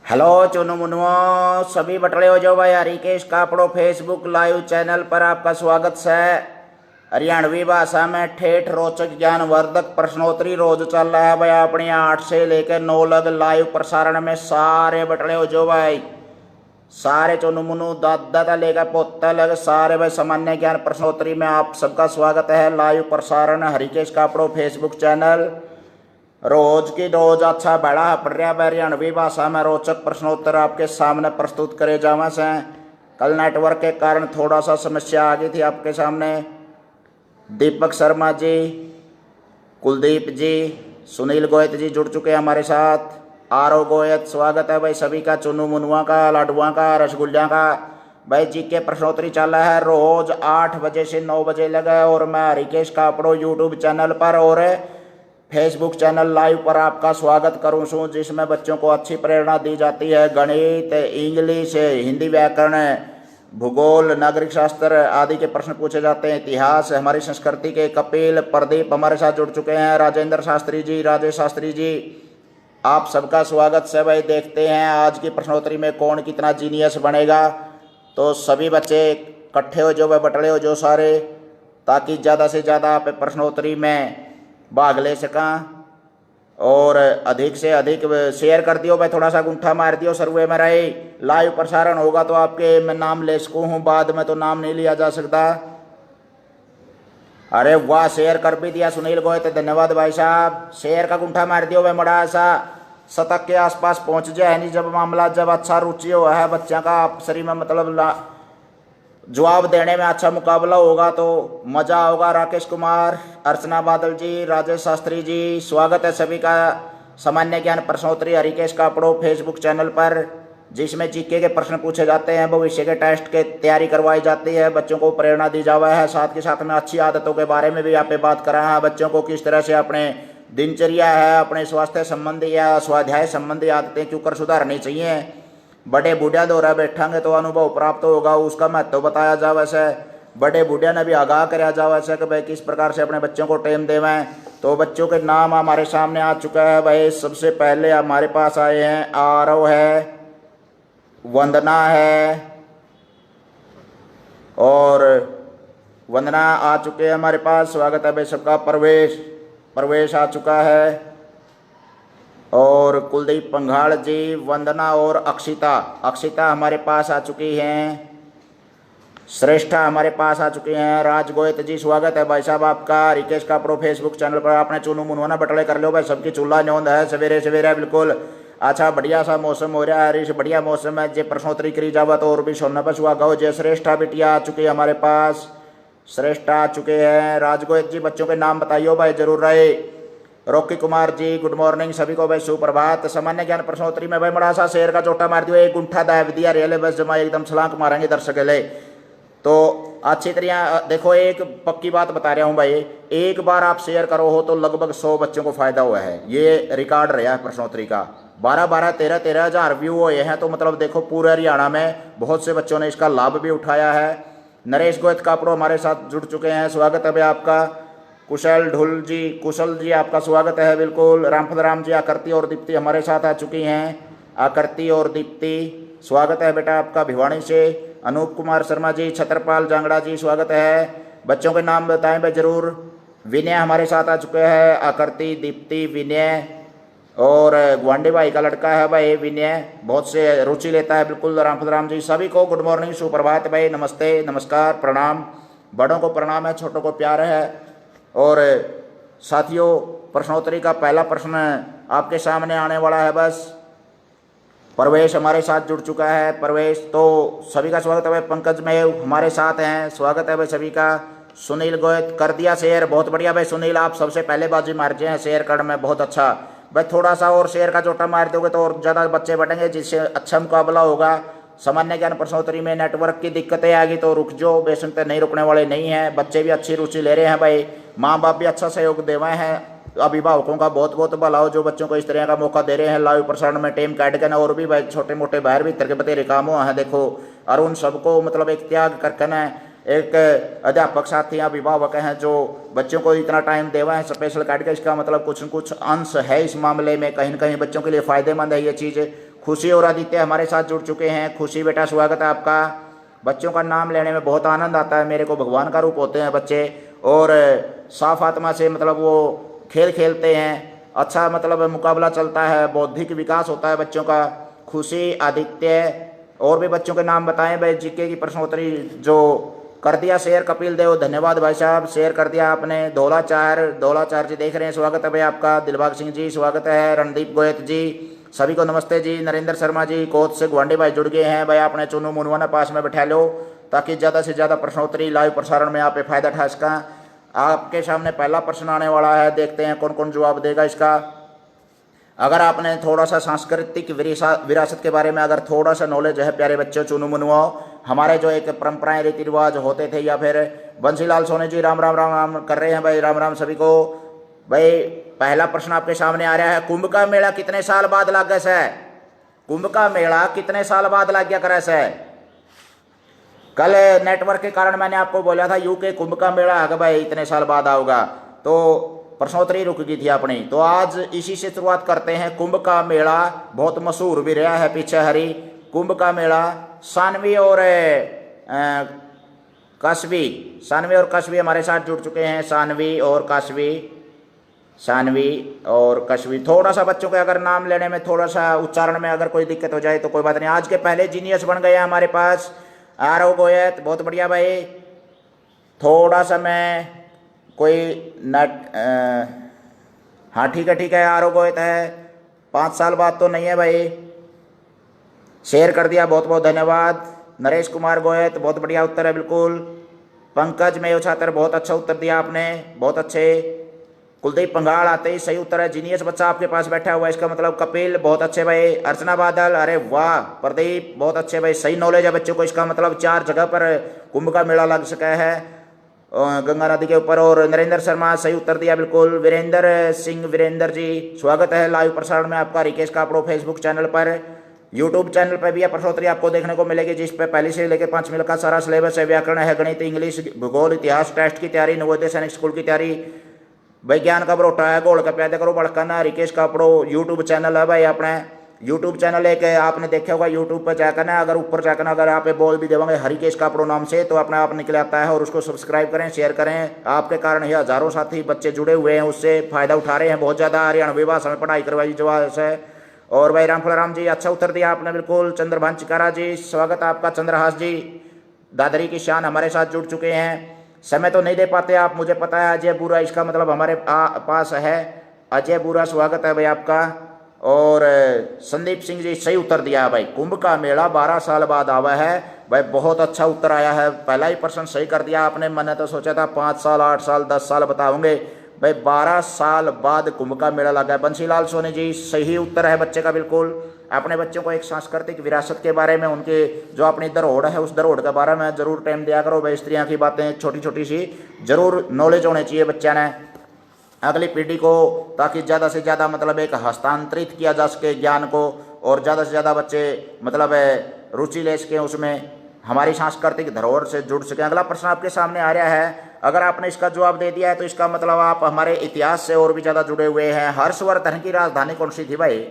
Hello चुनु मुनुओ, सभी बटले हो जाओ भाई। Harikesh Kapdo Facebook live channel पर आपका स्वागत है। हरियाणवी भाषा में ठेठ रोचक ज्ञानवर्धक प्रश्नोत्तरी रोज चल रहा है भाई। अपने 8 से लेकर 9 लग लाइव प्रसारण में सारे बटले हो जाओ भाई। सारे चुनु मुनु दादा लेकर पोता लग सारे भाई सामान्य ज्ञान प्रश्नोत्तरी में आप सबका स्वागत है। लाइव प्रसारण हरिकेश कापड़ो फेसबुक चैनल रोज की रोज अच्छा बड़ा पड़ हरियाणवी भाषा में रोचक प्रश्नोत्तर आपके सामने प्रस्तुत करे जावा से। कल नेटवर्क के कारण थोड़ा सा समस्या आ गई थी आपके सामने। दीपक शर्मा जी, कुलदीप जी, सुनील गोयत जी जुड़ चुके हैं हमारे साथ। आरो गोयत स्वागत है भाई सभी का। चुनु मुनुआ का, लाडुआ का, रसगुल्ला का भाई जी के प्रश्नोत्तरी चल रहा है रोज 8 बजे से 9 बजे लगा। और मैं हरिकेश कापड़ो यूट्यूब चैनल पर और फेसबुक चैनल लाइव पर आपका स्वागत करूँ छूँ, जिसमें बच्चों को अच्छी प्रेरणा दी जाती है। गणित, इंग्लिश, हिंदी व्याकरण, भूगोल, नागरिक शास्त्र आदि के प्रश्न पूछे जाते हैं। इतिहास, हमारी संस्कृति के कपिल प्रदीप हमारे साथ जुड़ चुके हैं। राजेंद्र शास्त्री जी, राजेश शास्त्री जी, आप सबका स्वागत से भाई। देखते हैं आज की प्रश्नोत्तरी में कौन कितना जीनियस बनेगा। तो सभी बच्चे इकट्ठे हो जो, बटले हो जो सारे, ताकि ज़्यादा से ज़्यादा आप प्रश्नोत्तरी में भाग ले सका। और अधिक से अधिक शेयर कर दियो भाई, थोड़ा सा गुंठा मार दियो सर्वे में रहे। लाइव प्रसारण होगा तो आपके मैं नाम ले सकूँ हूँ, बाद में तो नाम नहीं लिया जा सकता। अरे वाह, शेयर कर भी दिया सुनील गोयत, धन्यवाद भाई साहब। शेयर का गुंठा मार दियो भाई, बड़ा सा शतक के आसपास पहुँच जाए नहीं जब मामला, जब अच्छा रुचि हो है बच्चा का शरीर में, मतलब जवाब देने में अच्छा मुकाबला होगा तो मज़ा होगा। राकेश कुमार, अर्चना बादल जी, राजेश शास्त्री जी, स्वागत है सभी का। सामान्य ज्ञान प्रश्नोत्तरी हरिकेश कापड़ो फेसबुक चैनल पर, जिसमें जीके के प्रश्न पूछे जाते हैं, भविष्य के टेस्ट के तैयारी करवाई जाती है, बच्चों को प्रेरणा दी जावा है। साथ के साथ में अच्छी आदतों के बारे में भी यहाँ पे बात कर रहा है। बच्चों को किस तरह से अपने दिनचर्या है, अपने स्वास्थ्य संबंधी या स्वाध्याय संबंधी आदतें क्यों कर सुधारनी चाहिए। बड़े बूढ़िया दौरा बैठांगे तो अनुभव प्राप्त होगा, उसका महत्व बताया जा। वैसे बड़े बूढ़िया ने भी आगाह कराया जा वैसे कि भाई किस प्रकार से अपने बच्चों को टाइम देवें। तो बच्चों के नाम हमारे सामने आ चुका है भाई। सबसे पहले हमारे पास आए हैं आरव है, वंदना है, और वंदना आ चुके हैं हमारे पास, स्वागत है भाई सबका। प्रवेश आ चुका है, और कुलदीप पंघाड़ जी, वंदना और अक्षिता हमारे पास आ चुकी हैं। श्रेष्ठा हमारे पास आ चुके हैं। राज गोयत जी, स्वागत है भाई साहब आपका। रिकेश कापड़ो फेसबुक चैनल पर आपने चुनु मुनवाना बटले कर लो भाई, सबकी चूल्हा न्योंद है सवेरे सवेरे बिल्कुल। अच्छा बढ़िया सा मौसम हो रहा है, हरीश बढ़िया मौसम है। जे प्रश्नोत्तरी करी जावा तो और भी सोना पर सुहागा हो। जय श्रेष्ठा बिटिया आ चुकी है हमारे पास, श्रेष्ठा आ चुके हैं। राज गोयत जी, बच्चों के नाम बताइयो भाई जरूर रहे। Rocky Kumar ji, good morning सभी को भाई, सुप्रभात। सामान्य ज्ञान प्रश्नोत्तरी में भाई बड़ा सा शेर का चोटा मार दियो, एक गुंठा दाव दिया रेले, बस जमा एकदम छलांग मारेंगे दर्शक ले। तो अच्छी तरह देखो, एक पक्की बात बता रहा हूँ भाई, एक बार आप शेयर करो हो तो लगभग 100 बच्चों को फायदा हुआ है। ये रिकॉर्ड रहा है प्रश्नोत्तरी का। 12-12, 13-13 हज़ार व्यू हुए हैं। तो मतलब देखो पूरे हरियाणा में बहुत से बच्चों ने इसका लाभ भी उठाया है। नरेश गोयत कापड़ो हमारे साथ जुड़ चुके हैं, स्वागत है भाई आपका। कुशल जी आपका स्वागत है बिल्कुल। राम जी, आकृति और दीप्ति हमारे साथ आ चुकी हैं। आकृति और दीप्ति, स्वागत है बेटा आपका भिवानी से। अनूप कुमार शर्मा जी, छत्रपाल जांगड़ा जी, स्वागत है। बच्चों के नाम बताएं भाई जरूर। विनय हमारे साथ आ चुके हैं, आकृति, दीप्ति, विनय, और ग्वांडी भाई का लड़का है भाई विनय, बहुत से रुचि लेता है बिल्कुल। राम जी, सभी को गुड मॉर्निंग, सुप्रभात भाई, नमस्ते, नमस्कार, प्रणाम। बड़ों को प्रणाम है, छोटों को प्यार है। और साथियों, प्रश्नोत्तरी का पहला प्रश्न आपके सामने आने वाला है। बस प्रवेश हमारे साथ जुड़ चुका है। प्रवेश, तो सभी का स्वागत है भाई। पंकज में हमारे साथ हैं, स्वागत है भाई सभी का। सुनील गोयत कर दिया शेयर, बहुत बढ़िया भाई सुनील, आप सबसे पहले बाजी मार दिए हैं शेयर करने में, बहुत अच्छा भाई। थोड़ा सा और शेयर का चोटा मार दोगे तो और ज़्यादा बच्चे बढ़ेंगे, जिससे अच्छा मुकाबला होगा। सामान्य ज्ञान प्रश्नोत्तरी में नेटवर्क की दिक्कतें आ गई तो रुक जाओ, बेशक नहीं रुकने वाले नहीं हैं। बच्चे भी अच्छी रुचि ले रहे हैं भाई, माँ बाप भी अच्छा सहयोग दे रहे हैं। अभिभावकों का बहुत बहुत भला हो जो बच्चों को इस तरह का मौका दे रहे हैं लाइव प्रसारण में टेम काट के ना। और भी भाई छोटे मोटे बाहर भी तरह के बतेरे काम हुआ है देखो, और उन सबको मतलब एक त्याग करके ना एक अध्यापक साथी अभिभावक हैं जो बच्चों को इतना टाइम देवा है स्पेशल काट के, इसका मतलब कुछ न कुछ अंश है इस मामले में, कहीं न कहीं बच्चों के लिए फ़ायदेमंद है ये चीज़। खुशी और आदित्य हमारे साथ जुड़ चुके हैं। खुशी बेटा स्वागत है आपका। बच्चों का नाम लेने में बहुत आनंद आता है मेरे को, भगवान का रूप होते हैं बच्चे, और साफ आत्मा से मतलब वो खेल खेलते हैं, अच्छा मतलब मुकाबला चलता है, बौद्धिक विकास होता है बच्चों का। खुशी, आदित्य और भी बच्चों के नाम बताएं भाई। जीके की प्रश्नोत्तरी जो कर दिया शेयर कपिल देव, धन्यवाद भाई साहब, शेयर कर दिया आपने। दौलाचार जी देख रहे हैं, स्वागत है भाई आपका। दिलबाग सिंह जी स्वागत है। रणदीप गोयत जी सभी को नमस्ते जी। नरेंद्र शर्मा जी कोच से गुवांडी भाई जुड़ गए हैं भाई। आपने चुनू मुनवाना पास में बैठा लो ताकि ज़्यादा से ज़्यादा प्रश्नोत्तरी लाइव प्रसारण में आप फ़ायदा उठा सका। आपके सामने पहला प्रश्न आने वाला है, देखते हैं कौन कौन जवाब देगा इसका। अगर आपने थोड़ा सा सांस्कृतिक विरासत के बारे में अगर थोड़ा सा नॉलेज है प्यारे बच्चों, चुनू मुनुओं, हमारे जो एक परंपराएं रीति रिवाज होते थे, या फिर बंसीलाल सोनी जी राम राम राम राम कर रहे हैं भाई, राम राम सभी को भाई। पहला प्रश्न आपके सामने आ रहा है, कुंभ का मेला कितने साल बाद लग गया से? कुंभ का मेला कितने साल बाद लग गया करे से? कल नेटवर्क के कारण मैंने आपको बोला था यूके कुंभ का मेला है भाई इतने साल बाद आओगा, तो प्रश्नोत्तरी रुक गई थी अपनी। तो आज इसी से शुरुआत करते हैं। कुंभ का मेला बहुत मशहूर भी रहा है पीछे हरी। कुंभ का मेला सानवी और कस्बी हमारे साथ जुड़ चुके हैं। सानवी और कस्बी। थोड़ा सा बच्चों के अगर नाम लेने में थोड़ा सा उच्चारण में अगर कोई दिक्कत हो जाए तो कोई बात नहीं। आज के पहले जीनियस बन गए हमारे पास आरव गोयत, बहुत बढ़िया भाई। थोड़ा सा मैं कोई नट हाँ ठीक है आरव गोयत है, 5 साल बाद तो नहीं है भाई। शेयर कर दिया, बहुत बहुत धन्यवाद। नरेश कुमार गोयत, बहुत बढ़िया उत्तर है बिल्कुल। पंकज मेयो छात्र, बहुत अच्छा उत्तर दिया आपने, बहुत अच्छे। कुलदीप पंगाल आते ही सही उत्तर है। जीनियस बच्चा आपके पास बैठा हुआ है, इसका मतलब कपिल, बहुत अच्छे भाई। अर्चना बादल, अरे वाह। प्रदीप, बहुत अच्छे भाई, सही नॉलेज है बच्चों को। इसका मतलब 4 जगह पर कुंभ का मेला लग सका है गंगा नदी के ऊपर। और नरेंद्र शर्मा सही उत्तर दिया बिल्कुल। वीरेंद्र जी स्वागत है लाइव प्रसारण में आपका। रिकेश कापड़ो फेसबुक चैनल पर, यूट्यूब चैनल पर भी यह प्रश्नोत्तरी आपको देखने को मिलेगी, जिस पर पहली से लेकर 5वीं का सारा सिलेबस है। व्याकरण है, गणित, इंग्लिश, भूगोल, इतिहास, टेस्ट की तैयारी, नवोदय सैनिक स्कूल की तैयारी, विज्ञान का बरोटा है, गोल का प्यादे करो बड़काना। रिकेश कापड़ो यूट्यूब चैनल है भाई अपने। यूट्यूब चैनल एक आपने देखा होगा, यूट्यूब पर जाकर ना अगर ऊपर जाकर ना अगर आप बोल भी देंगे हरिकेश कापड़ो नाम से तो अपने आप निकल आता है। और उसको सब्सक्राइब करें, शेयर करें। आपके कारण ही हजारों साथी बच्चे जुड़े हुए हैं, उससे फायदा उठा रहे हैं बहुत ज़्यादा। हरियाणवी भाषा में पढ़ाई करवाई जवाब से। और भाई रामफल जी अच्छा उत्तर दिया आपने बिल्कुल। चंद्रभान चिकारा जी स्वागत है आपका। चंद्रहास जी दादरी की शान हमारे साथ जुड़ चुके हैं। समय तो नहीं दे पाते आप, मुझे पता है। अजय बुरा, इसका मतलब हमारे पास है अजय बुरा, स्वागत है भाई आपका। और संदीप सिंह जी सही उत्तर दिया है भाई। कुंभ का मेला 12 साल बाद आवा है भाई, बहुत अच्छा उत्तर आया है। पहला ही प्रश्न सही कर दिया आपने। मैंने तो सोचा था 5 साल, 8 साल, 10 साल बताओगे भाई, 12 साल बाद कुंभ का मेला लगा है। बंसीलाल सोनी जी सही उत्तर है बच्चे का बिल्कुल। अपने बच्चों को एक सांस्कृतिक विरासत के बारे में, उनके जो अपनी धरोहर है उस धरोहर के बारे में जरूर टाइम दिया करो भाई। स्त्रियाँ की बातें छोटी छोटी सी जरूर नॉलेज होनी चाहिए बच्चा ने अगली पीढ़ी को, ताकि ज़्यादा से ज़्यादा मतलब एक हस्तांतरित किया जा सके ज्ञान को, और ज़्यादा से ज़्यादा बच्चे मतलब रुचि ले सकें उसमें, हमारी सांस्कृतिक धरोहर से जुड़ सकें। अगला प्रश्न आपके सामने आ रहा है, अगर आपने इसका जवाब दे दिया है तो इसका मतलब आप हमारे इतिहास से और भी ज़्यादा जुड़े हुए हैं। हर्षवर्धन की राजधानी कौन सी थी भाई?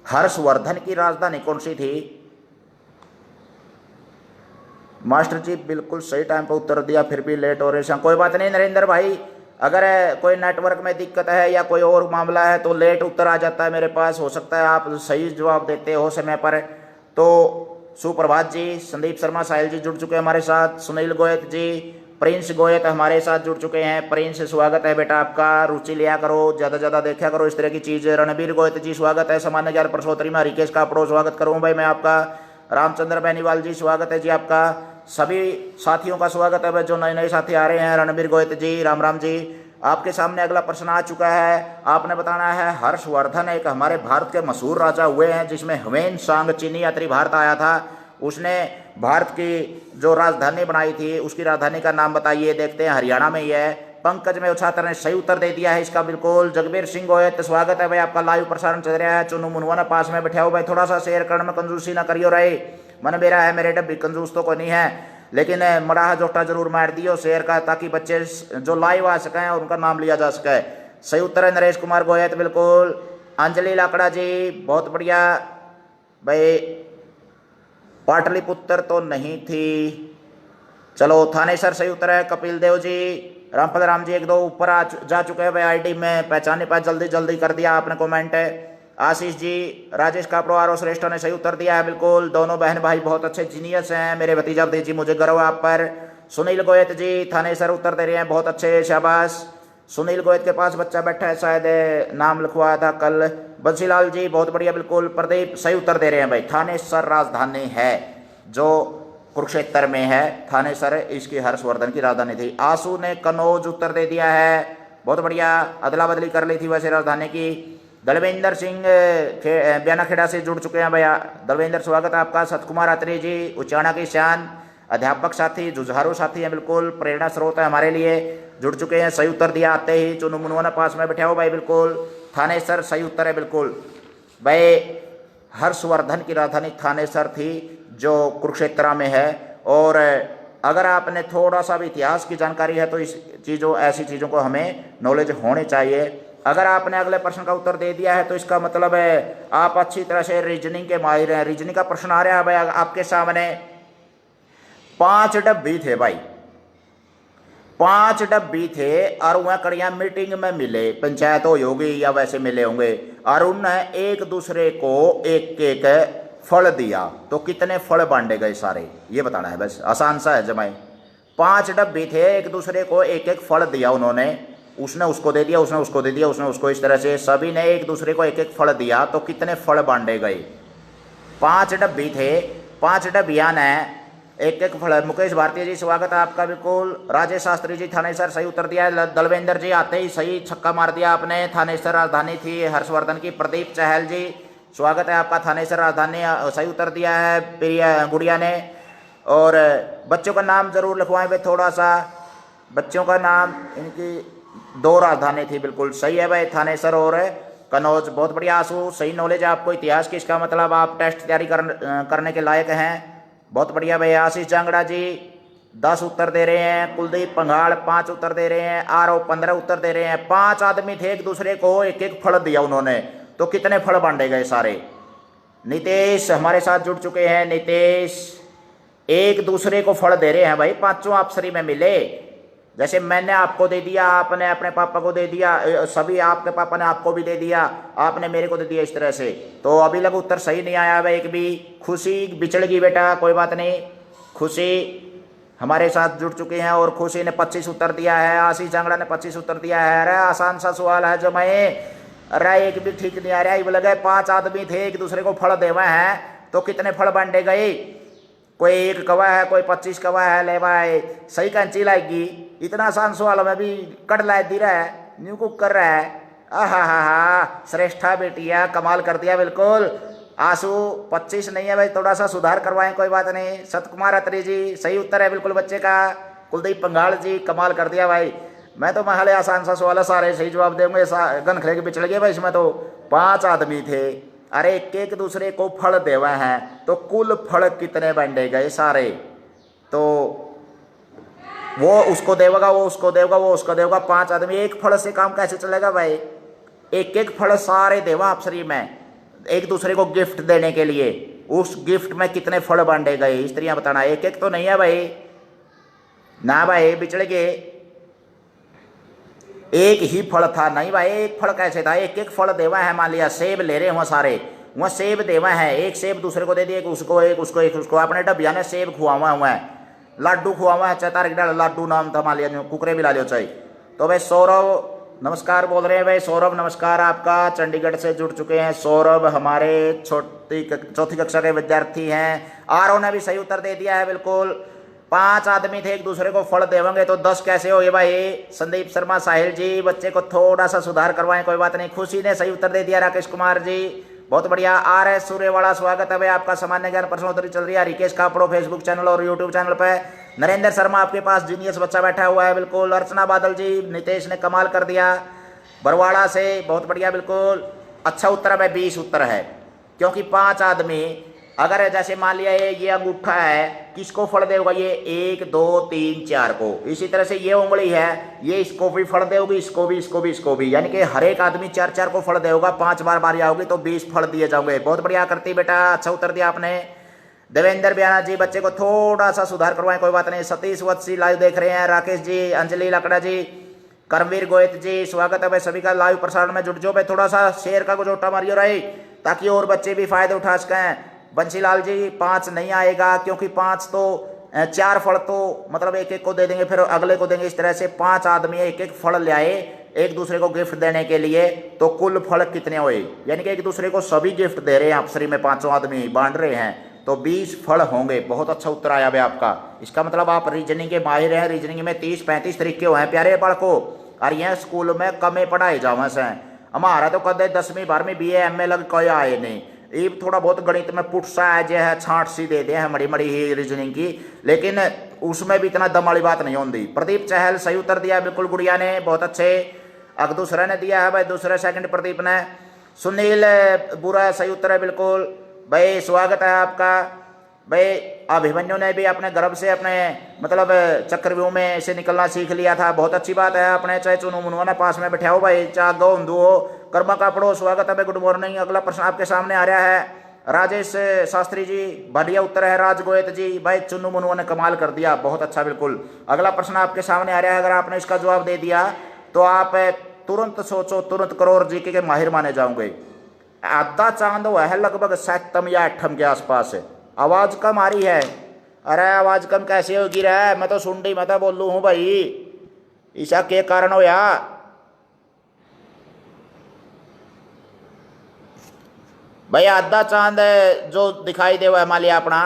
हर्षवर्धन की राजधानी कौन सी थी? मास्टर जी बिल्कुल सही टाइम पर उत्तर दिया, फिर भी लेट हो रहे हैं। कोई बात नहीं नरेंद्र भाई, अगर कोई नेटवर्क में दिक्कत है या कोई और मामला है तो लेट उत्तर आ जाता है मेरे पास। हो सकता है आप सही जवाब देते हो समय पर। तो सुप्रभात जी, संदीप शर्मा, साहिल जी जुड़ चुके हैं हमारे साथ। सुनील गोयत जी, प्रिंस गोयत हमारे साथ जुड़ चुके हैं। प्रिंस स्वागत है बेटा आपका। रुचि लिया करो, ज़्यादा ज़्यादा देखा करो इस तरह की चीज़। रणबीर गोयत जी स्वागत है। सामान्य ज्ञान प्रश्नोत्तरी में रिकेश कापड़ो स्वागत करूँ भाई मैं आपका। रामचंद्र बेनीवाल जी स्वागत है जी आपका। सभी साथियों का स्वागत है जो नए नए साथी आ रहे हैं। रणबीर गोयत जी, राम राम जी। आपके सामने अगला प्रश्न आ चुका है, आपने बताना है हर्षवर्धन एक हमारे भारत के मशहूर राजा हुए हैं, जिसमें ह्वेन सांग चीनी यात्री भारत आया था। उसने भारत की जो राजधानी बनाई थी उसकी राजधानी का नाम बताइए। देखते हैं, हरियाणा में ही है। पंकज में छात्र ने सही उत्तर दे दिया है इसका बिल्कुल। जगबीर सिंह गोयत स्वागत है भाई आपका। लाइव प्रसारण चल रहा है। चुनू मुनवाना पास में बैठा हो भाई, थोड़ा सा शेयर करने में कंजूसी ना करियो रहे। मन मेरा है मेरे डब्बी, कंजूस तो कोई नहीं है, लेकिन मराह जोटा जरूर मार दियो शेयर का, ताकि बच्चे जो लाइव आ सकें और उनका नाम लिया जा सके। सही उत्तर है नरेश कुमार गोयत बिल्कुल। अंजलि लाकड़ा जी बहुत बढ़िया। भाई पाटलिपुत्र तो नहीं थी। चलो थानेसर सही उत्तर है। कपिल देव जी, रामपल राम जी एक दो ऊपर जा चुके हैं भाई, आईडी में पहचान नहीं पाया, जल्दी जल्दी कर दिया आपने कमेंट। आशीष जी, राजेश कापड़ो आरो श्रेष्ठ ने सही उत्तर दिया है बिल्कुल। दोनों बहन भाई बहुत अच्छे जीनियस हैं, मेरे भतीजा भतीजी जी, मुझे गर्व है आप पर। सुनील गोयत जी थानेसर उत्तर दे रहे हैं, बहुत अच्छे, शाबाश। सुनील गोयत के पास बच्चा बैठा है, शायद नाम लिखवाया था कल। बंसीलाल जी बहुत बढ़िया बिल्कुल। प्रदीप सही उत्तर दे रहे हैं भाई, थानेसर राजधानी है जो कुरुक्षेत्र में है। थानेसर इसकी हर्षवर्धन की राजधानी थी। आंसू ने कनौज उत्तर दे दिया है, बहुत बढ़िया, अदला बदली कर ली थी वैसे राजधानी की। दलवेंद्र सिंह ब्याना खेड़ा से जुड़ चुके हैं भैया, दलवेंद्र स्वागत है आपका। सतकुमार अत्री जी उचाणा की शान, अध्यापक साथी, जुझारू साथी हैं बिल्कुल, प्रेरणा स्रोत है हमारे लिए, जुड़ चुके हैं। सही उत्तर दिया आते ही। चुनु मुनवाना पास में बैठा हो भाई बिल्कुल। थानेसर सही उत्तर है बिल्कुल भाई। हर्षवर्धन की राजधानी थानेसर थी जो कुरुक्षेत्र में है। और अगर आपने थोड़ा सा भी इतिहास की जानकारी है तो इस चीज़ों ऐसी चीज़ों को हमें नॉलेज होनी चाहिए। अगर आपने अगले प्रश्न का उत्तर दे दिया है तो इसका मतलब है आप अच्छी तरह से रीजनिंग के माहिर हैं। रीजनिंग का प्रश्न आ रहा है भाई आपके सामने। 5 डब्बी थे भाई, 5 डब्बी थे और वह कड़िया मीटिंग में मिले, पंचायत होगी या वैसे मिले होंगे, और उनने एक दूसरे को एक एक फल दिया, तो कितने फल बांटे गए सारे, ये बताना है बस, आसान सा है जमाए। 5 डब्बी थे, एक दूसरे को एक एक फल दिया उन्होंने, उसने उसको दे दिया, उसने उसको दे दिया, उसने उसको, इस तरह से सभी ने एक दूसरे को एक एक फल दिया, तो कितने फल बांटे गए। 5 डब्बी थे, 5 डब्बिया ने एक एक फल। मुकेश भारती जी स्वागत है आपका बिल्कुल। राजेश शास्त्री जी थानेसर सही उत्तर दिया है। दलवेंद्र जी आते ही सही छक्का मार दिया आपने, थानेसर राजधानी थी हर्षवर्धन की। प्रदीप चहल जी स्वागत है आपका, थानेसर राजधानी सही उत्तर दिया है प्रिया गुड़िया ने। और बच्चों का नाम जरूर लिखवाएं भाई, थोड़ा सा बच्चों का नाम, इनकी 2 राजधानी थी, बिल्कुल सही है भाई, थानेसर और कनौज। बहुत बढ़िया आंसू, सही नॉलेज है आपको इतिहास की, इसका मतलब आप टेस्ट तैयारी करने के लायक हैं, बहुत बढ़िया भाई। आशीष जांगड़ा जी 10 उत्तर दे रहे हैं। कुलदीप पंघाड़ 5 उत्तर दे रहे हैं। आरओ 15 उत्तर दे रहे हैं। 5 आदमी थे, एक दूसरे को एक एक फल दिया उन्होंने, तो कितने फल बांटे गए सारे। नितेश हमारे साथ जुड़ चुके हैं। नितेश एक दूसरे को फल दे रहे हैं भाई, 5 अप्सरी में मिले, जैसे मैंने आपको दे दिया, आपने अपने पापा को दे दिया, सभी आपके पापा ने आपको भी दे दिया, आपने मेरे को दे दिया, इस तरह से। तो अभी लग उत्तर सही नहीं आया भाई एक भी। खुशी बिछड़ गई बेटा, कोई बात नहीं। खुशी हमारे साथ जुड़ चुके हैं और खुशी ने 25 उत्तर दिया है। आशीष जांगड़ा ने 25 उत्तर दिया है। अरे आसान सा सवाल है जो मैं, अरे एक भी ठीक नहीं आ रहा है। लगे 5 आदमी थे, एक दूसरे को फल देवा है, तो कितने फल बांटे गए। कोई 1 कवा है, कोई 25 कवा है, ले भाई सही कैंची लाएगी। इतना आसान सवाल में भी कट ला दी रहा है, न्यू कुक कर रहा है। आहा, श्रेष्ठा बेटिया, कमाल कर दिया बिल्कुल। आंसू 25 नहीं है भाई, थोड़ा सा सुधार करवाएं, कोई बात नहीं। सतकुमार अत्री जी सही उत्तर है बिल्कुल बच्चे का। कुलदीप पंघाड़ जी कमाल कर दिया भाई। मैं तो महले आसान सा सवाल है, सारे सही जवाब देंगे, गन खड़े के बिछड़ गए भाई। इसमें तो 5 आदमी थे, अरे एक दूसरे को फल देवा है, तो कुल फल कितने बांटे गए सारे। तो वो उसको देगा, वो उसको देगा, वो उसको देगा। 5 आदमी, एक फल से काम कैसे चलेगा भाई। एक एक फल सारे देवा अप्सरी में एक दूसरे को गिफ्ट देने के लिए, उस गिफ्ट में कितने फल बांटे गए, इस तरह बताना। एक एक तो नहीं है भाई, ना भाई बिछड़ गए। एक ही फल था नहीं भाई, एक फल कैसे था, एक एक फल देवा है। मान लिया सेब ले रहे हैं सारे, वहाँ सेब देवा है, एक सेब दूसरे को दे दिए, उसको एक उसको एक उसको। अपने डबिया ने सेब खुआवा हुआ है, लड्डू खुआवा है, 4 तारीख लड्डू नाम था, मान लिया कुकरे भी ला लियो चाहिए। तो भाई सौरभ नमस्कार बोल रहे हैं भाई। सौरभ नमस्कार आपका, चंडीगढ़ से जुड़ चुके हैं सौरभ, हमारे चौथी कक्षा के विद्यार्थी हैं। आरओ ने भी सही उत्तर दे दिया है बिल्कुल। 5 आदमी थे, एक दूसरे को फल देवेंगे तो 10 कैसे हो ये भाई। संदीप शर्मा साहिल जी, बच्चे को थोड़ा सा सुधार करवाएं, कोई बात नहीं। खुशी ने सही उत्तर दे दिया। राकेश कुमार जी बहुत बढ़िया। RS सूर्यवाला स्वागत है भाई आपका। सामान्य ज्ञान प्रश्नोत्तरी चल रही है रिकेश कापड़ो फेसबुक चैनल और यूट्यूब चैनल पे। नरेंद्र शर्मा आपके पास जीनियस बच्चा बैठा हुआ है बिल्कुल। अर्चना बादल जी, नितेश ने कमाल कर दिया बरवाड़ा से, बहुत बढ़िया बिल्कुल। अच्छा उत्तर है भाई, 20 उत्तर है, क्योंकि 5 आदमी अगर जैसे मान लिया ये अंगूठा है, किसको फल देगा? ये 1 2 3 4 को। इसी तरह से ये उंगली है, ये इसको भी फल देगी, इसको भी, इसको भी, इसको भी, यानी कि हर एक आदमी 4 4 को फल देगा। 5 बार बारी आओगी तो 20 फल दिए जाओगे। बहुत बढ़िया करती बेटा, अच्छा उत्तर दिया आपने। देवेंद्र ब्याना जी, बच्चे को थोड़ा सा सुधार करवाएं, कोई बात नहीं। सतीश वत्सी लाइव देख रहे हैं। राकेश जी, अंजलि लकड़ा जी, करमवीर गोयत जी, स्वागत है भाई सभी का। लाइव प्रसारण में जुट जाओ भाई, थोड़ा सा शेयर का गोटा मारियो रही, ताकि और बच्चे भी फायदा उठा सकें। बंशीलाल जी, 5 नहीं आएगा, क्योंकि 5 तो 4 फल तो मतलब एक एक को दे देंगे, फिर अगले को देंगे। इस तरह से 5 आदमी एक एक फल ले आए एक दूसरे को गिफ्ट देने के लिए, तो कुल फल कितने हुए? यानी कि एक दूसरे को सभी गिफ्ट दे रहे हैं, आप फ्री में 5 आदमी बांट रहे हैं, तो 20 फल होंगे। बहुत अच्छा उत्तर आया भाई आपका। इसका मतलब आप रीजनिंग के माहिर हैं। रीजनिंग में 30-35 तरीके हुए हैं प्यारे बालको, और यह स्कूल में कमे पढ़ाए जावे से। हमारा तो कदे 10वीं 12वीं BA MA लग कोई आए नहीं। ये थोड़ा बहुत गणित में पुटसा है, जो है छांट सी दे दे है मड़ी मड़ी ही रीजनिंग की, लेकिन उसमें भी इतना दम वाली बात नहीं होती। प्रदीप चहल सही उत्तर दिया बिल्कुल गुड़िया ने, बहुत अच्छे। अग दूसरा ने दिया है भाई, दूसरा सेकंड प्रदीप ने। सुनील बुरा सही उत्तर है बिल्कुल भाई, स्वागत है आपका भाई। अभिमन्यु ने भी अपने गर्भ से अपने मतलब चक्रव्यूह में से निकलना सीख लिया था, बहुत अच्छी बात है। अपने चाहे चुनू मुनुआ ने पास में बैठाओ भाई, चाह गो हिंदू हो, कर्मा का पढ़ो, स्वागत है भाई, गुड मॉर्निंग। अगला प्रश्न आपके सामने आ रहा है। राजेश शास्त्री जी, बढ़िया उत्तर है। राज गोयत जी, भाई चुन्नू मुनुआ ने कमाल कर दिया, बहुत अच्छा बिल्कुल। अगला प्रश्न आपके सामने आ रहा है। अगर आपने इसका जवाब दे दिया तो आप तुरंत सोचो, तुरंत करो और जीके के माहिर माने जाओगे। आधा चांद हुआ है लगभग 7 या 8 के आसपास। आवाज कम आ रही है। अरे आवाज कम कैसे होगी रे, मैं तो सुंडी मैं तो बोलू हूँ भाई, ईसा के कारण हो या? भाई आधा चांद जो दिखाई दे हुआ मान लिया अपना,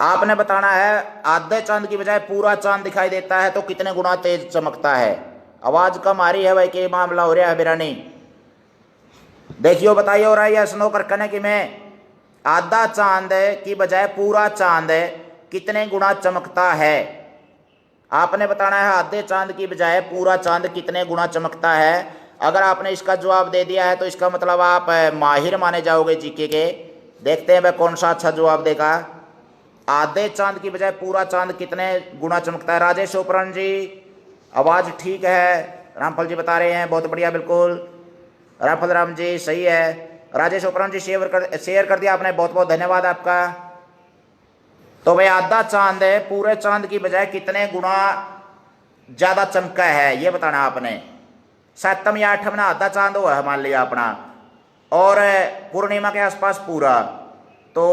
आपने बताना है आधे चांद की बजाय पूरा चांद दिखाई देता है तो कितने गुना तेज चमकता है। आवाज कम आ रही है भाई, के मामला हो रहा है बिरानी? देखियो बताइए हो रहा है या स्नो कर कने कि मैं आधा चांद की बजाय पूरा चांद कितने गुना चमकता है? आपने बताना है आधे चांद की बजाय पूरा चांद कितने गुना चमकता है। अगर आपने इसका जवाब दे दिया है तो इसका मतलब आप माहिर माने जाओगे जीके के। देखते हैं भाई कौन सा अच्छा जवाब देगा। आधे चांद की बजाय पूरा चांद कितने गुना चमकता है? राजेश ओपरन जी, आवाज ठीक है। रामफल जी बता रहे हैं, बहुत बढ़िया बिल्कुल। रामफल राम जी सही है। राजेश ओपरन जी शेयर कर दिया आपने, बहुत बहुत धन्यवाद आपका। तो भाई आधा चांद है पूरे चांद की बजाय कितने गुना ज्यादा चमका है, ये बताना आपने। 7 या 8 में आधा चांद हुआ है मान लिया अपना, और पूर्णिमा के आसपास पूरा। तो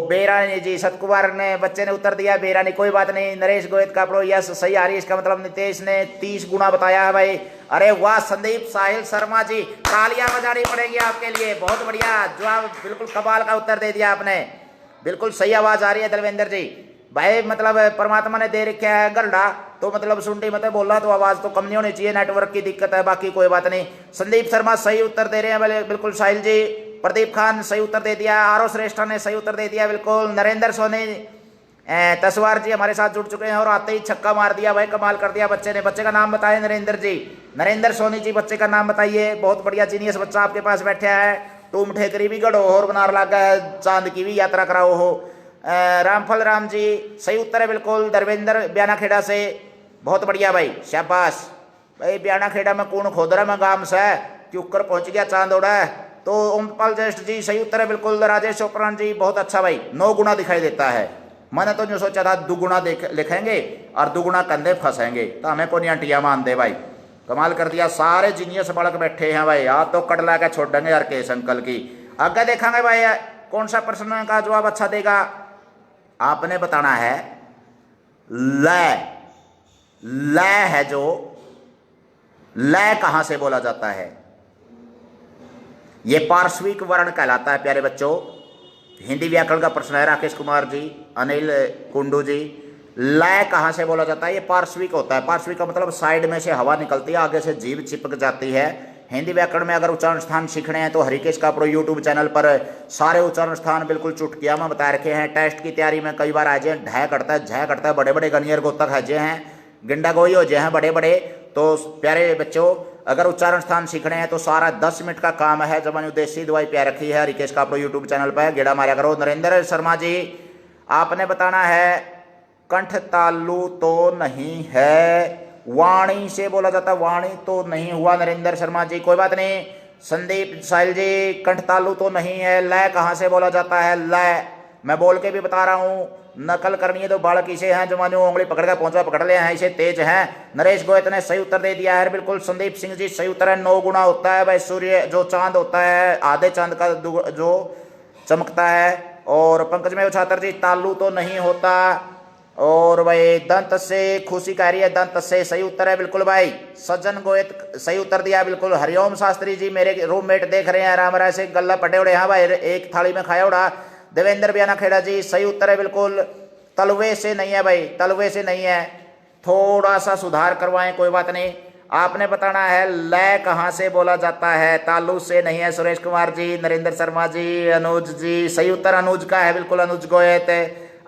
बेरानी जी, सतकुमार ने बच्चे ने उत्तर दिया बेरानी, कोई बात नहीं। नरेश गोयत का प्रो यस सही आ रही है। इसका मतलब नितेश ने 30 गुना बताया है भाई। अरे वाह संदीप साहिल शर्मा जी, तालियां बजानी पड़ेगी आपके लिए, बहुत बढ़िया जवाब, बिल्कुल कमाल का उत्तर दे दिया आपने, बिल्कुल सही आवाज आ रही है धर्मेंद्र जी। भाई मतलब परमात्मा ने दे रखा है गलडा, तो मतलब सुंडी मत बोला तो आवाज तो कम नहीं होनी चाहिए, नेटवर्क की दिक्कत है, बाकी कोई बात नहीं। संदीप शर्मा सही उत्तर दे रहे हैं बिल्कुल। साहिल जी, प्रदीप खान सही उत्तर दे दिया। आरो श्रेष्ठ ने सही उत्तर दे दिया बिल्कुल। नरेंद्र सोनी तस्वार जी हमारे साथ जुड़ चुके हैं और आते ही छक्का मार दिया भाई, कमाल कर दिया बच्चे ने। बच्चे का नाम बताए नरेंद्र जी, नरेंद्र सोनी जी बच्चे का नाम बताइए। बहुत बढ़िया जीनियस बच्चा आपके पास बैठा है। तुम ठेकरी भी गढ़ो और बनार लगा है, चांद की भी यात्रा कराओ हो। रामफल राम जी सही उत्तर है बिल्कुल। धर्मेंद्र ब्याना खेड़ा से, बहुत बढ़िया भाई, शाबाश भाई। ब्याना खेड़ा में कौन खोद रहा मैं गांव से, क्यूकर पहुंच गया चांद उड़ा है। तो ओमपाल ज्येष्ठ जी सही उत्तर है बिल्कुल। राजेश चोपरान जी बहुत अच्छा भाई, 9 गुना दिखाई देता है। मैंने तो जो सोचा था दुगुना लिखेंगे और दुगुना कंधे फंसेंगे, तो हमें को नहीं अंटिया मान दे भाई, कमाल कर दिया। सारे जीनियस बड़क बैठे हैं भाई, आज तो कट ला के छोड़ देंगे यार केस अंकल की। आगे देखेंगे भाई कौन सा प्रश्न का जवाब अच्छा देगा। आपने बताना है लय, लय है जो, लय कहां से बोला जाता है? ये पार्श्विक वर्ण कहलाता है प्यारे बच्चों। हिंदी व्याकरण का प्रश्न है, राकेश कुमार जी, अनिल कुंडू जी। लय कहां से बोला जाता है? ये पार्श्विक होता है। पार्श्विक का मतलब साइड में से हवा निकलती है, आगे से जीभ चिपक जाती है। हिंदी व्याकरण में अगर उच्चारण स्थान सीखने हैं तो हरिकेश का प्रो यूट्यूब चैनल पर सारे उच्चारण स्थान बिल्कुल चुटकिया में बता रखे हैं। टेस्ट की तैयारी में कई बार आजे ढह करता है, झह करता है, बड़े बड़े गनियर गोतक है जे हैं, गिंडा गोई हो जे हैं बड़े बड़े। तो प्यारे बच्चों अगर उच्चारण स्थान सीखने हैं तो सारा 10 मिनट का काम है। जब मैंने देसी दवाई पिया रखी है रिकेश का अपने यूट्यूब चैनल पर, गेड़ा मारा करो। नरेंद्र शर्मा जी आपने बताना है कंठ तालु तो नहीं है, वाणी से बोला जाता, वाणी तो नहीं हुआ नरेंद्र शर्मा जी, कोई बात नहीं। संदीप साहिल जी कंठ तालु तो नहीं है, लय कहाँ से बोला जाता है, लय मैं बोल के भी बता रहा हूँ। नकल करनी है तो बालक इसे हैं जो मानो उंगली पकड़ कर पहुंचा पकड़ ले हैं, इसे तेज हैं। नरेश गोयत ने सही उत्तर दे दिया है बिल्कुल। संदीप सिंह जी सही उत्तर है, 9 गुना होता है भाई सूर्य, जो चांद होता है आधे चांद का जो चमकता है। और पंकज में छात्र जी तालु तो नहीं होता। और भाई दंत से खुशी कह रही है, दंत से सही उत्तर है बिल्कुल भाई। सज्जन गोयत सही उत्तर दिया बिल्कुल। हरिओम शास्त्री जी मेरे रूममेट देख रहे हैं, राम राय से गल्ला पटे उड़े, हाँ भाई एक थाली में खाया उड़ा। देवेंद्र बियाना खेड़ा जी सही उत्तर है बिल्कुल। तलवे से नहीं है भाई, तलवे से नहीं है, थोड़ा सा सुधार करवाएं कोई बात नहीं। आपने बताना है लय कहाँ से बोला जाता है, तालु से नहीं है। सुरेश कुमार जी, नरेंद्र शर्मा जी, अनुज जी सही उत्तर अनुज का है बिल्कुल, अनुज गोयत।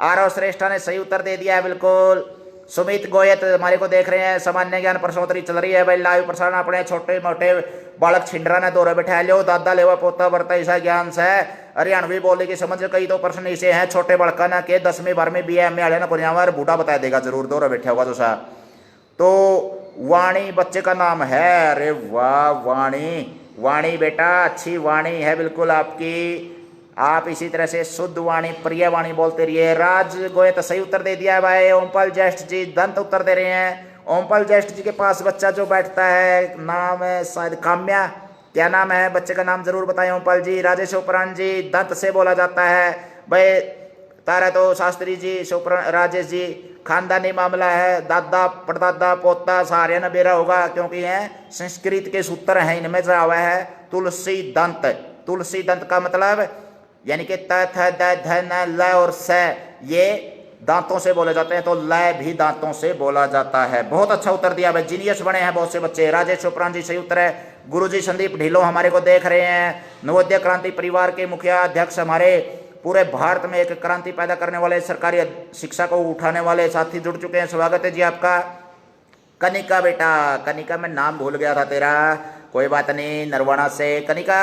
आरव श्रेष्ठा ने सही उत्तर दे दिया है बिल्कुल। सुमित गोयत हमारे को देख रहे हैं, सामान्य ज्ञान प्रश्नोत्तरी चल रही है भाई, लाइव प्रसारण अपने छोटे मोटे बालक छिंडरा ने दौरे बैठा लो, दादा लेवा पोता बरता ऐसा ज्ञान से हरियाणवी बोले की समझ। कई तो प्रश्न ऐसे हैं छोटे बड़का ना के 10वीं 12वीं BA MA को और बूढ़ा बताया देगा जरूर, दौरे बैठा होगा तो सा। तो वाणी बच्चे का नाम है, अरे वाह वाणी, वाणी बेटा अच्छी वाणी है बिल्कुल आपकी। आप इसी तरह से शुद्ध वाणी प्रिय वाणी बोलते रहिए। राज गोयत सही उत्तर दे दिया है भाई। ओमपाल ज्येष्ठ जी दंत उत्तर दे रहे हैं। ओमपाल ज्येष्ठ जी के पास बच्चा जो बैठता है नाम है शायद काम्या, क्या नाम है बच्चे का नाम जरूर बताएं ओमपाल जी। राजेश उपरान जी दंत से बोला जाता है भाई। तारा तो शास्त्री जी राजेश जी खानदानी मामला है, दादा परदादा पोता सारे न बेरा होगा क्योंकि है संस्कृत के सूत्र हैं इनमें से आवा है। तुलसी दंत, तुलसी दंत का मतलब यानी कि त थ द ध न ल और स ये दांतों से बोले जाते हैं, तो लय भी दांतों से बोला जाता है। बहुत अच्छा उत्तर दिया भाई, जीनियस बने हैं बहुत से बच्चे। राजेश चोपरान जी सही उत्तर है। गुरुजी संदीप ढिल्लो हमारे को देख रहे हैं। नवोदय क्रांति परिवार के मुखिया अध्यक्ष, हमारे पूरे भारत में एक क्रांति पैदा करने वाले, सरकारी शिक्षा को उठाने वाले साथी जुड़ चुके हैं, स्वागत है जी आपका। कनिका बेटा, कनिका मैं नाम भूल गया था तेरा, कोई बात नहीं, नरवाना से कनिका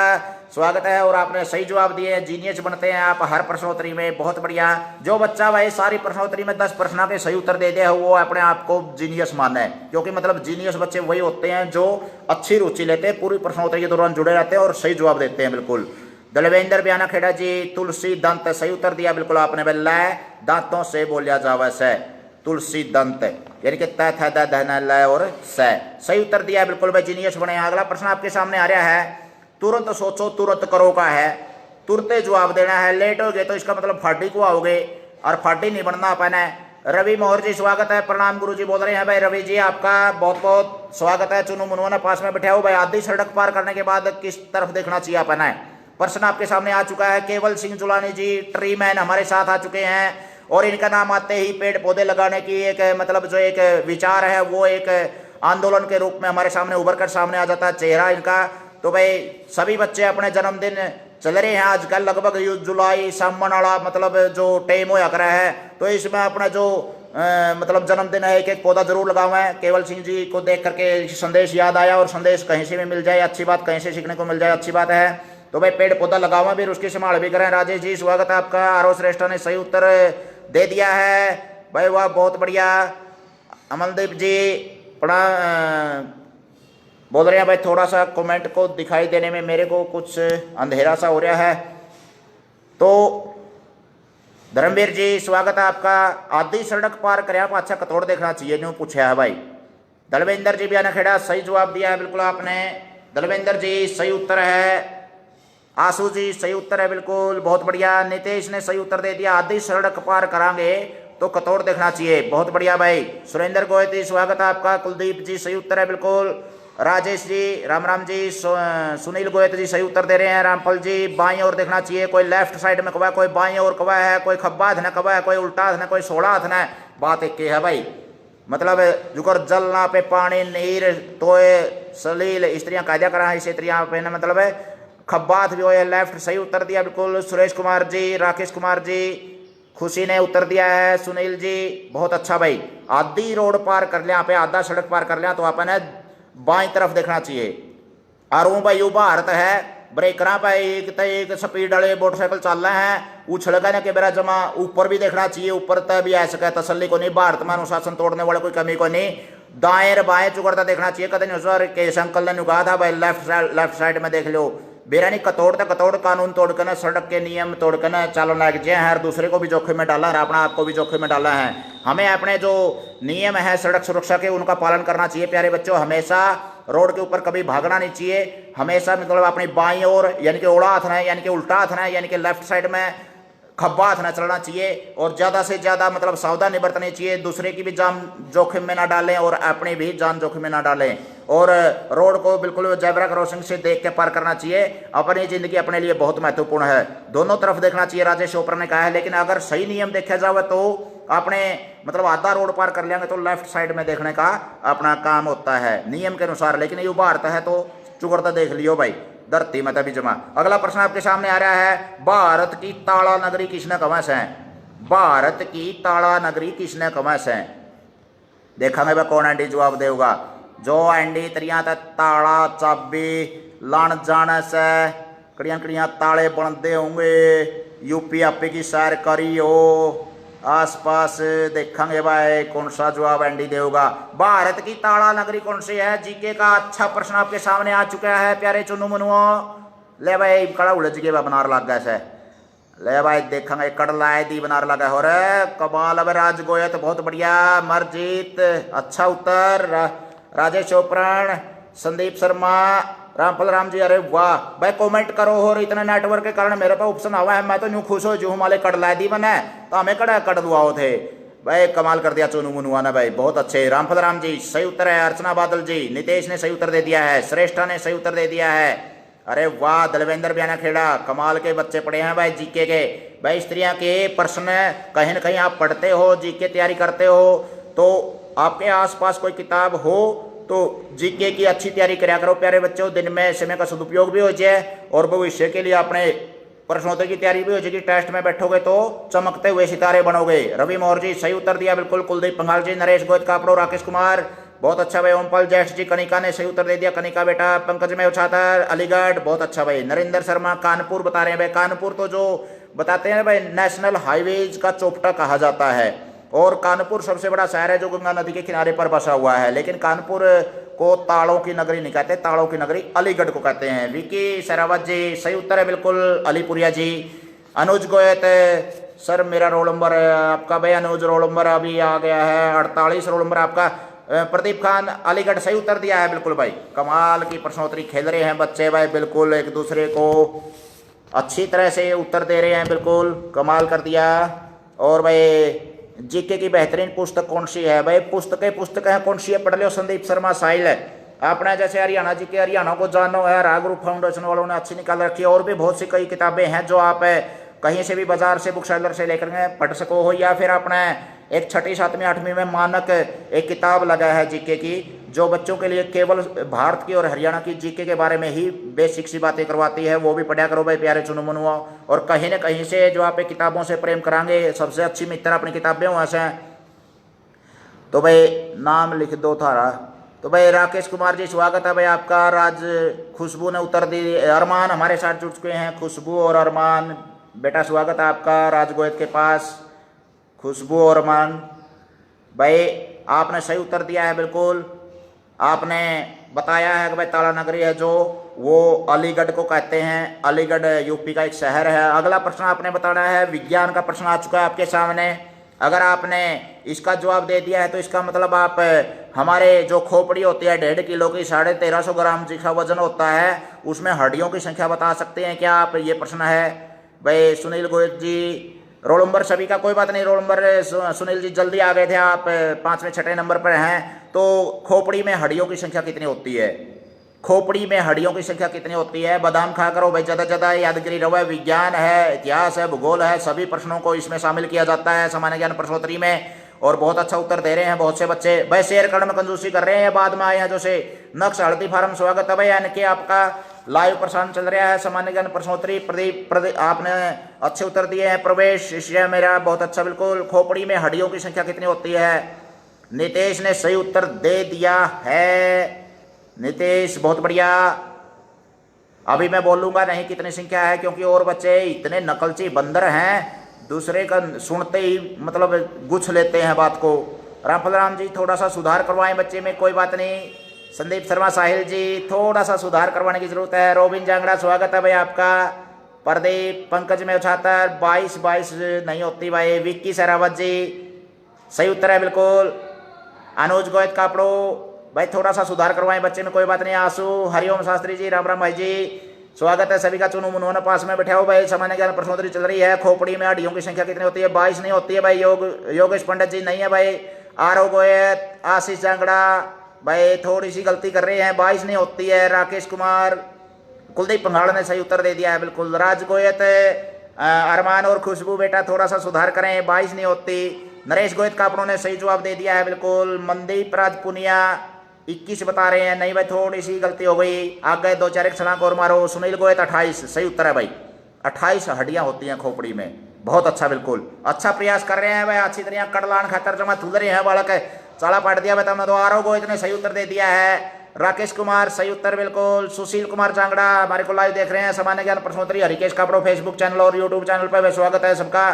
स्वागत है। और आपने सही जवाब दिए, जीनियस बनते हैं आप हर प्रश्नोत्तरी में, बहुत बढ़िया। जो बच्चा भाई सारी प्रश्नोत्तरी में 10 प्रश्नों के सही उत्तर दे दे वो अपने आप को जीनियस माना है, क्योंकि मतलब जीनियस बच्चे वही होते हैं जो अच्छी रुचि लेते हैं, पूरी प्रश्नोत्तरी के दौरान जुड़े रहते हैं और सही जवाब देते हैं बिल्कुल। दलवेंद्र बयाना खेड़ा जी तुलसी दंत सही उत्तर दिया बिल्कुल आपने। लय दांतों से बोलिया जावा से, तुलसी दंत यानी कि त थ द ध न ल और स सही उत्तर दिया बिल्कुल भाई, जीनियस बने। अगला प्रश्न आपके सामने आ रहा है, तुरंत सोचो तुरंत करो का है, तुरते जवाब देना है। लेट हो गए तो इसका मतलब फाटी को आओगे और फाटी नहीं बनना अपन है। रवि मोहर जी स्वागत है, प्रणाम गुरु जी बोल रहे हैं भाई। रवि जी आपका बहुत बहुत स्वागत है। चुनू मुनवाना पास में बैठा हो भाई। आधी सड़क पार करने के बाद किस तरफ देखना चाहिए अपन है। प्रश्न आपके सामने आ चुका है। केवल Singh Jolani G tree man हमारे साथ आ चुके हैं और इनका नाम आते ही पेड़ पौधे लगाने की एक मतलब जो एक विचार है वो एक आंदोलन के रूप में हमारे सामने उभर कर सामने आ जाता है चेहरा इनका। तो भाई सभी बच्चे अपने जन्मदिन चल रहे हैं आजकल, लगभग जुलाई सामन वाला मतलब जो टाइम होया कर है, तो इसमें अपना जो मतलब जन्मदिन है एक एक पौधा जरूर लगावा है। केवल सिंह जी को देख करके संदेश याद आया, और संदेश कहीं से भी मिल जाए अच्छी बात, कहीं से सीखने को मिल जाए अच्छी बात है। तो भाई पेड़ पौधा लगावा भी, उसकी संभाल भी करें। राजेश जी स्वागत है आपका। आरोह श्रेष्ठा ने सही उत्तर दे दिया है भाई, वाह बहुत बढ़िया। अमनदीप जी बड़ा बोल रहे हैं भाई, थोड़ा सा कमेंट को दिखाई देने में मेरे को कुछ अंधेरा सा हो रहा है। तो धर्मवीर जी स्वागत है आपका। आधी सड़क पार कर अच्छा कतोड़ देखना चाहिए न्यू पूछा है भाई। दलवेंद्र जी भी आना खेड़ा सही जवाब दिया है बिल्कुल आपने। दलवेंद्र जी सही उत्तर है। आशु जी सही उत्तर है बिल्कुल, बहुत बढ़िया। नितेश ने सही उत्तर दे दिया, आधी सड़क पार करांगे तो कतोड़ देखना चाहिए, बहुत बढ़िया भाई। सुरेंद्र गोयत जी स्वागत है आपका। कुलदीप जी सही उत्तर है बिल्कुल। राजेश जी, राम राम जी, सुनील गोयत जी सही उत्तर दे रहे हैं। रामफल जी बाईं ओर देखना चाहिए, कोई लेफ्ट साइड में कवा, कोई बाईं ओर कवा है, कोई खब्बा हथना कवा है, कोई उल्टा हथना, कोई सोड़ा हथना। बात एक है भाई, मतलब जुकर जल ना पे पानी नीर तोए सलील स्त्रियां कायदा करा है, इसी त्रियां पे मतलब है खब्बात भी हो लेफ्ट। सही उत्तर दिया बिल्कुल सुरेश कुमार जी, राकेश कुमार जी, खुशी ने उत्तर दिया है। सुनील जी बहुत अच्छा भाई। आधी रोड पार कर लिया पे, आधा सड़क पार कर लिया तो अपन बाई तरफ देखना चाहिए। और वो भाई भारत है ब्रेकरा पे एक स्पीड वाले मोटरसाइकिल चल रहे हैं, उछल गए के बेरा जमा ऊपर भी देखना चाहिए, ऊपर तक भी ऐसा कह तसल्ली को नहीं, भारत में अनुशासन तोड़ने वाले कोई कमी को नहीं। दाएं बाएं चुकड़ता देखना चाहिए। कदम सर केश अंकल ने कहा था भाई लेफ्ट साइड में देख लो, बेरा नहीं कतोड़ कानून तोड़ कर ना, सड़क के नियम तोड़ कर ना चालो लग जाए हैं, और दूसरे को भी जोखिम में डाला है, अपना आपको भी जोखिम में डाला है। हमें अपने जो नियम है सड़क सुरक्षा के उनका पालन करना चाहिए प्यारे बच्चों। हमेशा रोड के ऊपर कभी भागना नहीं चाहिए, हमेशा मतलब अपनी बाईं ओर यानी कि उड़ा हाथ है, यानी कि उल्टा हाथ है, यानी कि लेफ्ट साइड में खब्बा हाथ ना चलना चाहिए, और ज़्यादा से ज़्यादा मतलब सावधानी बरतनी चाहिए, दूसरे की भी जान जोखिम में ना डालें और अपनी भी जान जोखिम में ना डालें, और रोड को बिल्कुल जेब्रा क्रॉसिंग से देख के पार करना चाहिए। अपनी ज़िंदगी अपने लिए बहुत महत्वपूर्ण है, दोनों तरफ देखना चाहिए राजेश चोपड़ा ने कहा है। लेकिन अगर सही नियम देखा जाए तो अपने मतलब आधा रोड पार कर लेंगे तो लेफ्ट साइड में देखने का अपना काम होता है नियम के अनुसार। लेकिन ये भारत है तो चुकड़ता देख लियो भाई, धरती में तभी जमा। अगला प्रश्न आपके सामने आ रहा है, भारत की ताड़ा नगरी किसने कवश है? भारत की ताड़ा नगरी किसने कवश है? देखेंगे वह कौन एंडी जवाब देगा। जो एंडी तरिया ताड़ा चाबी लान जाने से कड़िया कड़िया ताले बनते होंगे, यूपी आपी की सैर करी हो आसपास, देखेंगे भाई कौन सा जवाब एंडी देगा। भारत की ताड़ा नगरी कौन सी है? जीके का अच्छा प्रश्न आपके सामने आ चुका है प्यारे चुनू मनुओ। ले भाई कड़ा उलझ के बनार लग गया से, ले भाई देखेंगे कड़लाए दी बनार लगा हो रे कमाल। अब राज गोयत बहुत बढ़िया, मरजीत अच्छा उत्तर, राजेश चोपड़ा, संदीप शर्मा, रामफल राम जी अरे वाह भाई कमेंट करो। और इतना नेटवर्क के कारण मेरे पास ऑप्शन आवा है, मैं तो यूँ खुश हो जो हमारे कड़लाए दी बने तो हमें कड़ा कड़ दुआओ थे भाई, कमाल कर दिया चुनू मुनुआ ने भाई, बहुत अच्छे। रामफल राम जी सही उत्तर है, अर्चना बादल जी, नितेश ने सही उत्तर दे दिया है, श्रेष्ठा ने सही उत्तर दे दिया है, अरे वाह दलवेंद्र ब्याना खेड़ा, कमाल के बच्चे पढ़े हैं भाई जीके के। भाई स्त्रियां के प्रश्न कहीं ना कहीं आप पढ़ते हो, जीके तैयारी करते हो, तो आपके आसपास कोई किताब हो तो जीके की अच्छी तैयारी कराया करो प्यारे बच्चों। दिन में समय का सदुपयोग भी हो जाए और भविष्य के लिए अपने प्रश्नोत्तर की तैयारी भी हो जाएगी। टेस्ट में बैठोगे तो चमकते हुए सितारे बनोगे। रवि मोहर जी सही उत्तर दिया बिल्कुल, कुलदीप पंघाल जी, नरेश गोयत कापड़ो, राकेश कुमार बहुत अच्छा भाई, ओमपाल जेठ जी, कनिका ने सही उत्तर दे दिया, कनिका बेटा, पंकज में उछातर अलीगढ़ बहुत अच्छा भाई, नरेंद्र शर्मा कानपुर बता रहे हैं भाई। कानपुर तो जो बताते हैं भाई नेशनल हाईवेज का चौपटा कहा जाता है, और कानपुर सबसे बड़ा शहर है जो गंगा नदी के किनारे पर बसा हुआ है। लेकिन कानपुर को ताड़ों की नगरी नहीं कहते, ताड़ों की नगरी अलीगढ़ को कहते हैं। विकी सरावत जी सही उत्तर है बिल्कुल, अलीपुरिया जी। अनुज गोयत सर मेरा रोल नंबर आपका भाई, अनुज रोल नंबर अभी आ गया है 48 रोल नंबर आपका। प्रदीप खान अलीगढ़ सही उत्तर दिया है बिल्कुल भाई, कमाल की प्रश्नोत्तरी खेल रहे हैं बच्चे भाई, बिल्कुल एक दूसरे को अच्छी तरह से उत्तर दे रहे हैं, बिल्कुल कमाल कर दिया। और भाई जीके की बेहतरीन पुस्तक कौन सी है? भाई पुस्तकें हैं कौन सी है, पढ़ लो। संदीप शर्मा साहिल है आपने, जैसे हरियाणा जी के हरियाणा को जानो है, राग ग्रुप फाउंडेशन वालों ने अच्छी निकाल रखी है। और भी बहुत सी कई किताबें हैं जो आप कहीं से भी बाजार से बुक सेलर से लेकर पढ़ सको हो, या फिर अपने एक 6ठी 7वीं 8वीं में मानक एक किताब लगा है जीके की, जो बच्चों के लिए केवल भारत की और हरियाणा की जीके के बारे में ही बेसिक सी बातें करवाती है, वो भी पढ़ा करो भाई प्यारे चुनु मनुआ। और कहीं ना कहीं से जो आप किताबों से प्रेम कराएंगे, सबसे अच्छी मित्र अपनी किताबें हो ऐसे, तो भाई नाम लिख दो थारा। तो भाई राकेश कुमार जी स्वागत है भाई आपका। राज खुशबू ने उत्तर दी, अरमान हमारे साथ जुड़ चुके हैं, खुशबू और अरमान बेटा स्वागत है आपका राज गोयत के पास। खुशबू और अरमान भाई आपने सही उत्तर दिया है बिल्कुल, आपने बताया है कि भाई ताड़ा नगरी है जो वो अलीगढ़ को कहते हैं, अलीगढ़ यूपी का एक शहर है। अगला प्रश्न आपने बताना है, विज्ञान का प्रश्न आ चुका है आपके सामने। अगर आपने इसका जवाब दे दिया है तो इसका मतलब आप हमारे जो खोपड़ी होती है 1.5 किलो की 1350 ग्राम जिसका वजन होता है, उसमें हड्डियों की संख्या बता सकते हैं क्या आप? ये प्रश्न है भाई। सुनील गोयल जी रोल नंबर सभी का कोई बात नहीं, रोल नंबर सुनील जी जल्दी आ गए थे, आप 5वें 6ठे नंबर पर हैं। तो खोपड़ी में हड्डियों की संख्या कितनी होती है? खोपड़ी में हड्डियों की संख्या कितनी होती है? बादाम खा करो भाई, ज़्यादा ज़्यादा यादगिरी रहो। विज्ञान है, इतिहास है, भूगोल है, सभी प्रश्नों को इसमें शामिल किया जाता है सामान्य ज्ञान प्रश्नोत्तरी में, और बहुत अच्छा उत्तर दे रहे हैं बहुत से बच्चे भाई। शेयर करने में कंजूसी कर रहे हैं, बाद में आए हैं जो से नक्श हल्दी फार्म स्वागत है भाई, यानी कि आपका लाइव प्रसारण चल रहा है सामान्य ज्ञान प्रश्नोत्तरी। प्रदीप आपने अच्छे उत्तर दिए हैं। प्रवेश शिष्य मेरा बहुत अच्छा बिल्कुल। खोपड़ी में हड्डियों की संख्या कितनी होती है? नितेश ने सही उत्तर दे दिया है नीतीश बहुत बढ़िया। अभी मैं बोलूंगा नहीं कितनी संख्या है, क्योंकि और बच्चे इतने नकलची बंदर हैं, दूसरे का सुनते ही मतलब गुछ लेते हैं बात को। रामफल राम जी थोड़ा सा सुधार करवाएं बच्चे में, कोई बात नहीं। संदीप शर्मा साहिल जी थोड़ा सा सुधार करवाने की जरूरत है। रोबिन जांगड़ा स्वागत है भाई आपका। प्रदीप पंकज में 76 22 नहीं होती भाई। विक्की सहरावत जी सही उत्तर है बिल्कुल। अनुज गोयत कापड़ो भाई थोड़ा सा सुधार करवाएं बच्चे में, कोई बात नहीं। आंसू हरिओम शास्त्री जी राम राम भाई जी स्वागत है सभी का। चुनू मुनोना पास में बैठे हो भाई। सामान्य ज्ञान प्रश्नोत्तरी चल रही है। खोपड़ी में हड्डियों की संख्या कितनी होती है? 22 नहीं होती है भाई। योगेश पंडित जी नहीं है भाई। आरव गोयत आशीष जांगड़ा भाई थोड़ी सी गलती कर रहे हैं, 22 नहीं होती है। राकेश कुमार कुलदीप पंघाड़ ने सही उत्तर दे दिया है बिल्कुल। राज गोयत अरमान और खुशबू बेटा थोड़ा सा सुधार करें, 22 नहीं होती। नरेश गोयत कापड़ों ने सही जवाब दे दिया है बिल्कुल। मनदीप राज पुनिया 21 बता रहे हैं, नहीं भाई थोड़ी सी गलती हो गई। आग गए 2 4 एक छलांग और मारो। सुनील गोयत 28 सही उत्तर है भाई। 28 हड्डियां होती हैं खोपड़ी में, बहुत अच्छा बिल्कुल। अच्छा प्रयास कर रहे हैं भाई, अच्छी तरह कड़लान खातर जमा तुल रहे हैं बालक है। चाला पाट दिया बताओ ना। तो आरव गोयत ने सही उत्तर दे दिया है। राकेश कुमार सही उत्तर बिल्कुल। सुशील कुमार जांगड़ा हमारे को लाइव देख रहे हैं। सामान्य ज्ञान प्रश्नोत्तरी हरिकेश कापड़ो फेसबुक चैनल और यूट्यूब चैनल पर स्वागत है सबका।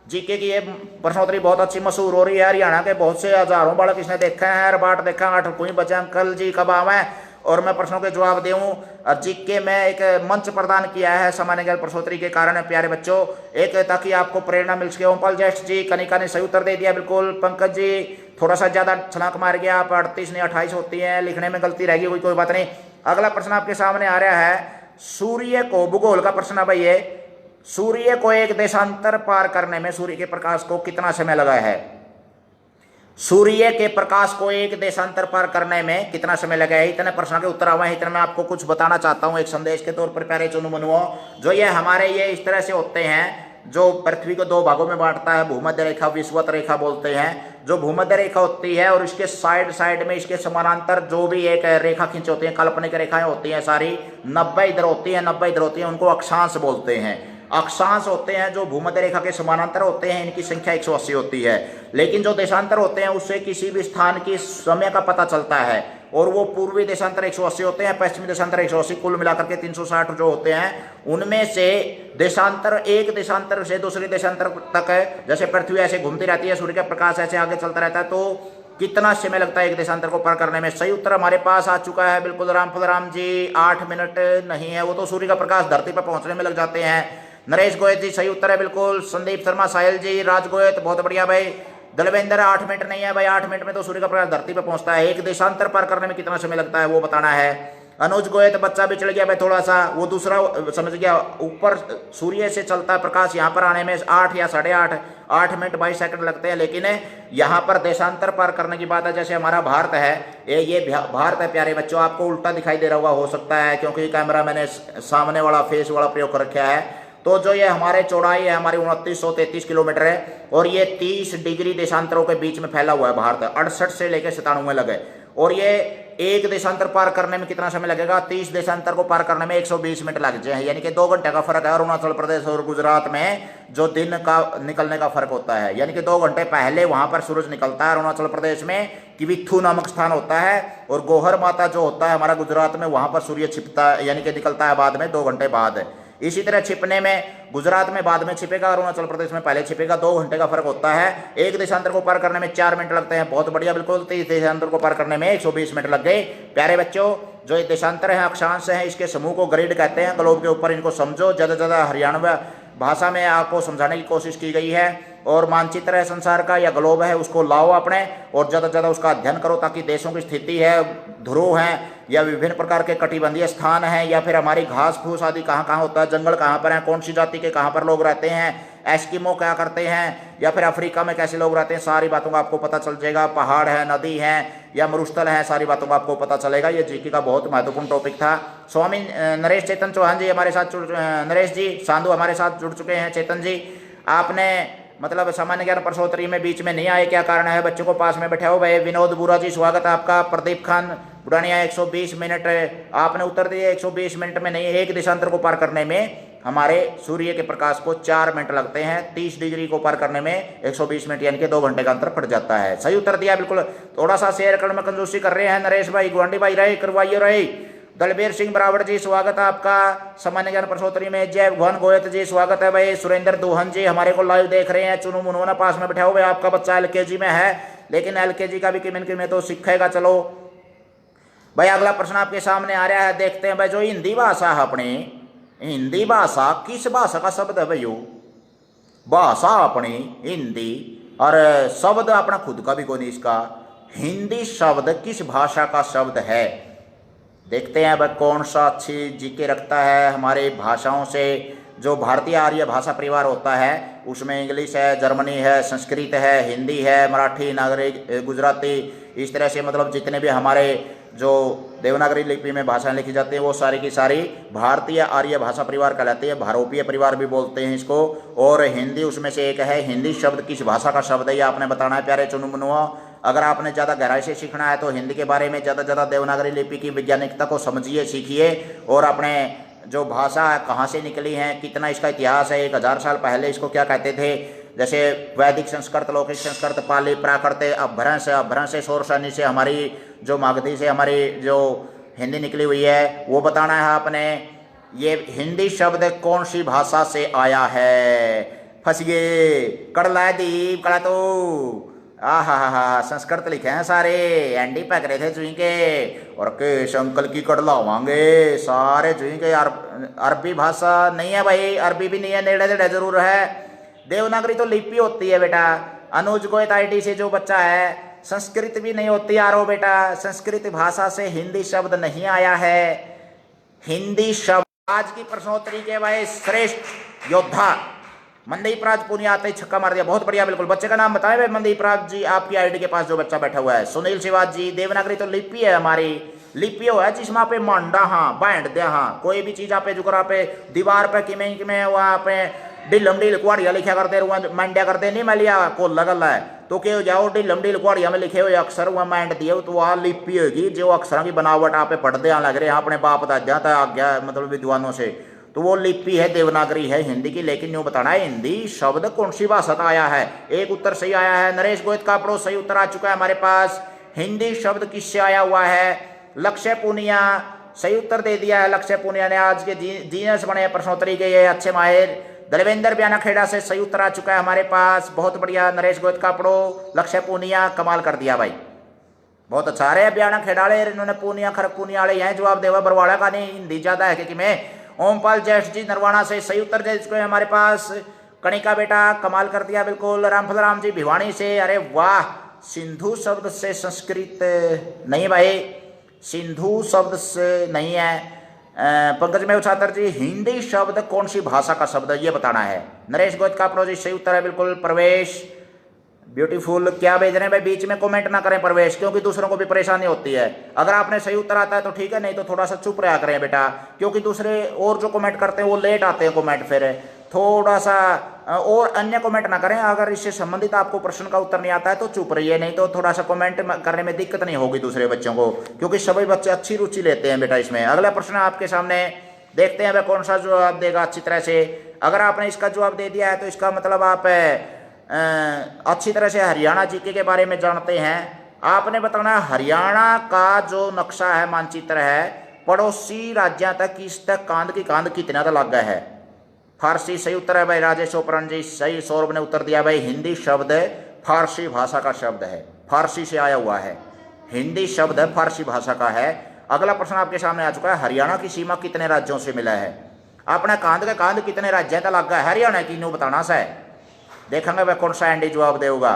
जीके की ये प्रश्नोत्तरी बहुत अच्छी मशहूर हो रही है। हरियाणा के बहुत से हजारों बालक इसने देखा है। हर बाट देखा 8 कोई बचे। अंकल जी कब आवे और मैं प्रश्नों के जवाब दूं। और जीके में एक मंच प्रदान किया है सामान्य ज्ञान प्रश्नोत्तरी के कारण प्यारे बच्चों, एक ताकि आपको प्रेरणा मिल सके। ओमपाल ज्येष्ठ जी कनिका ने सही उत्तर दे दिया बिल्कुल। पंकज जी थोड़ा सा ज्यादा छलांग मार गया आप। 38 नहीं 28 होती है, लिखने में गलती रहेगी कोई बात नहीं। अगला प्रश्न आपके सामने आ रहा है। सूर्य को भूगोल का प्रश्न है भाई ये। सूर्य को एक देशांतर पार करने में सूर्य के प्रकाश को कितना समय लगा है? सूर्य के प्रकाश को एक देशांतर पार करने में कितना समय लगा है? इतने प्रश्न के उत्तर हुए हैं। इतने मैं आपको कुछ बताना चाहता हूं एक संदेश के तौर पर प्यारे चुनु मनुओं। जो ये हमारे ये इस तरह से होते हैं, जो पृथ्वी को 2 भागों में बांटता है, भूमध्य रेखा विषुवत रेखा बोलते हैं। जो भूमध्य रेखा होती है और इसके साइड में इसके समानांतर जो भी एक रेखा खींच होती है, काल्पनिक रेखाएं होती हैं सारी, 90 इधर होती है 90 इधर होती है, उनको अक्षांश बोलते हैं। अक्षांश होते हैं जो भूमध्य रेखा के समानांतर होते हैं, इनकी संख्या 180 होती है। लेकिन जो देशांतर होते हैं उससे किसी भी स्थान की समय का पता चलता है, और वो पूर्वी देशांतर 180 होते हैं, पश्चिमी देशांतर 180, कुल मिलाकर के 360 जो होते हैं। उनमें से देशांतर एक देशांतर से दूसरे देशांतर तक है, जैसे पृथ्वी ऐसे घूमती रहती है, सूर्य का प्रकाश ऐसे आगे चलता रहता है, तो कितना समय लगता है एक देशांतर को पार करने में? सही उत्तर हमारे पास आ चुका है बिल्कुल। रामफल राम जी 8 मिनट नहीं है, वो तो सूर्य का प्रकाश धरती पर पहुंचने में लग जाते हैं। नरेश गोयत जी सही उत्तर है बिल्कुल। संदीप शर्मा साहिल जी राज गोयत बहुत बढ़िया भाई। दलवेंद्र 8 मिनट नहीं है भाई, 8 मिनट में तो सूर्य का प्रकाश धरती पर पहुंचता है। एक देशांतर पार करने में कितना समय लगता है वो बताना है। अनुज गोयत बच्चा बिछड़ गया भाई थोड़ा सा, वो दूसरा समझ गया। ऊपर सूर्य से चलता है प्रकाश, यहाँ पर आने में 8 या 8.5 मिनट 22 सेकंड लगते हैं। लेकिन यहाँ पर देशांतर पार करने की बात है, जैसे हमारा भारत है, ये भारत है प्यारे बच्चों। आपको उल्टा दिखाई दे रहा हुआ हो सकता है, क्योंकि कैमरा मैंने सामने वाला फेस वाला प्रयोग कर रखा है। तो जो ये हमारे चौड़ाई है हमारी 2933 किलोमीटर है, और ये 30 डिग्री देशांतरों के बीच में फैला हुआ है भारत। 68 से लेकर 97 लगे। और ये एक देशांतर पार करने में कितना समय लगेगा? 30 देशांतर को पार करने में 120 मिनट लग जाए, यानी कि 2 घंटे का फर्क है। अरुणाचल प्रदेश और गुजरात में जो दिन का निकलने का फर्क होता है, यानी कि 2 घंटे पहले वहां पर सूरज निकलता है अरुणाचल प्रदेश में, किविथू नामक स्थान होता है। और गोहर माता जो होता है हमारा गुजरात में, वहां पर सूर्य छिपता है, यानी कि निकलता है बाद में 2 घंटे बाद। इसी तरह छिपने में गुजरात में बाद में छिपेगा, अरुणाचल प्रदेश में पहले छिपेगा। 2 घंटे का फर्क होता है। एक देशांतर को पार करने में 4 मिनट लगते हैं, बहुत बढ़िया बिल्कुल। 30 देशांतर को पार करने में 120 मिनट लग गए। प्यारे बच्चों, जो ये देशांतर है अक्षांश है, इसके समूह को ग्रिड कहते हैं ग्लोब के ऊपर। इनको समझो, ज़्यादा से ज़्यादा हरियाणवी भाषा में आपको समझाने की कोशिश की गई है। और मानचित्र है संसार का या ग्लोब है, उसको लाओ अपने और ज़्यादा से ज़्यादा उसका अध्ययन करो, ताकि देशों की स्थिति है, ध्रुव हैं या विभिन्न प्रकार के कटिबंधीय स्थान हैं, या फिर हमारी घास फूस आदि कहाँ कहाँ होता है, जंगल कहाँ पर है, कौन सी जाति के कहाँ पर लोग रहते हैं, एस्किमो क्या करते हैं, या फिर अफ्रीका में कैसे लोग रहते हैं, सारी बातों का आपको पता चल जाएगा। पहाड़ है, नदी है या मरुस्थल है, सारी बातों का आपको पता चलेगा। ये जीके का बहुत महत्वपूर्ण टॉपिक था। स्वामी नरेश चेतन चौहान जी हमारे साथ नरेश जी सांधु हमारे साथ जुड़ चुके हैं। चेतन जी, आपने मतलब सामान्य ज्ञान प्रश्नोत्तरी में बीच में नहीं आए, क्या कारण है? बच्चों को पास में बैठे हो भाई। विनोद बुरा जी स्वागत है आपका। प्रदीप खान बुढ़ानिया 120 मिनट आपने उत्तर दिए। 120 मिनट में नहीं, एक देशांतर को पार करने में हमारे सूर्य के प्रकाश को 4 मिनट लगते हैं। 30 डिग्री को पार करने में 120 मिनट यानी कि 2 घंटे का अंतर पड़ जाता है। सही उत्तर दिया बिल्कुल। थोड़ा सा शेयर करने में कंजूसी कर रहे हैं नरेश भाई, गुआंडी भाई रहे करवाइए रहे। दलबीर सिंह बराबर जी स्वागत है आपका सामान्य ज्ञान प्रश्नोत्तरी में। जय भगवान गोयत जी स्वागत है भाई। सुरेंद्र दोहन जी हमारे को लाइव देख रहे हैं। चुनू मुनोना पास में बैठा हुआ है, आपका बच्चा LKG में है, लेकिन LKG का भी किमिन में तो सीखेगा। चलो भाई अगला प्रश्न आपके सामने आ रहा है, देखते हैं भाई। जो हिंदी भाषा है अपनी, हिंदी भाषा किस भाषा का शब्द है भाइयों? भाषा अपनी हिंदी और शब्द अपना खुद का भी कोई नहीं इसका। हिंदी शब्द किस भाषा का शब्द है? देखते हैं भाई कौन सा अच्छी जीके रखता है हमारे भाषाओं से। जो भारतीय आर्य भाषा परिवार होता है उसमें इंग्लिश है, जर्मनी है, संस्कृत है, हिंदी है, मराठी, नागरिक, गुजराती, इस तरह से मतलब जितने भी हमारे जो देवनागरी लिपि में भाषाएं लिखी जाती हैं वो सारी की सारी भारतीय आर्य भाषा परिवार कहलाती है। भारोपीय परिवार भी बोलते हैं इसको। और हिंदी उसमें से एक है। हिंदी शब्द किस भाषा का शब्द है ये आपने बताना है प्यारे चुनु मुनुआ। अगर आपने ज़्यादा गहराई से सीखना है तो हिंदी के बारे में ज़्यादा ज़्यादा देवनागरी लिपि की वैज्ञानिकता को समझिए, सीखिए। और अपने जो भाषा है कहाँ से निकली है, कितना इसका इतिहास है, 1000 साल पहले इसको क्या कहते थे, जैसे वैदिक संस्कृत, लौकिक संस्कृत, पाली, प्राकृत, अपभ्रंश से, शौरसानी से, हमारी जो मागधी से हमारी जो हिंदी निकली हुई है वो बताना है आपने। ये हिंदी शब्द कौन सी भाषा से आया है? फंसिए कड़ला दीप कड़ा तो हा संस्कृत लिखे हैं सारे। एंडी पैक रहे थे जुई के और केश अंकल की कड़लावांगे सारे जुई के। अरबी भाषा नहीं है भाई, अरबी भी नहीं है, नेड़े नेड़े जरूर है। देवनागरी तो लिपि होती है बेटा। अनुज गोयत IT से जो बच्चा है, संस्कृत भी नहीं होती यारो बेटा। संस्कृत भाषा से हिंदी शब्द नहीं आया है। हिंदी शब्द आज की प्रश्नोत्तरी के भाई श्रेष्ठ योद्धा मनदीप राज पुनिया आते ही छक्का मार दिया, बहुत बढ़िया। बिल्कुल बच्चे का नाम बताएं भाई मनदीप राज जी, आपकी ID के पास जो बच्चा बैठा हुआ है। सुनील शिवाज जी, देवनागरी तो लिपि है हमारी, लिपि है जिसमें आप मांडा हाँ बैंड दे हाँ कोई भी चीज आप जुकर आप दीवार पे किमें वहाँ पे डिलम डिल कुआड़िया लिखा करते मांड्या करते नहीं मैं लिया को लगल है तो क्यों जाओ डिलम डिल कुआड़िया में लिखे हुए अक्षर वहाँ मांड दिए तो वह लिपि होगी। जो अक्षरों की बनावट आप पढ़ते यहाँ लग रहे हैं अपने बाप दादा तक आ गया मतलब विद्वानों से, तो वो लिपि है, देवनागरी है हिंदी की। लेकिन यूँ बताना है हिंदी शब्द कौन सी भाषा का आया है। एक उत्तर सही आया है। नरेश गोयत का पड़ोस सही उत्तर आ चुका है हमारे पास। हिंदी शब्द किससे आया हुआ है? लक्ष्य पूनिया सही उत्तर दे दिया है। लक्ष्य पूनिया ने आज के जीनियस बने प्रश्नोत्तरी के, ये अच्छे माहिर। दलवेंद्र ब्याना खेड़ा से सही उत्तर आ चुका है हमारे पास, बहुत बढ़िया। नरेश गोयत का पड़ो, लक्ष्य पूनिया, कमाल कर दिया भाई, बहुत अच्छा। अरे ब्याना खेड़ाले इन्होंने पूनिया खरग पूनिया वाले यहाँ जवाब देवा बरवाड़ा का नहीं, हिंदी ज्यादा है कि मैं। ओमपाल जैश जी नरवाणा से सही उत्तर दे चुके हैं हमारे पास। कणिका बेटा कमाल कर दिया बिल्कुल। रामफल राम जी भिवानी से, अरे वाह। सिंधु शब्द से संस्कृत नहीं भाई, सिंधु शब्द से नहीं है। पंकज में छात्र जी, हिंदी शब्द कौन सी भाषा का शब्द है ये बताना है। नरेश गोयत का प्रोजेक्ट सही उत्तर है बिल्कुल। प्रवेश ब्यूटीफुल क्या भेज रहे हैं भाई, बीच में कमेंट ना करें प्रवेश, क्योंकि दूसरों को भी परेशानी होती है। अगर आपने सही उत्तर आता है तो ठीक है, नहीं तो थोड़ा सा चुप रहा करें बेटा, क्योंकि दूसरे और जो कमेंट करते हैं वो लेट आते हैं कमेंट, फिर थोड़ा सा और अन्य कमेंट ना करें। अगर इससे संबंधित आपको प्रश्न का उत्तर नहीं आता है तो चुप रहिए, नहीं तो थोड़ा सा कमेंट करने में दिक्कत नहीं होगी दूसरे बच्चों को, क्योंकि सभी बच्चे अच्छी रुचि लेते हैं बेटा इसमें। अगला प्रश्न आपके सामने, देखते हैं वह कौन सा जवाब देगा अच्छी तरह से। अगर आपने इसका जवाब दे दिया है तो इसका मतलब आप अच्छी तरह से हरियाणा जीके के बारे में जानते हैं। आपने बताना हरियाणा का जो नक्शा है, मानचित्र है, पड़ोसी राज्यों तक इस तक कांद की कांद कितना तक लग गया है। फारसी सही उत्तर है भाई। राजेश ओपरन जी सही, सौरभ ने उत्तर दिया भाई। हिंदी शब्द फारसी भाषा का शब्द है, फारसी से आया हुआ है। हिंदी शब्द फारसी भाषा का है। अगला प्रश्न आपके सामने आ चुका है, हरियाणा की सीमा कितने राज्यों से मिला है? अपना कांद का कांद कितने राज्यों तक लग गया है हरियाणा की, नो बताना सा है। देखेंगे वह कौन सा एंडी जवाब देगा।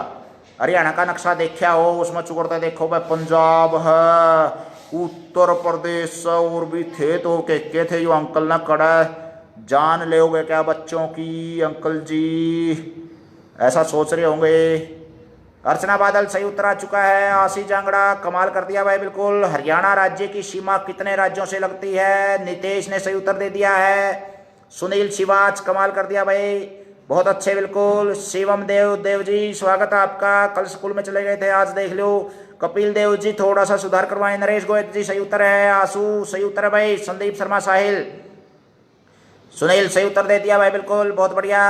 हरियाणा का नक्शा देखा हो, उसमें चुकड़ते देखो भाई, पंजाब है, उत्तर प्रदेश और भी थे तो के थे जो अंकल ना कड़ा जान ले क्या बच्चों की अंकल जी, ऐसा सोच रहे होंगे। अर्चना बादल सही उत्तर आ चुका है। आशी जांगड़ा कमाल कर दिया भाई बिल्कुल। हरियाणा राज्य की सीमा कितने राज्यों से लगती है? नितेश ने सही उत्तर दे दिया है। सुनील शिवाज कमाल कर दिया भाई, बहुत अच्छे बिल्कुल। शिवम देव जी स्वागत है आपका, कल स्कूल में चले गए थे आज देख लो। कपिल देव जी थोड़ा सा सुधार करवाएं। नरेश गोयत जी सही उत्तर है। आशु सही उत्तर है भाई। संदीप शर्मा साहिल सुनील सही उत्तर दे दिया भाई, बिल्कुल बहुत बढ़िया।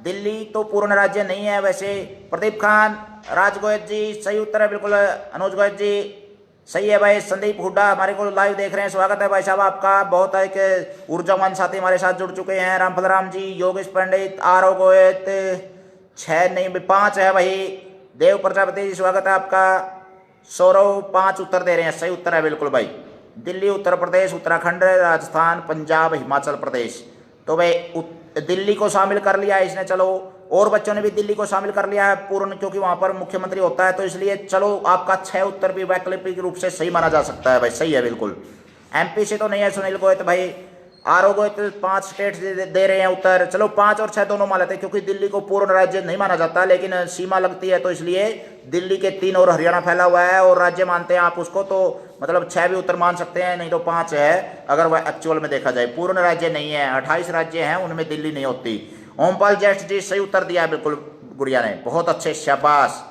दिल्ली तो पूर्ण राज्य नहीं है वैसे। प्रदीप खान, राज गोयत जी सही उत्तर है बिल्कुल। अनुज गोयत जी सही है भाई। संदीप हुड्डा हमारे को लाइव देख रहे हैं, स्वागत है भाई साहब आपका। बहुत है कि ऊर्जावान साथी हमारे साथ जुड़ चुके हैं। रामफल राम जी, योगेश पंडित, आरव गोयत, 6 नहीं 5 है भाई। देव प्रजापति जी स्वागत है आपका। सौरव 5 उत्तर दे रहे हैं, सही उत्तर है बिल्कुल भाई। दिल्ली, उत्तर प्रदेश, उत्तराखंड, राजस्थान, पंजाब, हिमाचल प्रदेश। तो भाई दिल्ली को शामिल कर लिया है इसने, चलो। और बच्चों ने भी दिल्ली को शामिल कर लिया है पूर्ण, क्योंकि वहां पर मुख्यमंत्री होता है, तो इसलिए चलो आपका 6 उत्तर भी वैकल्पिक रूप से सही माना जा सकता है भाई, सही है बिल्कुल। एमपी से तो नहीं है सुनील गोयत भाई। आरओ गोयत 5 स्टेट दे रहे हैं उत्तर। चलो 5 और 6 दोनों मान लेते हैं, क्योंकि दिल्ली को पूर्ण राज्य नहीं माना जाता, लेकिन सीमा लगती है, तो इसलिए दिल्ली के 3 और हरियाणा फैला हुआ है और राज्य मानते हैं आप उसको, तो मतलब 6 भी उत्तर मान सकते हैं, नहीं तो 5 है अगर वह एक्चुअल में देखा जाए। पूर्ण राज्य नहीं है, 28 राज्य हैं, उनमें दिल्ली नहीं होती। ओमपाल ज्येष्ठ जी सही उत्तर दिया है बिल्कुल गुड़िया ने, बहुत अच्छे, शाबाश।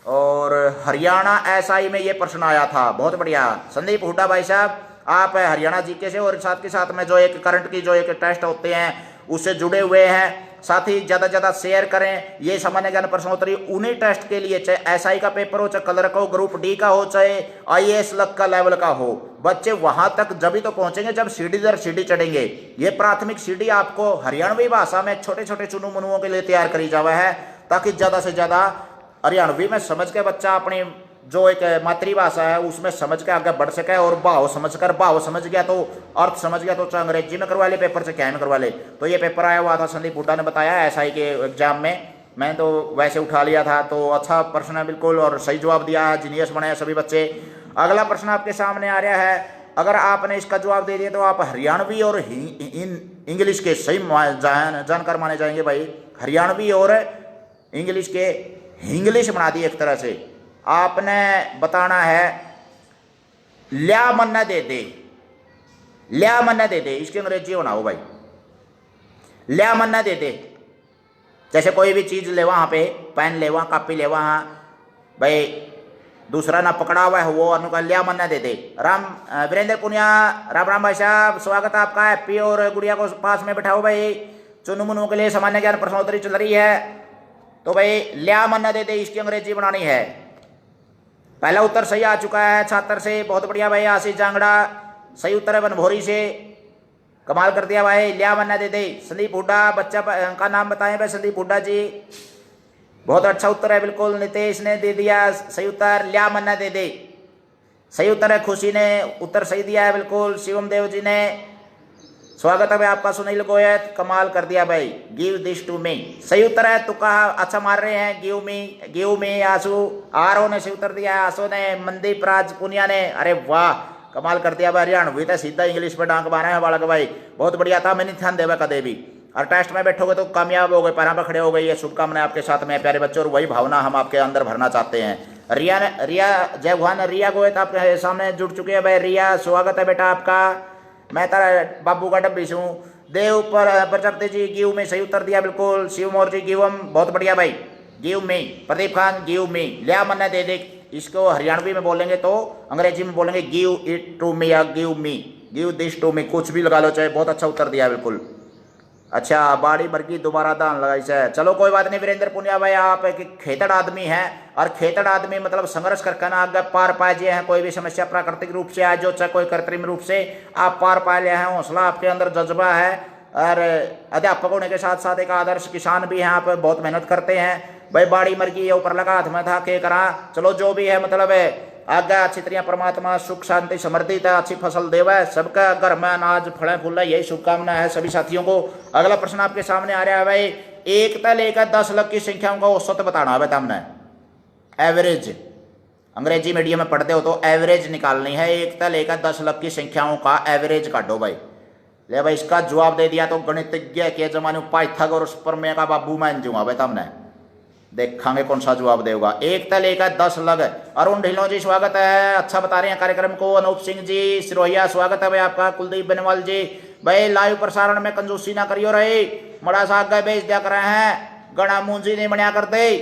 और हरियाणा एसआई में ये प्रश्न आया था, बहुत बढ़िया। संदीप हुड्डा भाई साहब, आप हरियाणा जीके से और साथ के साथ में जो एक करंट की जो एक टेस्ट होते हैं उससे जुड़े हुए हैं। साथ ही ज़्यादा से ज़्यादा शेयर करें। ये सामान्य ज्ञान प्रश्नोत्तरी उन्हीं टेस्ट के लिए, चाहे एसआई का पेपर हो, चाहे क्लर्क हो, ग्रुप डी का हो, चाहे आईएएस लक का लेवल का हो, बच्चे वहां तक जब ही तो पहुंचेंगे जब सीढ़ी दर सीढ़ी चढ़ेंगे। ये प्राथमिक सीढ़ी आपको हरियाणवी भाषा में छोटे छोटे चुनू मुनुओं के लिए तैयार करी जावा है, ताकि ज़्यादा से ज़्यादा हरियाणवी में समझ के बच्चा अपनी जो एक मातृभाषा है उसमें समझ के आगे बढ़ सके। और भाव समझ गया तो अर्थ समझ गया तो चाहे अंग्रेजी में करवा ले पेपर, से क्या में करवा ले। तो ये पेपर आया हुआ था, संदीप हुड्डा ने बताया एसआई के एग्जाम में, मैं तो वैसे उठा लिया था। तो अच्छा प्रश्न है बिल्कुल, और सही जवाब दिया है, जीनियस बने सभी बच्चे। अगला प्रश्न आपके सामने आ रहा है, अगर आपने इसका जवाब दे दिया तो आप हरियाणवी और इंग्लिश के सही जानकार माने जाएंगे भाई। हरियाणवी और इंग्लिश के इंग्लिश बना दी एक तरह से। आपने बताना है ल्या मन्ना दे दे, ल्या मन्ना दे दे, इसकी अंग्रेजी बनाओ भाई। ल्या मन्ना दे दे, जैसे कोई भी चीज ले वहां पे, पेन ले वहां, कॉपी ले वहां भाई, दूसरा ना पकड़ा हुआ है वो अनुका लिया मन्ना दे दे। राम वीरेंद्र पुनिया, राम राम भाई साहब, स्वागत है आपका। हैप्पी और गुड़िया को पास में बैठाओ भाई, चुनु मुनु के लिए सामान्य ज्ञान प्रश्नोत्तरी चल रही है। तो भाई लिया मन्ना दे दे, इसकी अंग्रेजी बनानी है। पहला उत्तर सही आ चुका है छात्र से, बहुत बढ़िया भाई। आशीष जांगड़ा सही उत्तर है बनभोरी से, कमाल कर दिया भाई। लिया मन्ना दे दे। संदीप हुड्डा, बच्चा का नाम बताएं भाई, संदीप हुड्डा जी, बहुत अच्छा उत्तर है बिल्कुल। नितेश ने दे दिया सही उत्तर, लिया मन्ना दे दे, सही उत्तर है। खुशी ने उत्तर सही दिया है बिल्कुल। शिवम देव जी ने स्वागत है भाई आपका। सुनील गोयत, कमाल कर दिया भाई। गिव दिस टू मी, सही उत्तर है। तुक्का अच्छा मार रहे हैं। Give me. आंसू, आरओ ने सही उत्तर दिया है। आंसू ने, मनदीप राज पुनिया ने, अरे वाह कमाल कर दिया भाई। हरियाणवी तो सीधा इंग्लिश में डांक मारा है बालक भाई, बहुत बढ़िया था। मैंने ध्यान देवा कदे भी, और टेस्ट में बैठोगे तो कामयाब हो गए, पैरों पर खड़े हो गए। ये शुभकामनाएं आपके साथ में प्यारे बच्चों, और वही भावना हम आपके अंदर भरना चाहते हैं। रिया जय भगवान, रिया गोयत आपके सामने जुड़ चुके हैं भाई। रिया स्वागत है बेटा आपका। मैं तारा बाबू का डब्बी से हूँ। देव प्रजापति जी गिव में सही उत्तर दिया बिल्कुल। शिव मोर जी गिवम, बहुत बढ़िया भाई। गिव में। प्रदीप खान गिव में, लिया मन्ना दे दे, इसको हरियाणवी में बोलेंगे तो अंग्रेजी में बोलेंगे गिव इट टू मी या give me, give this to me, कुछ भी लगा लो चाहे। बहुत अच्छा उत्तर दिया बिल्कुल। अच्छा, बाड़ी बरगी दोबारा दान लगाई से, चलो कोई बात नहीं। वीरेंद्र पुनिया भाई आप एक खेतड़ आदमी हैं, और खेतड़ आदमी मतलब संघर्ष करके ना आगे पार पाए जे हैं। कोई भी समस्या प्राकृतिक रूप से आ जो, चाहे कोई कृत्रिम रूप से, आप पार पाए ले हैं। हौसला आपके अंदर, जज्बा है, और अध्यापक होने के साथ साथ एक आदर्श किसान भी हैं आप, बहुत मेहनत करते हैं भाई। बाड़ी मरगी ये ऊपर लगा हाथ में था के करा, चलो जो भी है मतलब आगे अच्छी तरह परमात्मा सुख शांति समृद्धि था, अच्छी फसल देवा है, सबका घर में अनाज फले फूला, यही शुभकामना है सभी साथियों को। अगला प्रश्न आपके सामने आ रहा है भाई, 1 से लेकर 10 लाख की संख्याओं का औसत बताना है हमने। एवरेज, अंग्रेजी मीडियम में पढ़ते हो तो एवरेज निकालनी है। 1 से लेकर 10 लाख की संख्याओं का एवरेज काटो भाई। ले भाई इसका जवाब दे दिया तो गणितज्ञ के जमाने में पाइथागोरस प्रमेय का बाबू मान जूंगा भाई हमने। देखेंगे कौन सा जवाब देगा। 1 से लेकर 10 लाख। अरुण ढिल्लों जी स्वागत है, अच्छा बता रहे हैं कार्यक्रम को। अनूप सिंह जी सिरोहिया स्वागत है भाई आपका। कुलदीप बेनीवाल जी भाई, लाइव प्रसारण में कंजूसी ना करियो रहे, बड़ा सा आगे भेज दिया कर रहे हैं, गणा मूंजी नहीं बनिया करते।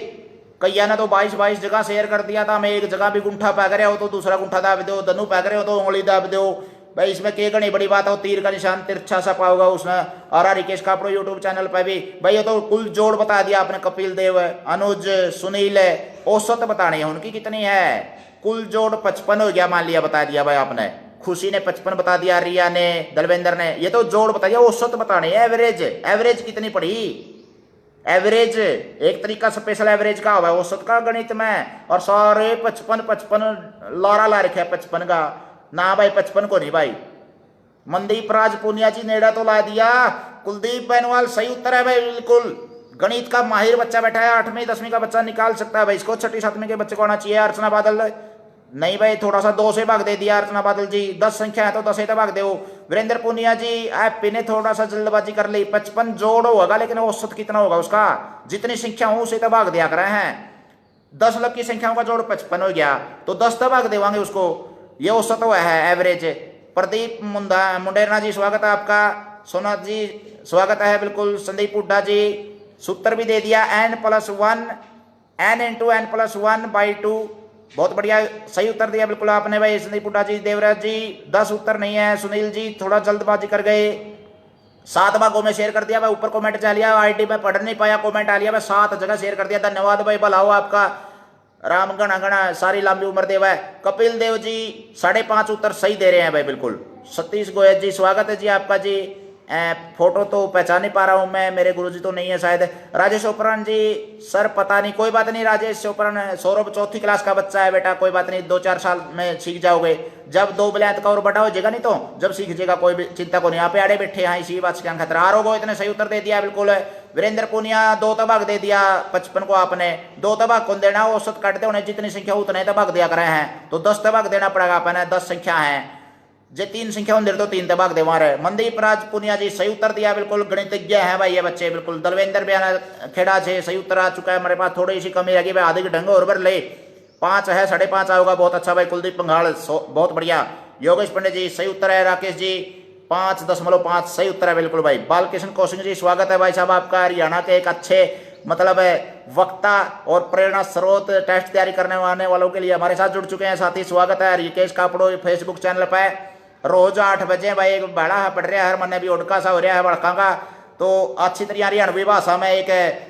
कैया ने तो 22 जगह शेयर कर दिया था, मैं एक जगह भी गुंठा पैग रहे हो तो दूसरा गुंठा दाब दो, दनु पैग रहे हो तो उंगली दाब दो भाई इसमें के गणी बड़ी बात हो, तीर का निशान तिरछा सा पाओगा उसमें। और ऋषिकेश कापड़ो यूट्यूब चैनल पे भी भाई ये तो कुल जोड़ बता दिया आपने, कपिल देव है, अनुज, सुनील है, औसत बतानी है उनकी कितनी है, कुल जोड़ 55 हो गया मान लिया, बता दिया भाई आपने। खुशी ने 55 बता दिया, रिया ने, दलवेंद्र ने, ये तो जोड़ बता दिया, औसत बतानी है, एवरेज, एवरेज कितनी पड़ी, एवरेज एक तरीका स्पेशल एवरेज का हुआ औसत का गणित में। और सारे 55 लारा ला रखे 55 का ना भाई, 55 को नहीं भाई। मनदीप राज पुनिया जी नेड़ा तो ला दिया, कुलदीप बेनवाल सही उत्तर है भाई बिल्कुल। गणित का माहिर बच्चा बैठा है, 8वीं 10वीं का बच्चा निकाल सकता है भाई इसको, 6ठी 7वीं के बच्चे को आना चाहिए। अर्चना बादल नहीं भाई, थोड़ा सा 2 से भाग दे दिया अर्चना बादल जी, 10 संख्या है तो 10 से तो भाग दो। वीरेंद्र पुनिया जी एपी ने थोड़ा सा जल्दबाजी कर ली, 55 जोड़ होगा लेकिन औसत कितना होगा उसका, जितनी संख्या हो उसे तो भाग दिया कर रहे हैं। 10 लग की संख्याओं का जोड़ 55 हो गया तो 10 तो भाग देवांगे उसको, ये औसत हुआ है एवरेज। प्रदीप मुंडेरना जी स्वागत है आपका, सोनाथ जी स्वागत है बिल्कुल, संदीप हुड्डा जी सूत्र भी दे दिया, n+1 n × n+1/2, बहुत बढ़िया सही उत्तर दिया बिल्कुल आपने भाई संदीप हुड्डा जी। देवराज जी 10 उत्तर नहीं है, सुनील जी थोड़ा जल्दबाजी कर गए, 7 भागों में शेयर कर दिया भाई, ऊपर कमेंट चल लिया, आईडी में पढ़ नहीं पाया, कमेंट आ लिया भाई, 7 जगह शेयर कर दिया, धन्यवाद भाई, भला हो आपका, राम गणा गणा सारी लंबी उम्र देव है। कपिल देव जी 5.5 उत्तर सही दे रहे हैं भाई बिल्कुल। सतीश गोयल जी स्वागत है जी आपका जी, फोटो तो पहचान नहीं पा रहा हूं मैं, मेरे गुरुजी तो नहीं है शायद। राजेश ओपरान जी सर पता नहीं, कोई बात नहीं राजेश ओपरान, सौरभ 4th क्लास का बच्चा है बेटा, कोई बात नहीं, 2-4 साल में सीख जाओगे, जब 2 बलैत का और बड़ा हो जाएगा नहीं तो जब सीख जाएगा, कोई भी चिंता को नहीं, यहाँ पे आड़े बैठे हैं इसी बात का खतरा। आरोगो इतने सही उत्तर दे दिया बिल्कुल। वीरेंद्र पुनिया 2 तबाक दे दिया 55 को आपने, 2 तबाक कौन देना, औसत काटते होने जितनी संख्या उतने तबाक दिया कर रहे हैं, तो 10 तबाक देना पड़ेगा अपने, 10 संख्या है जे 3 संख्या होंगे तो 3 तबाक दे मारे। मनदीप राज पुनिया जी सही उत्तर दिया बिल्कुल, गणितज्ञ है भाई ये बच्चे बिल्कुल। दलवेंद्र बयाना खेड़ा से सही उत्तर आ चुका है, हमारे पास थोड़ी सी कमी लगी भाई, आधे के ढंग और भर ले, 5 है 5.5 होगा, बहुत अच्छा भाई। कुलदीप पंघाल बहुत बढ़िया। योगेश पंडित जी सही उत्तर है, राकेश जी 5.5 सही उत्तर है बिल्कुल भाई। बालकृष्ण कौशिक जी स्वागत है भाई साहब आपका, हरियाणा के एक अच्छे मतलब है वक्ता और प्रेरणा स्रोत, टेस्ट तैयारी करने आने वालों के लिए हमारे साथ जुड़ चुके हैं साथी, स्वागत है। ऋषिकेश कापड़ो फेसबुक चैनल पर रोज 8 बजे भाई एक बड़ा पढ़ रहा है, मन भी उड़का सा हो रहा है बड़का का, तो अच्छी तरह हरियाणवी भाषा में एक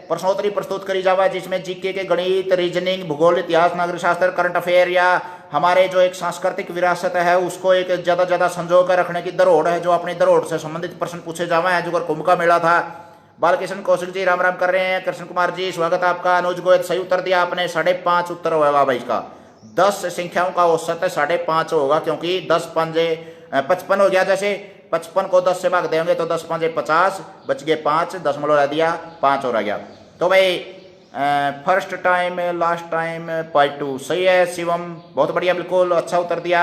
प्रश्नोत्तरी प्रस्तुत करी जावा, जिसमें जीके के गणित, रीजनिंग, भूगोल, इतिहास, नागरिक शास्त्र, करंट अफेयर या हमारे जो एक सांस्कृतिक विरासत है उसको एक ज़्यादा संजो कर रखने की धरोहर है, जो अपनी धरोहर से संबंधित प्रश्न पूछे जावा है, जो कुंभ का मेला था। बालकृष्ण कौशिक जी राम राम कर रहे हैं, कृष्ण कुमार जी स्वागत है आपका। अनुज गोयल सही उत्तर दिया आपने, 5.5 उत्तर होगा भाई इसका, 10 संख्याओं का औसत 5.5 होगा, क्योंकि 10 पंजे 55 हो गया, जैसे 55 को 10 से भाग देंगे तो 10 पंजे 50, बच गए 5, 10 रह दिया 5 और आ गया। तो भाई first time last time part 2 सही है। शिवम बहुत बढ़िया बिल्कुल अच्छा उत्तर दिया,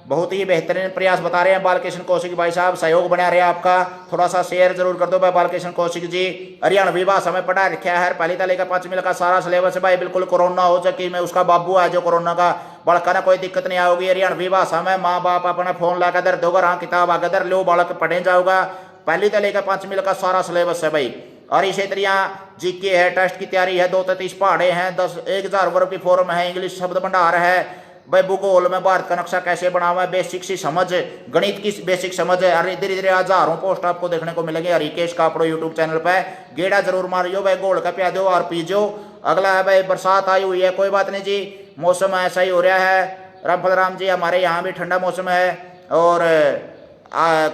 बहुत ही बेहतरीन प्रयास बता रहे हैं बालकृष्ण कौशिक भाई साहब, सहयोग बना रहे आपका, थोड़ा सा शेयर जरूर कर दो भाई बालकृष्ण कौशिक जी। हरियाणवी भाषा में पढ़ा रखा है, पहली ताले का 5वीं का सारा सिलेबस भाई बिल्कुल। कोरोना हो जाए मैं उसका बाबू है जो कोरोना का बड़का ना, कोई दिक्कत नहीं आओगी। हरियाणवी भाषा में माँ बाप अपना फोन ला कर दोगे, हाँ किताब आगे दर लो, बालक पढ़े जाओगा, पहली ताले का 5वीं का सारा सिलेबस है भाई। और इसी तरह जीके है, टेस्ट की तैयारी है, 2 से 30 पहाड़े हैं, 10,000 वर्ग की फॉर्म है, इंग्लिश शब्द भंडार है भाई, भूगोल में भारत का नक्शा कैसे बना हुआ है, बेसिक सी समझ, गणित की बेसिक समझ है। अरे धीरे धीरे हजारों पोस्ट आपको देखने को मिलेंगे ऋषिकेश कापड़ो यूट्यूब चैनल पे, गेड़ा जरूर मारियो भाई, गोल का प्या दो और पीजो। अगला है भाई बरसात आई हुई है, कोई बात नहीं जी, मौसम ऐसा ही हो रहा है। रामफल राम जी हमारे यहाँ भी ठंडा मौसम है। और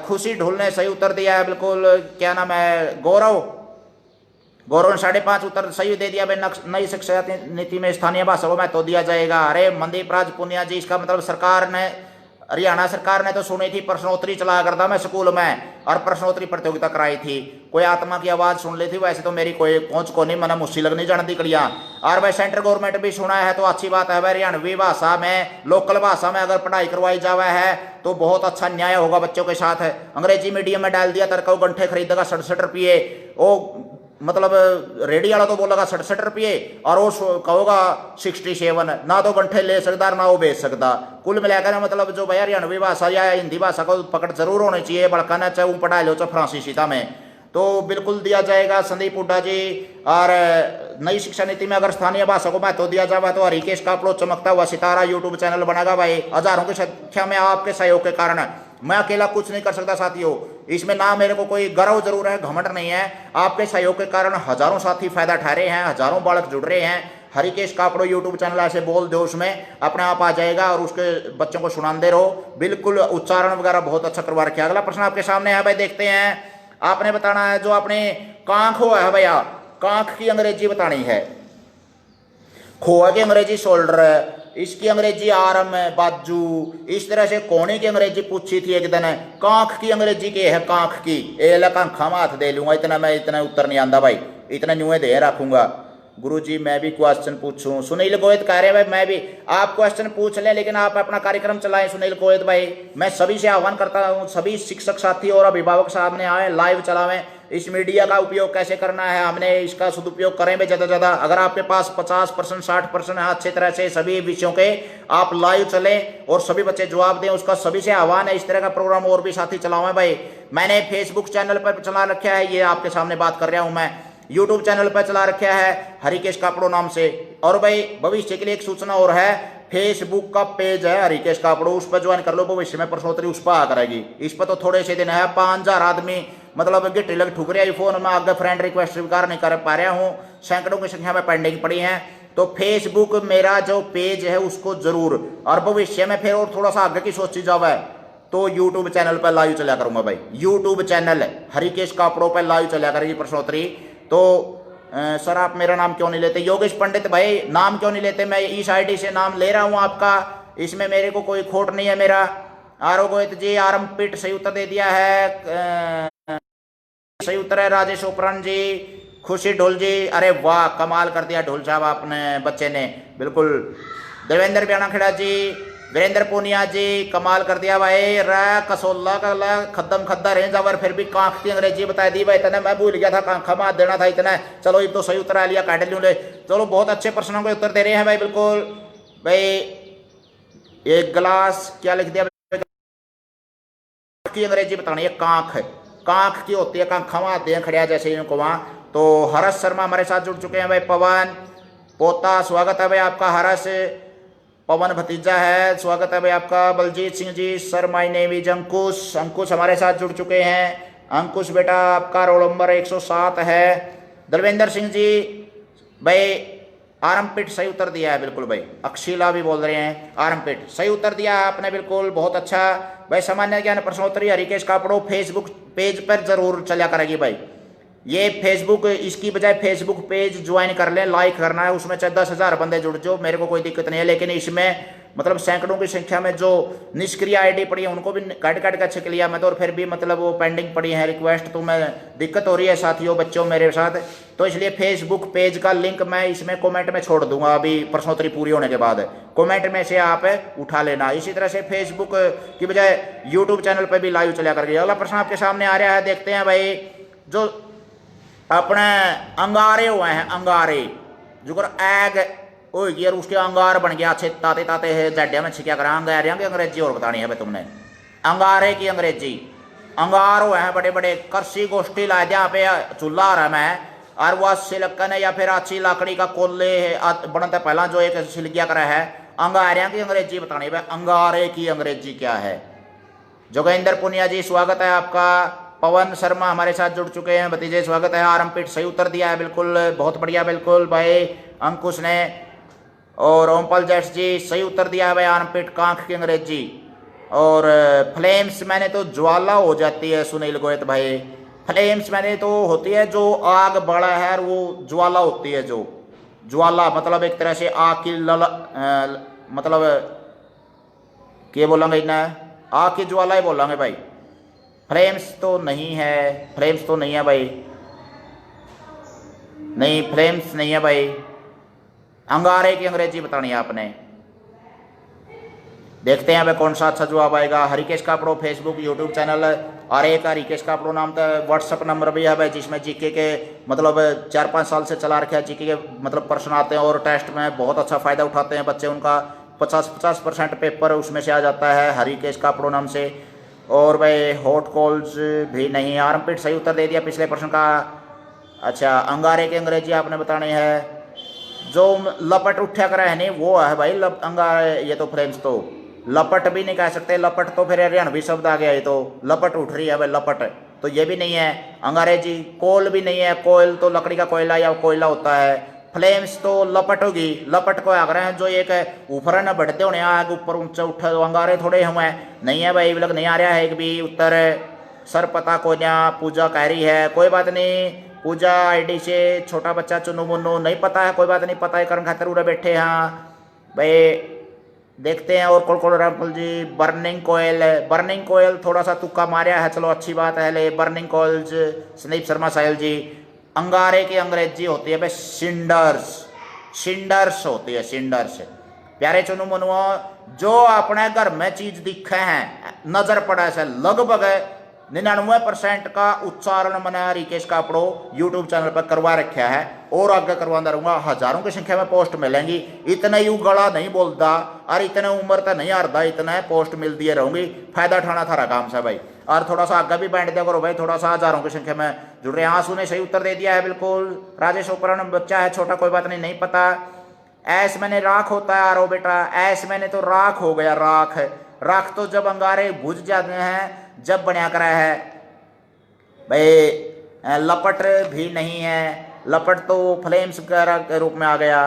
खुशी ढुल ने सही उत्तर दिया है बिल्कुल, क्या नाम है, गौरव ने 5.5 उत्तर सही दे दिया भाई। नई शिक्षा नीति में स्थानीय भाषा को महत्व दिया जाएगा। अरे मनदीप राज पुनिया जी, इसका मतलब सरकार ने, हरियाणा सरकार ने तो सुनी थी, प्रश्नोत्तरी चला करता मैं स्कूल में और प्रश्नोत्तरी प्रतियोगिता कराई थी, कोई आत्मा की आवाज सुन ली थी, वैसे तो मेरी कोई पहुंच को नहीं, मना मुश्किल लगनी जानती कड़िया। और भाई सेंट्रल गवर्नमेंट भी सुना है तो अच्छी बात है भाई, हरियाणवी भाषा में, लोकल भाषा में अगर पढ़ाई करवाई जावा है तो बहुत अच्छा न्याय होगा बच्चों के साथ। अंग्रेजी मीडियम में डाल दिया तरका घंटे खरीदेगा 67 रुपये, वो मतलब रेडी वाला तो बोलेगा 67 रुपये और वो कहोगा 67, ना तो घंटे ले सकता ना वो बेच सकता। कुल मिलाकर मतलब जो भाई हरियाणवी भाषा या हिंदी भाषा को पकड़ जरूर होनी चाहिए, बड़का ना चाहे वो पढ़ा लो चाहे फ्रांसीसी में, तो बिल्कुल दिया जाएगा संदीप हुड्डा जी। और नई शिक्षा नीति में अगर स्थानीय भाषा को महत्व दिया जाए तो ऋषिकेश कापड़ो चमकता हुआ सितारा यूट्यूब चैनल बनेगा भाई, हजारों की संख्या में आपके सहयोग के कारण। मैं अकेला कुछ नहीं कर सकता साथियों। इसमें ना मेरे को कोई गर्व जरूर है, घमंड नहीं है। आपके सहयोग के कारण हजारों साथी फायदा उठा रहे हैं, हजारों बालक जुड़ रहे हैं। हरिकेश कापड़ो यूट्यूब चैनल ऐसे बोल दो, उसमें अपने आप आ जाएगा और उसके बच्चों को सुनाते रहो। बिल्कुल उच्चारण वगैरह बहुत अच्छा करवा रखे। अगला प्रश्न आपके सामने है भाई, देखते हैं। आपने बताना है जो अपने कांख हुआ है भैया, कांख की अंग्रेजी बतानी है। खोआ की अंग्रेजी शोल्डर है, इसकी अंग्रेजी आर्म है, बाजू। इस तरह से कोने की अंग्रेजी पूछी थी एक दिन। कांख की अंग्रेजी के है, कांख की ए कांखा में हाथ दे लूंगा, इतना मैं इतना उत्तर नहीं आंदा भाई, इतना न्यूए दे रखूंगा। गुरुजी मैं भी क्वेश्चन पूछूं? सुनील गोयत कह रहे भाई मैं भी। आप क्वेश्चन पूछ लें लेकिन आप अपना कार्यक्रम चलाएं सुनील गोयत भाई। मैं सभी से आह्वान करता हूं, सभी शिक्षक साथी और अभिभावक सामने आए, लाइव चलावें। इस मीडिया का उपयोग कैसे करना है, हमने इसका सदुपयोग करें भी ज़्यादा से ज़्यादा। अगर आपके पास 50% 60% है, अच्छी तरह से सभी विषयों के आप लाइव चलें और सभी बच्चे जवाब दें, उसका सभी से आह्वान है। इस तरह का प्रोग्राम और भी साथी चलाओ भाई। मैंने फेसबुक चैनल पर चला रखा है, ये आपके सामने बात कर रहा हूं मैं। यूट्यूब चैनल पर चला रखा है हरिकेश कापड़ो नाम से। और भाई भविष्य के लिए एक सूचना और है, फेसबुक का पेज है हरिकेश कापड़ो, उस पर ज्वाइन कर लो। भविष्य में प्रश्नोत्तरी उस पर आ करेगी। इस पर तो थोड़े से दिन है, 5000 आदमी मतलब गिट्टी लग ठुक रही फोन में, आगे फ्रेंड रिक्वेस्ट स्वीकार नहीं कर पा रहा हूँ, सैकड़ों की संख्या में पेंडिंग पड़ी है। तो फेसबुक मेरा जो पेज है उसको जरूर, और भविष्य में फिर और थोड़ा सा आगे की सोची जावे तो यूट्यूब चैनल पर लाइव चला करूंगा भाई। यूट्यूब चैनल हरिकेश कापड़ो पर लाइव चला करेगी प्रश्नोत्तरी। तो सर आप मेरा नाम क्यों नहीं लेते? योगेश पंडित भाई नाम क्यों नहीं लेते? मैं इस आईडी से नाम ले रहा हूं आपका, इसमें मेरे को कोई खोट नहीं है मेरा। आरो गोयत जी आरम पिट सही उत्तर दे दिया है, सही उत्तर है राजेश ओपरान जी। खुशी ढोल जी, अरे वाह कमाल कर दिया ढोल साहब आपने, बच्चे ने बिल्कुल। देवेंद्र ब्याणा खेड़ा जी, वीरेंद्र पूनिया जी कमाल कर दिया भाई। कसोला का खद्दम खद्दा रेंज आवर, फिर भी कांख की अंग्रेजी बता दी भाई। इतना मैं भूल गया था, कांखा मार देना था इतना। चलो ये तो सही उत्तर आ लिया, काट लूँ ले। चलो बहुत अच्छे प्रश्नों के उत्तर दे रहे हैं भाई बिल्कुल भाई। एक गिलास क्या लिख दिया की अंग्रेजी बतानी है, कांख। कांख की होती है, कांखा मारते हैं खड़िया जैसे इनको वहां। तो हर्ष शर्मा हमारे साथ जुड़ चुके हैं भाई। पवन पोता स्वागत है भाई आपका। हर्ष पवन भतीजा है, स्वागत है भाई आपका। Baljeet Singh ji sir my name is अंकुश, अंकुश हमारे साथ जुड़ चुके हैं। अंकुश बेटा आपका रोल नंबर 107 है। धर्मेंद्र सिंह जी भाई आरमपिट सही उत्तर दिया है बिल्कुल भाई। अक्षिला भी बोल रहे हैं आरमपिट, सही उत्तर दिया आपने बिल्कुल, बहुत अच्छा भाई। सामान्य ज्ञान प्रश्नोत्तरी हरिकेश कापड़ो फेसबुक पेज पर जरूर चला करेगी भाई। ये फेसबुक, इसकी बजाय फेसबुक पेज ज्वाइन कर लें, लाइक करना है, उसमें चाहे 10,000 बंदे जुड़ जाओ, मेरे को कोई दिक्कत नहीं है। लेकिन इसमें मतलब सैकड़ों की संख्या में जो निष्क्रिय आईडी पड़ी है उनको भी काट काट के चेक लिया मैं तो, और फिर भी मतलब वो पेंडिंग पड़ी है रिक्वेस्ट। तो मैं दिक्कत हो रही है साथियों बच्चों मेरे साथ, तो इसलिए फेसबुक पेज का लिंक मैं इसमें कमेंट में छोड़ दूंगा। अभी प्रश्नोत्तरी पूरी होने के बाद कमेंट में से आप उठा लेना। इसी तरह से फेसबुक की बजाय यूट्यूब चैनल पर भी लाइव चला करके। अगला प्रश्न आपके सामने आ रहा है, देखते हैं भाई। जो अपने अंगारे हुए हैं, अंगारे जो कर एग ओ यार उसके अंगार बन गया अच्छे ताते ताते है जड्डिया में छिक्या करा। अंगारियों की अंग्रेजी और बतानी है भाई तुमने, अंगारे की अंग्रेजी। अंगार हुए हैं बड़े बड़े, करसी गोष्ठी लाए जहाँ पे चूल्हा आ रहा मैं, और वह सिलकन है या फिर अच्छी लकड़ी का कोल्ले है बनता पहला जो एक सिलकिया करा है। अंगारियों की अंग्रेजी बतानी है भाई, अंगारे की अंग्रेजी क्या है? जोगेंद्र पुनिया जी स्वागत है आपका। पवन शर्मा हमारे साथ जुड़ चुके हैं, भतीजे स्वागत है। आरमपिट सही उत्तर दिया है बिल्कुल, बहुत बढ़िया बिल्कुल भाई अंकुश ने। और ओमपाल जैट्स जी सही उत्तर दिया है भाई, आरमपिट कांख की अंग्रेजी। और फ्लेम्स मैंने तो ज्वाला हो जाती है सुनील गोयत भाई। फ्लेम्स मैंने तो होती है जो आग बड़ा है, वो ज्वाला होती है। जो ज्वाला मतलब एक तरह से आग की मतलब क्या बोलेंगे इन्हें, आग की ज्वाला ही बोलेंगे भाई। फ्लेम्स तो नहीं है, फ्लेम्स तो नहीं है भाई, नहीं फ्लेम्स नहीं है भाई। अंगारे की अंग्रेजी बतानी है आपने। देखते हैं भाई कौन सा अच्छा जवाब आएगा। Harikesh Kapdo Facebook YouTube channel, और एक हरिकेश कापड़ो नाम का व्हाट्सअप नंबर भी है भाई, जिसमें जीके के मतलब 4-5 साल से चला रखे हैं। जीके के मतलब प्रश्न आते हैं और टेस्ट में बहुत अच्छा फायदा उठाते हैं बच्चे। उनका 50% पेपर उसमें से आ जाता है हरिकेश कापड़ो नाम से। और भाई हॉट कॉल्स भी नहीं। आरमपिट सही उत्तर दे दिया पिछले प्रश्न का। अच्छा अंगारे की अंग्रेजी आपने बतानी है। जो लपट उठा कर है नहीं वो है भाई अंगारे, ये तो फ्रेम्स तो लपट भी नहीं कह सकते, लपट तो फिर हरियाणवी शब्द आ गया, ये तो लपट उठ रही है भाई, लपट तो ये भी नहीं है। अंग्रेजी कोल भी नहीं है, कोयल तो लकड़ी का कोयला या कोयला होता है। फ्लेम्स तो लपट होगी, लपट को आग रहे हैं जो एक ऊपर न बढ़ते होने आग ऊपर ऊंचे उठे तो अंगारे थोड़े हुए नहीं है भाई, लग नहीं आ रहा है एक भी उत्तर। सर पता को ना पूजा कह रही है, कोई बात नहीं पूजा आईडी से छोटा बच्चा चुनू मुन्नू नहीं पता है, कोई बात नहीं, पता है करण खातर उड़े बैठे हाँ भाई। देखते हैं और कौन रामफल जी। बर्निंग कोयल, बर्निंग कोयल थोड़ा सा तुक्का मारा है, चलो अच्छी बात है। ले बर्निंग कोयल्स संदीप शर्मा साहिल जी। अंगारे की अंग्रेजी होती है भाई सिंडर्स, सिंडर्स होती है सिंडर्स। प्यारे चुनू मनुओ, जो अपने घर में चीज दिखे हैं नजर पड़ा से लगभग 99% का उच्चारण मैंने रिकेश कापड़ो यूट्यूब चैनल पर करवा रखा है और आगे करवाता रहूंगा। हजारों की संख्या में पोस्ट मिलेंगी, इतना यू गला नहीं बोलता और इतने उम्र तो नहीं हारता, इतना पोस्ट मिल दिए रहूंगी। फायदा उठाना थारा काम से भाई, और थोड़ा सा आगे भी बांट दिया करो भाई, थोड़ा सा हजारों की संख्या में जुड़ रहे हैं। आंसू ने सही उत्तर दे दिया है बिल्कुल। राजेश ओपरान बच्चा है छोटा, कोई बात नहीं, नहीं पता। ऐस मैंने राख होता है आरो बेटा, ऐस मैंने तो राख हो गया, राख राख तो जब अंगारे बुझ जाते हैं जब बना करा है भाई। लपट भी नहीं है, लपट तो फ्लेम्स के रूप में आ गया।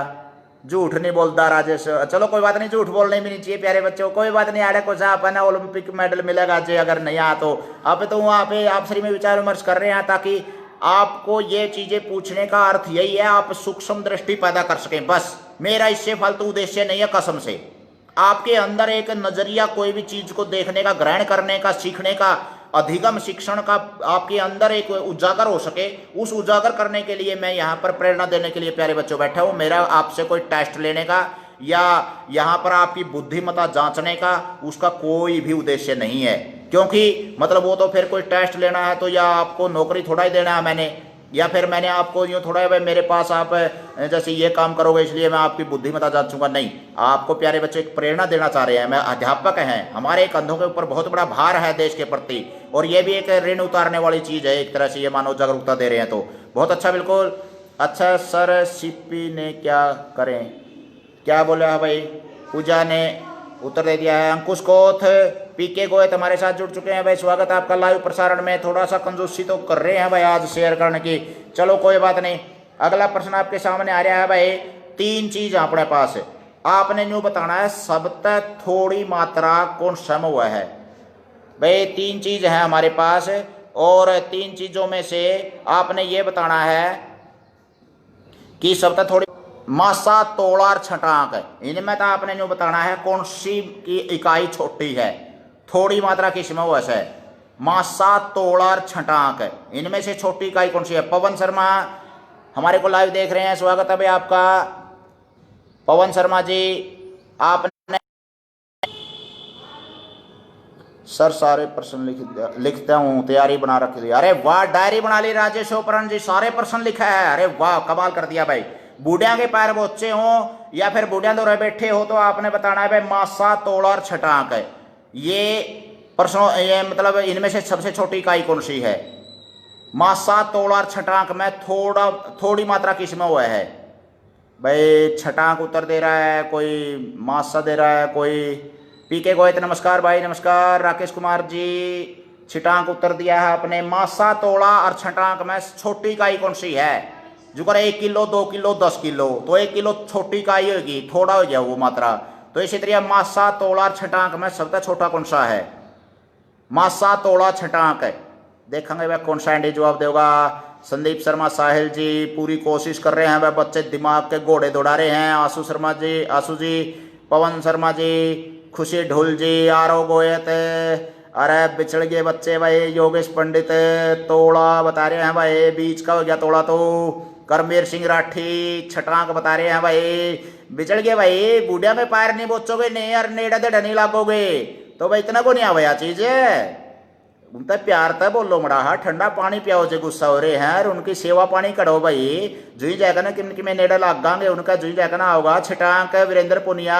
झूठ नहीं बोलता राजेश, चलो कोई बात नहीं, झूठ बोलने भी नहीं चाहिए प्यारे बच्चों, कोई बात नहीं। आड़े को अपना ओलंपिक मेडल मिलेगा जे अगर नहीं आ तो। अब तो वहाँ पे आप श्री में विचार विमर्श कर रहे हैं ताकि आपको ये चीजें पूछने का अर्थ यही है, आप सूक्ष्म दृष्टि पैदा कर सकें, बस। मेरा इससे फालतू उद्देश्य नहीं है कसम से। आपके अंदर एक नजरिया कोई भी चीज को देखने का, ग्रहण करने का, सीखने का, अधिगम शिक्षण का आपके अंदर एक उजागर हो सके, उस उजागर करने के लिए मैं यहाँ पर प्रेरणा देने के लिए प्यारे बच्चों बैठा हूँ। मेरा आपसे कोई टेस्ट लेने का या यहाँ पर आपकी बुद्धिमत्ता जांचने का उसका कोई भी उद्देश्य नहीं है, क्योंकि मतलब वो तो फिर कोई टेस्ट लेना है तो या आपको नौकरी थोड़ा ही देना है मैंने, या फिर मैंने आपको यूँ थोड़ा है भाई मेरे पास आप जैसे ये काम करोगे इसलिए मैं आपकी बुद्धिमत्ता जांचूंगा, नहीं। आपको प्यारे बच्चे एक प्रेरणा देना चाह रहे हैं। मैं अध्यापक हैं, हमारे कंधों के ऊपर बहुत बड़ा भार है देश के प्रति, और ये भी एक ऋण उतारने वाली चीज़ है एक तरह से, ये मानव जागरूकता दे रहे हैं तो बहुत अच्छा, बिल्कुल अच्छा। सर सीपी ने क्या करें, क्या बोला है भाई? पूजा ने उत्तर दे दिया है। अंकुश कोथ, पीके गोयत हमारे साथ जुड़ चुके हैं भाई, स्वागत है आपका लाइव प्रसारण में। थोड़ा सा कंजूसी तो कर रहे हैं भाई आज शेयर करने की, चलो कोई बात नहीं। अगला प्रश्न आपके सामने आ रहा है भाई। 3 चीज अपने पास है, आपने न्यू बताना है सबसे थोड़ी मात्रा कौन सा हुआ है भाई। 3 चीज है हमारे पास और 3 चीजों में से आपने ये बताना है कि सबसे थोड़ी मासा तोड़ार छटाक, इनमें तो आपने जो बताना है कौन सी की इकाई छोटी है, थोड़ी मात्रा किसमें हुआ है, मासा तोड़ार छटाक, इनमें से छोटी इकाई कौन सी है। पवन शर्मा हमारे को लाइव देख रहे हैं, स्वागत है भाई आपका। पवन शर्मा जी आपने सर सारे प्रश्न लिखता हूँ, तैयारी बना रखी थी। अरे वाह, डायरी बना ली राजेश ओपरान जी, सारे प्रश्न लिखा है, अरे वाह कमाल कर दिया भाई। बूढ़िया के पैर बोचे हो या फिर बूढ़िया दो रह बैठे हो तो आपने बताना है भाई मासा तोड़ार छटाक है, ये प्रश्न, ये मतलब इनमें से सबसे छोटी इकाई कौन सी है। मासा तोड़ार छटाक में थोड़ी मात्रा किसमें हुआ है भाई। छटाक उत्तर दे रहा है कोई, मासा दे रहा है कोई। पीके गोयत नमस्कार भाई, नमस्कार। राकेश कुमार जी छिटांक उत्तर दिया है आपने। मासा तोड़ा और छटांक में छोटी इकाई कौन सी है। जो कर 1 किलो 2 किलो 10 किलो, तो 1 किलो छोटी इकाई होगी, थोड़ा हो गया वो मात्रा। तो इसी तरह मासा तोड़ा छटांक में सबसे छोटा कौन सा है, मासा तोड़ा छटांक है। देखेंगे वह कौन सा एंडी जवाब देगा। संदीप शर्मा साहिल जी पूरी कोशिश कर रहे हैं, वह बच्चे दिमाग के घोड़े दौड़ा रहे हैं। आशु शर्मा जी, आशु जी, पवन शर्मा जी, खुशी ढोल जी, आरो गोयत, अरे बिछड़ गए बच्चे भाई। योगेश पंडित तोड़ा बता रहे हैं भाई, बीच का हो गया तोड़ा तो। करमेर सिंह राठी छटांक बता रहे हैं भाई, बिछड़ गए भाई। बूढ़िया में पैर नहीं बोचोगे नहीं और नेड़ा देड़ा नहीं लागोगे तो भाई इतना को नहीं आवा चीज उनका प्यार था बोलो मड़ा, हाँ ठंडा पानी पियाओ जो गुस्सा हो रहे हैं और उनकी सेवा पानी करो भाई। जुई जाएगा ना कि में नेड़ा लागांगे उनका, जुई जाएगा ना होगा। छटांक वीरेंद्र पुनिया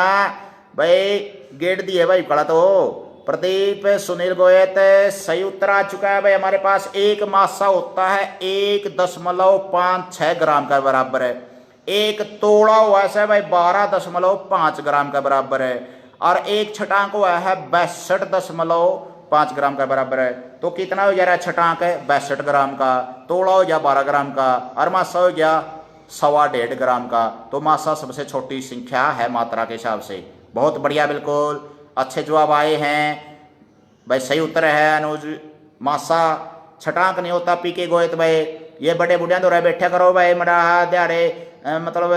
भाई गेट दिए भाई कड़ा तो। प्रदीप सुनील गोयत सही उत्तर आ चुका है भाई हमारे पास। एक मासा होता है 1.56 ग्राम का बराबर है। एक तोड़ा हुआ है भाई 12.5 ग्राम का बराबर है। और एक छटांक हुआ है 62.5 ग्राम का बराबर है। तो कितना हो जा रहा है छटांक है 62 ग्राम का, तोड़ा हो गया 12 ग्राम का, और मासा हो गया 1.25 ग्राम का। तो मासा सबसे छोटी संख्या है मात्रा के हिसाब से। बहुत बढ़िया, बिल्कुल अच्छे जवाब आए हैं भाई, सही उत्तर है अनुज। मासा छटांक नहीं होता पी के गोयत भाई। ये बड़े बुढ़िया दो बैठा करो भाई, मरा दिहाड़े मतलब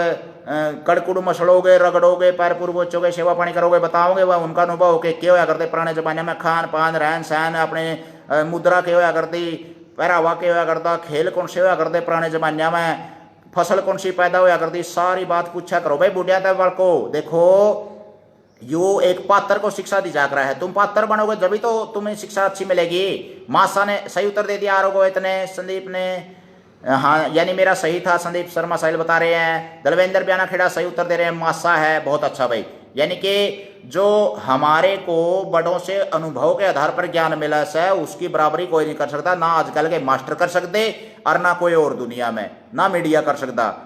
कड़कुड़ मसलोगे, रगड़ोगे, पैर पुर बोचोगे, सेवा पानी करोगे, बताओगे वह उनका अनुभव के क्या होया करते पुराने जमाने में, खान पान रहन सहन, अपने मुद्रा के होया करती, पहरावा के होया करता, खेल कौन से होया करते पुराने जमाने में, फसल कौन सी पैदा होया करती, सारी बात पूछा करो भाई बुढ़िया तब को। देखो यो एक पात्र को शिक्षा दी जाकर है, तुम पात्र बनोगे जब तो तुम्हें शिक्षा अच्छी मिलेगी। मासा ने सही उत्तर दे दिया, आरोगो इतने, संदीप ने हाँ यानी मेरा सही था, संदीप शर्मा साहिल बता रहे हैं, दलवेंद्र ब्याना खेड़ा सही उत्तर दे रहे हैं, मासा है। बहुत अच्छा भाई, यानी कि जो हमारे को बड़ों से अनुभव के आधार पर ज्ञान मिला है उसकी बराबरी कोई नहीं कर सकता, ना आजकल के मास्टर कर सकते और ना कोई और दुनिया में, ना मीडिया कर सकता।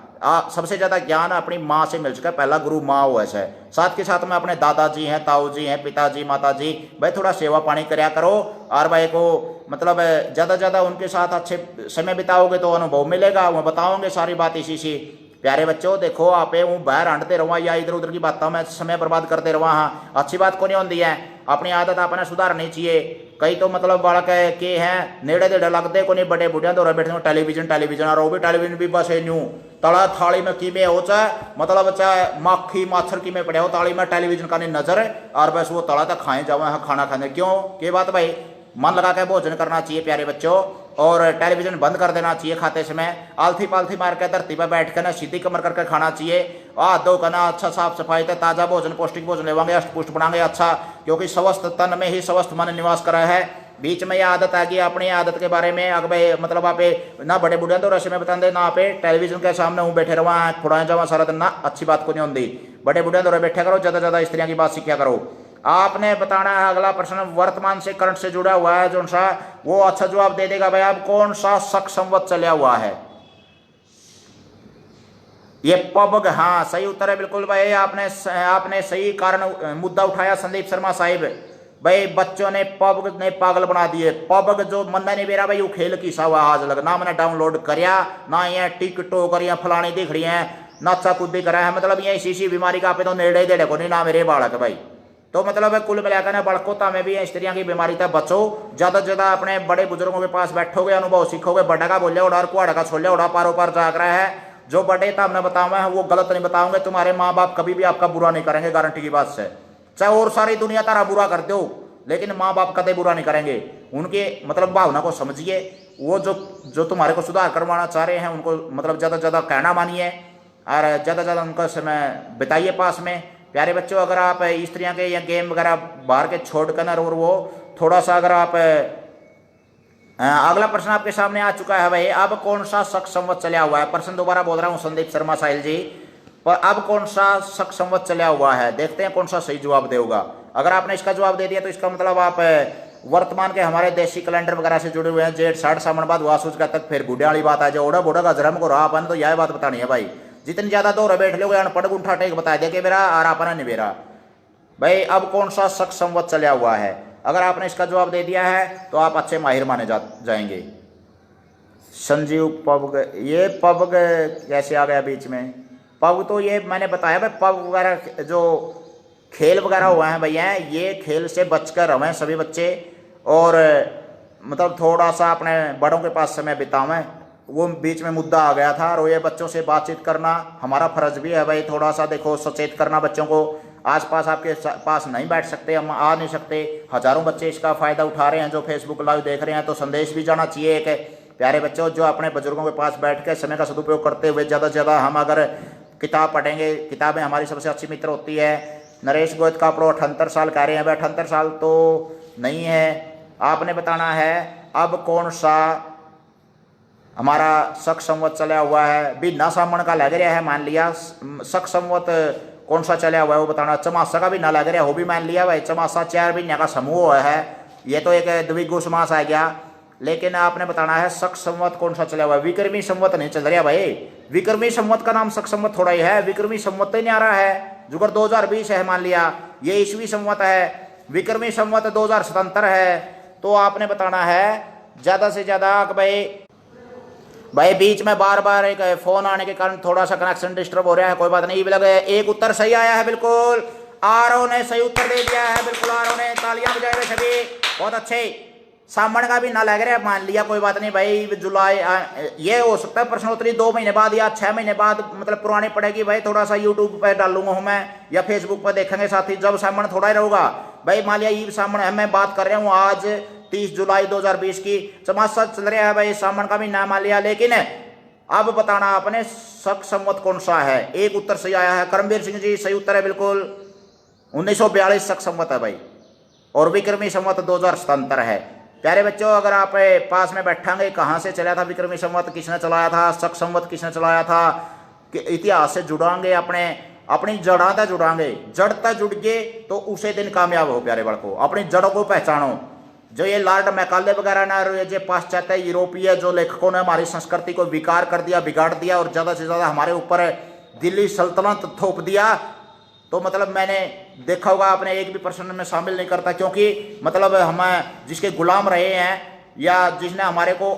सबसे ज्यादा ज्ञान अपनी माँ से मिल चुका है, पहला गुरु माँ हुआ है। साथ के साथ में अपने दादाजी हैं, ताऊ जी हैं, पिताजी, माताजी, भाई थोड़ा सेवा पानी करया करो, और भाई को मतलब ज्यादा ज्यादा उनके साथ अच्छे समय बिताओगे तो अनुभव मिलेगा, वो बताओगे सारी बात इसी से। प्यारे बच्चों देखो आप वो बाहर हंटते रहो या इधर उधर की बातों में समय बर्बाद करते रहो, हाँ अच्छी बात को नहीं होती है। अपनी आदत अपने सुधारनी चाहिए। कई तो मतलब बालक के हैं नेड़े देड़े लगते को नहीं, बड़े बुढ़िया दौरा बैठे टेलीविजन और वो भी टेलीविजन भी बस न्यू तला थाली में कीमे हो चाहे मतलब चाहे माखी माछर की में पड़े हो थाली में टेलीविजन का नहीं नजर, और बस वो तला तक खाए जाओ खाना खाने। क्यों के बात भाई, मन लगा के भोजन करना चाहिए प्यारे बच्चों, और टेलीविजन बंद कर देना चाहिए खाते समय। आलथी पालथी मार के धरती पर बैठ कर ना सीधी कमर करके खाना चाहिए। दो करना अच्छा साफ सफाई से ताजा भोजन पौष्टिक भोजन लेवांगे, अष्टपुष्ट बनाएंगे अच्छा, क्योंकि स्वस्थ तन में ही स्वस्थ मन निवास करा है। बीच में यह आदत आ गई, अपनी आदत के बारे में अगर भाई मतलब आप ना बड़े बुढ़िया तो रस्म में बताते ना आप टेलीविजन के सामने हूँ बैठे रहा फुड़ाए जावा सारा दिन, ना अच्छी बात को नहीं होती। बड़े बुढ़िया दौरा बैठा करो, ज्यादा ज्यादा स्त्रियों की बात सीखा करो। आपने बताना है अगला प्रश्न वर्तमान से करंट से जुड़ा हुआ है, जो सा वो अच्छा जवाब दे देगा भाई। अब कौन सा शक संवत चला हुआ है? ये पबग, हाँ सही उत्तर है बिल्कुल भाई। आपने सही कारण मुद्दा उठाया संदीप शर्मा साहिब। भाई बच्चों ने पबग ने पागल बना दिए। पबग जो मंदा नहीं बेरा भाई वो खेल की सा हुआ आज लग ना, मैंने डाउनलोड करया ना, ये टिकटॉक और फलानी दिख रही है, नाचा कूदी करा है, मतलब ये इसी बीमारी का पे तो नेड़े देड़े को नहीं ना मेरे बालक भाई। तो मतलब कुल मिलाकर बड़कोता में भी स्त्रियों की बीमारी तक बचो। ज्यादा से ज्यादा अपने बड़े बुजुर्गों के पास बैठोगे, अनुभव सीखोगे, बड़ा का बोले उड़ा और कुआड़ा का छोले उड़ा, पारो पार जाग रहा है। जो बड़े था हमने बताऊंगा है वो गलत नहीं बताऊंगे। तुम्हारे माँ बाप कभी भी आपका बुरा नहीं करेंगे, गारंटी की बात से। चाहे और सारी दुनिया तारा बुरा करते हो लेकिन माँ बाप कदे बुरा नहीं करेंगे। उनके मतलब भावना को समझिए, वो जो तुम्हारे को सुधार करवाना चाह रहे हैं उनको मतलब ज्यादा ज्यादा कहना मानिए और ज्यादा ज्यादा उनका समय बिताइए पास में। प्यारे बच्चों अगर आप स्त्रियों के या गेम वगैरह बाहर के छोड़ कर और वो थोड़ा सा अगर आप अगला प्रश्न आपके सामने आ चुका है भाई। अब कौन सा शक संवत चला हुआ है? प्रश्न दोबारा बोल रहा हूँ संदीप शर्मा साहिल जी, पर अब कौन सा शक संवत चला हुआ है? देखते हैं कौन सा सही जवाब देगा। अगर आपने इसका जवाब दे दिया तो इसका मतलब आप वर्तमान के हमारे देशी कैलेंडर वगैरह से जुड़े हुए हैं। जेठ 60 सावन बाद वासूज का तक फिर बुढ़िया वाली बात आ जाए, ओढ़ा बूढ़ा का जरम को रहा अपन तो यह बात बतानी है भाई। जितनी ज्यादा दौड़ बैठ लोगे अनपढ़ गुंठा टेक बता दे के मेरा और आपने नहीं मेरा भाई। अब कौन सा शक संवत चला हुआ है? अगर आपने इसका जवाब दे दिया है तो आप अच्छे माहिर माने जाएंगे। संजीव पब, ये पब कैसे आ गया बीच में? पब तो ये मैंने बताया भाई, पब वगैरह जो खेल वगैरह हुए हैं भैया, ये खेल से बचकर रहें सभी बच्चे, और मतलब थोड़ा सा अपने बड़ों के पास समय बितावें। वो बीच में मुद्दा आ गया था, और ये बच्चों से बातचीत करना हमारा फर्ज भी है भाई। थोड़ा सा देखो सचेत करना बच्चों को। आसपास आपके पास नहीं बैठ सकते, हम आ नहीं सकते, हजारों बच्चे इसका फायदा उठा रहे हैं जो फेसबुक लाइव देख रहे हैं, तो संदेश भी जाना चाहिए एक प्यारे बच्चों, जो अपने बुजुर्गों के पास बैठ के समय का सदुपयोग करते हुए ज़्यादा से ज़्यादा हम अगर किताब पढ़ेंगे, किताबें हमारी सबसे अच्छी मित्र होती है। नरेश गोयत का प्रो 78 साल कह रहे हैं भाई, 78 साल तो नहीं है। आपने बताना है अब कौन सा हमारा शक संवत चला हुआ है। बिना सामण का लग रहा है, मान लिया। शक संवत कौन सा चला हुआ है वो बताना। चमासा का भी ना लग रहा है, वो भी मान लिया भाई। चमासा 4 महीने का समूह है, ये तो एक द्विगुष मास आ गया। लेकिन आपने बताना है शक संवत कौन सा चला हुआ है। विक्रमी संवत नहीं चल रहा भाई, विक्रमी संवत का नाम शक संवत थोड़ा ही है, विक्रमी संवत तो नहीं आ रहा है। जुगर 2020 है, मान लिया ये ईस्वी संवत है, विक्रमी संवत 2077 है। तो आपने बताना है ज्यादा से ज्यादा भाई बीच में बार बार एक फोन आने के कारण थोड़ा सा कनेक्शन डिस्टर्ब हो रहा है, कोई बात नहीं। लगे एक उत्तर सही आया है, बिल्कुल आरओ ने सही उत्तर दे दिया है, बिल्कुल आरओ ने, तालियां बजाए सभी, बहुत अच्छे। सामण का भी ना लग रहा है, मान लिया कोई बात नहीं भाई। जुलाई ये हो सकता है प्रश्नोत्तरी 2 महीने बाद या 6 महीने बाद मतलब पुरानी पड़ेगी भाई, थोड़ा सा यूट्यूब पर डालूंगा हूँ मैं या फेसबुक पर देखेंगे साथी, जब सामण थोड़ा ही रहूंगा भाई। मान लिया ये सामण मैं बात कर रहा हूँ आज 30 जुलाई 2020 की, चमासा चल रहा है भाई, सामण का भी नाम मान लिया। लेकिन अब बताना आपने शक संवत कौन सा है। एक उत्तर सही आया है, करमवीर सिंह जी सही उत्तर है, बिल्कुल 1942 शक संवत है भाई, और विक्रमी संवत 2077 है। प्यारे बच्चों, अगर आप पास में बैठेंगे कहाँ से चला था विक्रमी संवत, किसने चलाया था, शक संवत किसने चलाया था, कि इतिहास से जुड़ांगे, अपनी जड़ा तक जुड़ांगे, जड़ तक जुड़ गए तो उसे दिन कामयाब हो। प्यारे बड़को, अपनी जड़ों को पहचानो। जो ये लॉर्ड मैकाले वगैरह ना, ये पाश्चात्य यूरोपीय जो लेखकों ने हमारी संस्कृति को विकार कर दिया, बिगाड़ दिया और ज़्यादा से ज़्यादा हमारे ऊपर दिल्ली सल्तनत थोप दिया, तो मतलब मैंने देखा होगा आपने एक भी प्रश्न में शामिल नहीं करता, क्योंकि मतलब हम जिसके गुलाम रहे हैं या जिसने हमारे को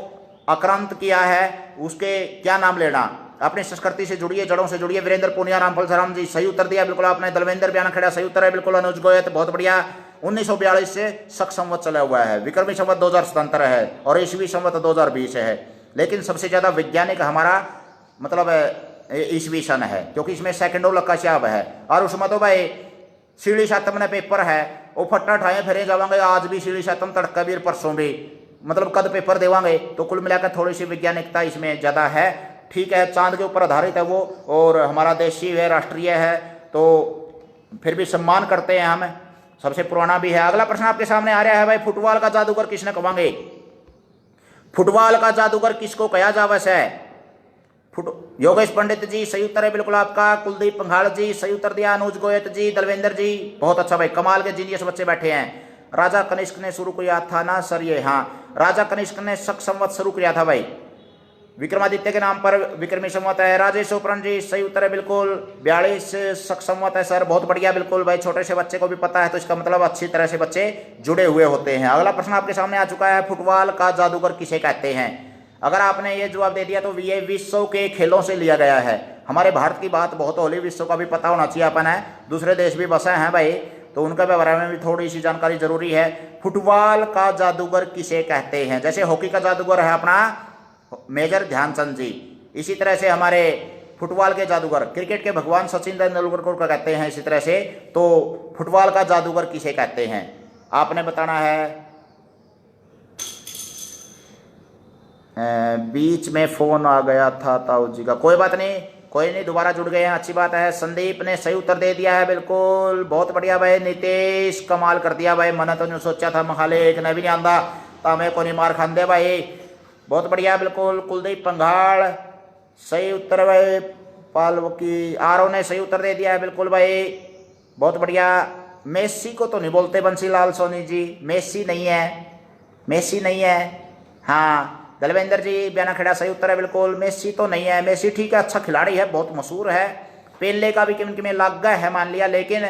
आक्रांत किया है उसके क्या नाम लेना। अपनी संस्कृति से जुड़िए, जड़ों से जुड़िए। वीरेंद्र पुनिया, रामफल सराम जी सही उत्तर दिया, बिल्कुल आपने। दलवेंद्र बयाना खड़ा सही उत्तर है, बिल्कुल। अनुज गोयत बहुत बढ़िया। 1942 से शक संवत चला हुआ है, विक्रमी संवत 2077 है और ईस्वी संवत 2020 है। लेकिन सबसे ज्यादा वैज्ञानिक हमारा मतलब ईस्वी सन है, क्योंकि इसमें सेकंडों लक्काश्याब है। और उसमें तो भाई सीढ़ी सातम ने पेपर है, वो फट्टा ठाए फिरे जावांगे, आज भी सीढ़ी सातम तड़का भी परसों भी, मतलब कद पेपर देवांगे। तो कुल मिलाकर थोड़ी सी वैज्ञानिकता इसमें ज्यादा है, ठीक है। चांद के ऊपर आधारित है वो, और हमारा देशी है, राष्ट्रीय है, तो फिर भी सम्मान करते हैं हम, सबसे पुराना भी है। अगला प्रश्न आपके सामने आ रहा है भाई, फुटबॉल का जादूगर किसने कहेंगे। फुटबॉल का जादूगर किसको कहा जावस है। योगेश पंडित जी सही उत्तर है, बिल्कुल आपका। कुलदीप पंघाल जी सही उत्तर दिया। अनुज गोयत जी, दलवेंद्र जी बहुत अच्छा भाई, कमाल के जीनियस बच्चे बैठे हैं। राजा कनिष्क ने शुरू किया था ना सर ये, हाँ राजा कनिष्क ने शक संवत शुरू किया था भाई, विक्रमादित्य के नाम पर विक्रमी संवत है। राजेश ओपरन जी सही उत्तर है, बिल्कुल 42 शक संवत है सर, बहुत बढ़िया, बिल्कुल भाई। छोटे से बच्चे को भी पता है तो इसका मतलब अच्छी तरह से बच्चे जुड़े हुए होते हैं। अगला प्रश्न आपके सामने आ चुका है, फुटबॉल का जादूगर किसे कहते हैं। अगर आपने ये जवाब दे दिया तो ये विश्व के खेलों से लिया गया है। हमारे भारत की बात बहुत होली, विश्व का भी पता होना चाहिए अपन है, दूसरे देश भी बसे हैं भाई, तो उनके बारे में भी थोड़ी सी जानकारी जरूरी है। फुटबॉल का जादूगर किसे कहते हैं। जैसे हॉकी का जादूगर है अपना मेजर ध्यानचंद जी, इसी तरह से हमारे फुटबॉल के जादूगर, क्रिकेट के भगवान सचिन तेंदुलकर को कहते हैं इसी तरह से। तो फुटबॉल का जादूगर किसे कहते हैं आपने बताना है। बीच में फोन आ गया था ताऊ जी का, कोई बात नहीं, कोई नहीं, दोबारा जुड़ गए हैं, अच्छी बात है। संदीप ने सही उत्तर दे दिया है, बिल्कुल बहुत बढ़िया भाई। नितेश कमाल कर दिया भाई, मैंने तो नहीं सोचा था मखाले एक ने भी नहीं आंदा तामे को नहीं मार खांदे भाई, बहुत बढ़िया, बिल्कुल। कुलदीप पंघाड़ सही उत्तर भाई। पालवकी आरओ ने सही उत्तर दे दिया है, बिल्कुल भाई, बहुत बढ़िया। मेसी को तो नहीं बोलते बंसीलाल सोनी जी, मेसी नहीं है, मेसी नहीं है, हाँ। दलवेंद्र जी बयाना खड़ा सही उत्तर है, बिल्कुल। मेसी तो नहीं है, मेसी ठीक है, अच्छा खिलाड़ी है, बहुत मशहूर है। पेले का भी किम में लागा है मान लिया, लेकिन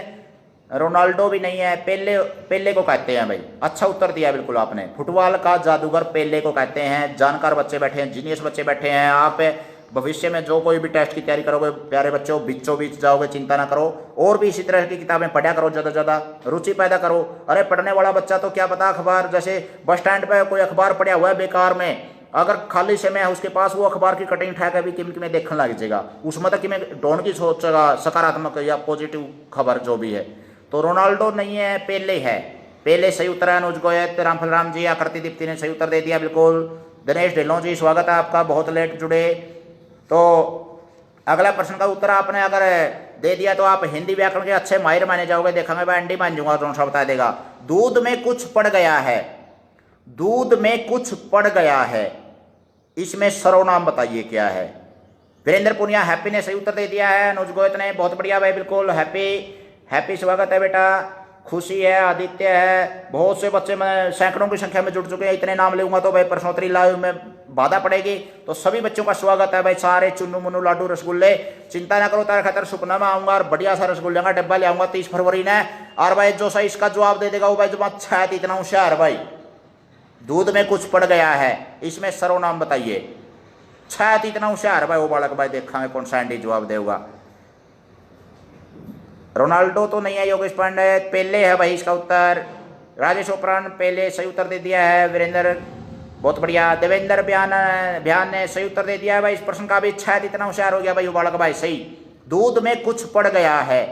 रोनाल्डो भी नहीं है। पेले को कहते हैं भाई, अच्छा उत्तर दिया बिल्कुल आपने। फुटबॉल का जादूगर पेले को कहते हैं। जानकार बच्चे बैठे हैं, जीनियस बच्चे बैठे हैं। आप भविष्य में जो कोई भी टेस्ट की तैयारी करोगे प्यारे बच्चों, बीचों बीच जाओगे, चिंता ना करो, और भी इसी तरह की किताबें पढ़ा करो, ज़्यादा ज़्यादा रुचि पैदा करो। अरे पढ़ने वाला बच्चा तो क्या पता, अखबार जैसे बस स्टैंड पर कोई अखबार पढ़ा हुआ है बेकार में, अगर खाली समय है उसके पास, वो अखबार की कटिंग उठा कर भी किम में देखने लग जाएगा, उसमें तक कि मैं डोन की सोचेगा सकारात्मक या पॉजिटिव खबर जो भी है। तो रोनाल्डो नहीं है, पेले है, पेले सही उत्तर है। अनुज गोयत, रामफल राम जी, आकृति दीप्ति ने सही उत्तर दे दिया, बिल्कुल। दिनेश ढिल्लों जी स्वागत है आपका, बहुत लेट जुड़े। तो अगला प्रश्न का उत्तर आपने अगर दे दिया तो आप हिंदी व्याकरण के अच्छे माहिर माने जाओगे, देखेंगे मैं अंडी मान जाऊंगा, कौन सा बता देगा। दूध में कुछ पड़ गया है, दूध में कुछ पड़ गया है, इसमें सर्वनाम बताइए क्या है। वीरेंद्र पुनिया हैप्पी ने सही उत्तर दे दिया है। अनुज गोयत ने बहुत बढ़िया भाई, बिल्कुल हैप्पी, हैप्पी स्वागत है बेटा। खुशी है, आदित्य है, बहुत से बच्चे मैं सैकड़ों की संख्या में जुड़ चुके हैं। इतने नाम लूंगा तो भाई प्रश्नोत्तरी लाइव में बाधा पड़ेगी। तो सभी बच्चों का स्वागत है भाई, सारे चुन्नू मुन्नू लाडू रसगुल्ले, चिंता ना करो, तारा खातर सुपना में आऊंगा और बढ़िया सा रसगुल्ले का डब्बा ले आऊंगा 30 फरवरी ने। और भाई जो सही इसका जवाब दे देगा वो भाई जब छाया इतना होशियार भाई, दूध में कुछ पड़ गया है, इसमें सर्वनाम बताइए। छाया इतना होशियार भाई वो बालक भाई, देखा कौन सा एंडी जवाब देगा। रोनाल्डो तो नहीं है, योगेश पांडे पहले है भाई इसका उत्तर। राजेश ओपरान पहले सही उत्तर दे दिया है। वीरेंद्र बहुत बढ़िया। देवेंद्र बयान ने सही उत्तर दे दिया है भाई इस प्रश्न का भी। शायद इतना होशियार हो गया भाई वो बालक भाई, सही। दूध में कुछ पड़ गया है,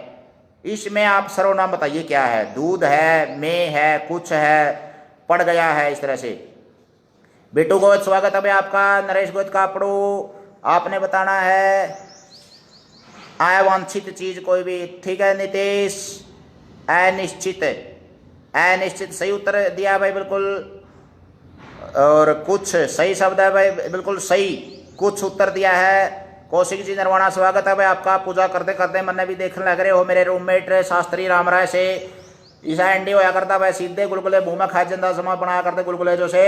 इसमें आप सर्वनाम बताइए क्या है। दूध है, में है, कुछ है, पड़ गया है, इस तरह से। बेटू गोद स्वागत है भाई आपका। नरेश गोद का पढ़ो, आपने बताना है अवांछित चीज कोई भी, ठीक है। नीतीश अनिश्चित, अनिश्चित सही उत्तर दिया भाई बिल्कुल। और कुछ सही शब्द है भाई, बिल्कुल सही, कुछ उत्तर दिया है। कौशिक जी नरवाणा स्वागत है भाई आपका। पूजा करते करते मैंने भी देखने लग रहे हो मेरे रूममेट शास्त्री राम राय से। ईसा एंडी होया करता भाई, सीधे गुलगुले मुंह में खाए जंदा समा बनाया करते गुलगुले, जो से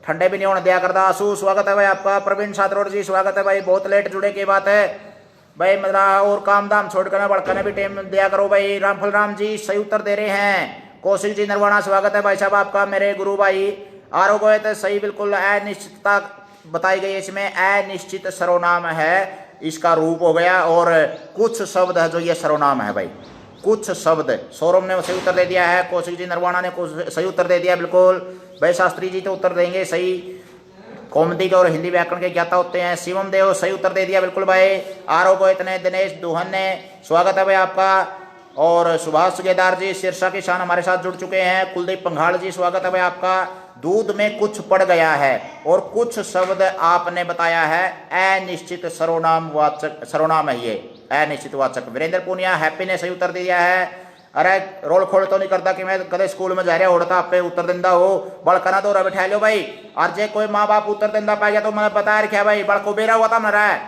ठंडे भी नहीं होने दिया करता। आंसू स्वागत है भाई आपका। प्रवीण सातरोड जी स्वागत है भाई, बहुत लेट जुड़े की बात है भाई, मतलब और काम दाम छोड़कर ना बढ़कर भी टाइम दिया करो भाई। रामफल राम जी सही उत्तर दे रहे हैं। कौशिक जी नरवाणा स्वागत है भाई साहब आपका, मेरे गुरु भाई। आरोग्य तो सही बिल्कुल। अनिश्चितता बताई गई, इसमें अनिश्चित सर्वनाम है, इसका रूप हो गया। और कुछ शब्द है जो ये सर्वनाम है भाई, कुछ शब्द। सौरभ ने सही उत्तर दे दिया है। कौशिक जी नरवाणा ने सही उत्तर दे दिया बिल्कुल भाई। शास्त्री जी तो उत्तर देंगे सही, कौमुदी के और हिंदी व्याकरण के ज्ञाता होते हैं। शिवम देव सही उत्तर दे दिया बिल्कुल भाई। आरोग्य ने, दिनेश दुहन ने स्वागत है भाई आपका। और सुभाष सुगेदार जी शीर्षा के शान हमारे साथ जुड़ चुके हैं। कुलदीप पंघाड़ जी स्वागत है भाई आपका। दूध में कुछ पड़ गया है और कुछ शब्द आपने बताया है, अनिश्चित सर्वनाम वाचक, सर्वनाम है ये, अनिश्चित वाचक। वीरेंद्र पूनिया हैप्पी ने सही उत्तर दिया है। अरे रोल खोल तो नहीं करता कि मैं कदे स्कूल में जा रहा उड़ता आप पे उत्तर दिंदा हो, बड़कना तो बैठा लो भाई। और जे कोई माँ बाप उत्तर दिंदा पा गया तो मैंने बता रखा भाई, बड़को बेरा हुआ था मेरा है,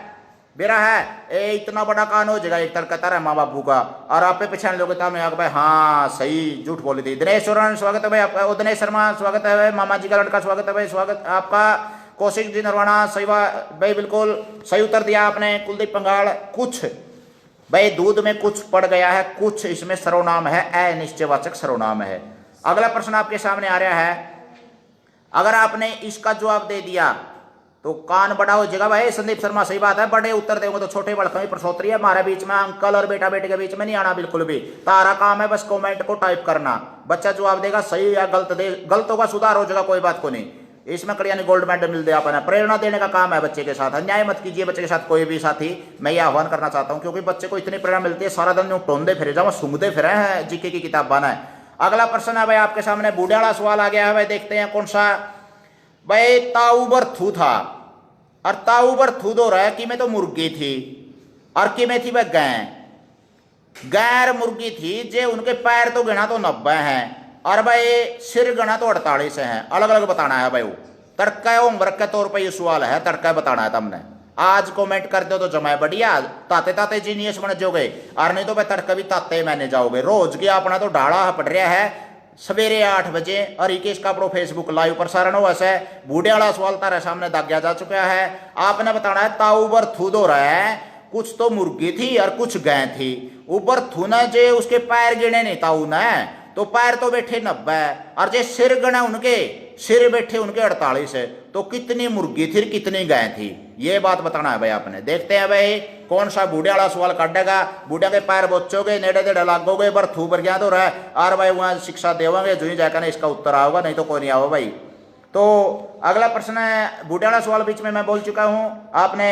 बेरा है ए, इतना बड़ा कान हो जाएगा एक तरकता है माँ बापू का, और आप पे पहचान लोगे तब भाई हाँ सही झूठ बोली थी। दिनेश सोरेन स्वागत है भाई आपका। दिनेश शर्मा स्वागत है भाई। मामा जी का लड़का स्वागत है भाई, स्वागत आपका। कौशिक जी नरवाणा सही भाई, बिल्कुल सही उत्तर दिया आपने। कुलदीप पंगाड़ कुछ भाई, दूध में कुछ पड़ गया है, कुछ इसमें सर्वनाम है, अनिश्चयवाचक सर्वनाम है। अगला प्रश्न आपके सामने आ रहा है, अगर आपने इसका जवाब दे दिया तो कान बड़ा हो जाएगा भाई। संदीप शर्मा सही बात है, बड़े उत्तर देंगे तो छोटे बड़का प्रश्नोत्तरी है। हमारे बीच में अंकल और बेटा बेटे के बीच में नहीं आना बिल्कुल भी। तारा काम है बस कमेंट को टाइप करना, बच्चा जवाब देगा सही या गलत दे, गलतों का सुधार हो जाएगा, कोई बात को नहीं। इसमें कड़ियानी गोल्ड मेडल मिल दे अपना। प्रेरणा देने का काम है बच्चे के साथ, अन्याय मत कीजिए बच्चे के साथ कोई भी साथी। मैं ये आह्वान करना चाहता हूं क्योंकि बच्चे को इतनी प्रेरणा मिलती है, सारा दिन टोंदे फिरे जाओ, सूंघते फिरे हैं, जीके की किताब बना है। अगला प्रश्न है भाई आपके सामने, बूढ़े वाला सवाल आ गया है भाई, देखते हैं कौन सा। भाई ताऊबर थू था और ताऊबर थू दो रहा है कि मैं तो मुर्गी थी और कि मैं थी वह गैर मुर्गी थी। जे उनके पैर तो गिना तो 90 हैं और भाई सिर गणा तो 48 हैं। अलग अलग बताना है भाई, वो तड़का होमवर्क के तौर पर ये सवाल है, तड़का बताना है तुमने। आज कमेंट कर दो तो जमाए बढ़िया, ताते ताते जीनियस बन जाओगे, और नहीं तो भाई तड़का भी ताते मैंने जाओगे। रोज की अपना तो डाला पड़ रहा है सवेरे 8 बजे और इकेश का अपनो फेसबुक लाइव प्रसारण हो। वैसे बूढ़े वाला सवाल तारे सामने दाग्या जा चुका है। आपने बताना है ताऊबर थू दो रहा है, कुछ तो मुर्गी थी और कुछ गाय थी। ऊपर थू ना जे उसके पैर गिने नहीं ताऊ ने, तो पैर तो बैठे 90 और जे सिर गणे उनके सिर बैठे उनके 48 है। तो कितनी मुर्गी थी कितनी गाय थी, ये बात बताना है भाई आपने। देखते हैं भाई कौन सा बूढ़े वाला सवाल काटेगा। बूढ़े के पैर बोचोगे, नेड़े तेड़े लागोगे, बर थू बर गया तो रहा और भाई वहां शिक्षा देवांगे जो ही जाकर इसका उत्तर आओगा, नहीं तो कोई नहीं आओ भाई। तो अगला प्रश्न है, बूढ़े वाला सवाल बीच में मैं बोल चुका हूं, आपने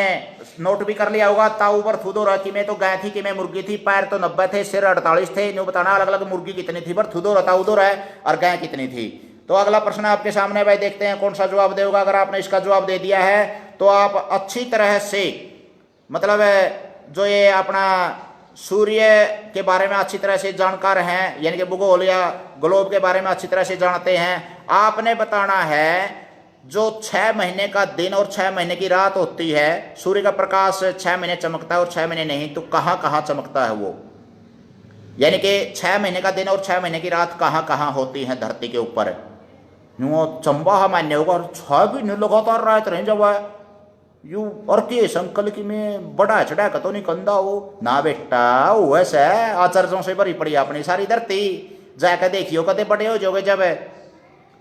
नोट भी कर लिया होगा। ताऊ पर थूदो रहा कि मैं तो गाय थी कि मैं मुर्गी थी, पैर तो 90 थे, सिर 48 थे। इन्हों बताना अलग अलग मुर्गी कितनी थी, पर थूदो रहा उदो रहा और गाय कितनी थी। तो अगला प्रश्न आपके सामने भाई, देखते हैं कौन सा जवाब देगा। अगर आपने इसका जवाब दे दिया है तो आप अच्छी तरह से, मतलब जो ये अपना सूर्य के बारे में अच्छी तरह से जानकार हैं, यानी कि भूगोल या ग्लोब के बारे में अच्छी तरह से जानते हैं। आपने बताना है जो 6 महीने का दिन और 6 महीने की रात होती है, सूर्य का प्रकाश 6 महीने चमकता है और 6 महीने नहीं, तो कहाँ कहाँ चमकता है वो। यानी कि 6 महीने का दिन और 6 महीने की रात कहाँ कहाँ होती है धरती के ऊपर। यूँ चंबा मान्य होगा और 6 महीने लगातार रात रह जब यू और के संकल की में बड़ा चढ़ा का तो नहीं कंधा हो ना बेटा वैसे आचर्यों से भरी पड़ी अपनी सारी धरती जाकर देखियो कदे बड़े हो जाओगे जब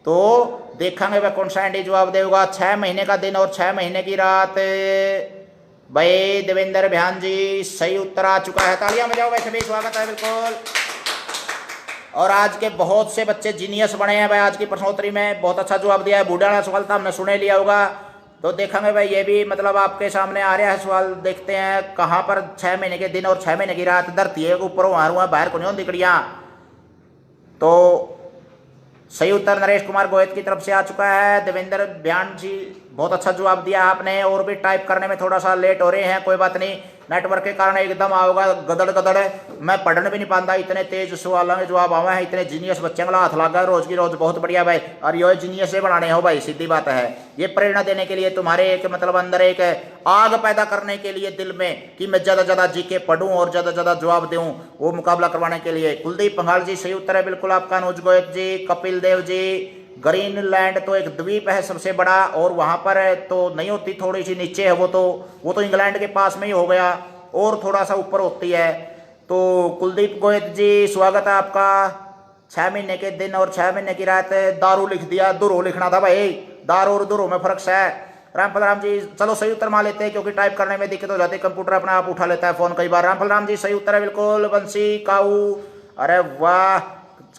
तो देखेंगे वह कौन सा एंडी जवाब देगा। 6 महीने का दिन और 6 महीने की रात। भाई देवेंद्र भ्यान जी सही उत्तर आ चुका है, तालियां बजाओ भाई सभी, स्वागत है बिल्कुल। और आज के बहुत से बच्चे जीनियस बने हैं भाई, आज की प्रश्नोत्तरी में बहुत अच्छा जवाब दिया है। बूढ़ा वाला सवाल था हमने सुने लिया होगा, तो देखेंगे भाई ये भी मतलब आपके सामने आ रहा है सवाल। देखते हैं कहाँ पर 6 महीने के दिन और 6 महीने की रात धरती है ऊपर वहां हुआ बाहर को नहीं दिकड़िया। तो सही उत्तर नरेश कुमार गोयत की तरफ से आ चुका है। देवेंद्र भ्यान जी बहुत अच्छा जवाब दिया आपने, और भी टाइप करने में थोड़ा सा लेट हो रहे हैं, कोई बात नहीं, नेटवर्क के कारण एकदम आओगा गदड़ गदड़, मैं पढ़ने भी नहीं पाता, इतने तेज सवालों में जवाब आवा है, इतने जीनियस बच्चे का हाथ लगा रोज की रोज, बहुत बढ़िया भाई। और ये जीनियस से बनाने हो भाई, सीधी बात है। ये प्रेरणा देने के लिए तुम्हारे एक मतलब अंदर एक आग पैदा करने के लिए दिल में कि मैं ज्यादा ज्यादा जीके पढ़ूं और ज्यादा ज्यादा जवाब दूं, वो मुकाबला करवाने के लिए। कुलदीप पंघाल जी सही उत्तर है बिल्कुल आपका। अनुज गोयत जी, कपिल देव जी, ग्रीनलैंड तो एक द्वीप है सबसे बड़ा, और वहां पर तो नहीं होती, थोड़ी सी नीचे है वो तो इंग्लैंड के पास में ही हो गया, और थोड़ा सा ऊपर होती है। तो कुलदीप गोयत जी स्वागत है आपका। 6 महीने के दिन और 6 महीने की रात, दारू लिख दिया, दुरो लिखना था भाई, दारू और दुरो में फर्क है। रामफल राम जी चलो सही उत्तर मान लेते हैं, क्योंकि टाइप करने में दिक्कत हो जाती है, कंप्यूटर अपने आप उठा लेता है फोन कई बार। रामफल राम जी सही उत्तर है बिल्कुल। बंसी काऊ, अरे वाह,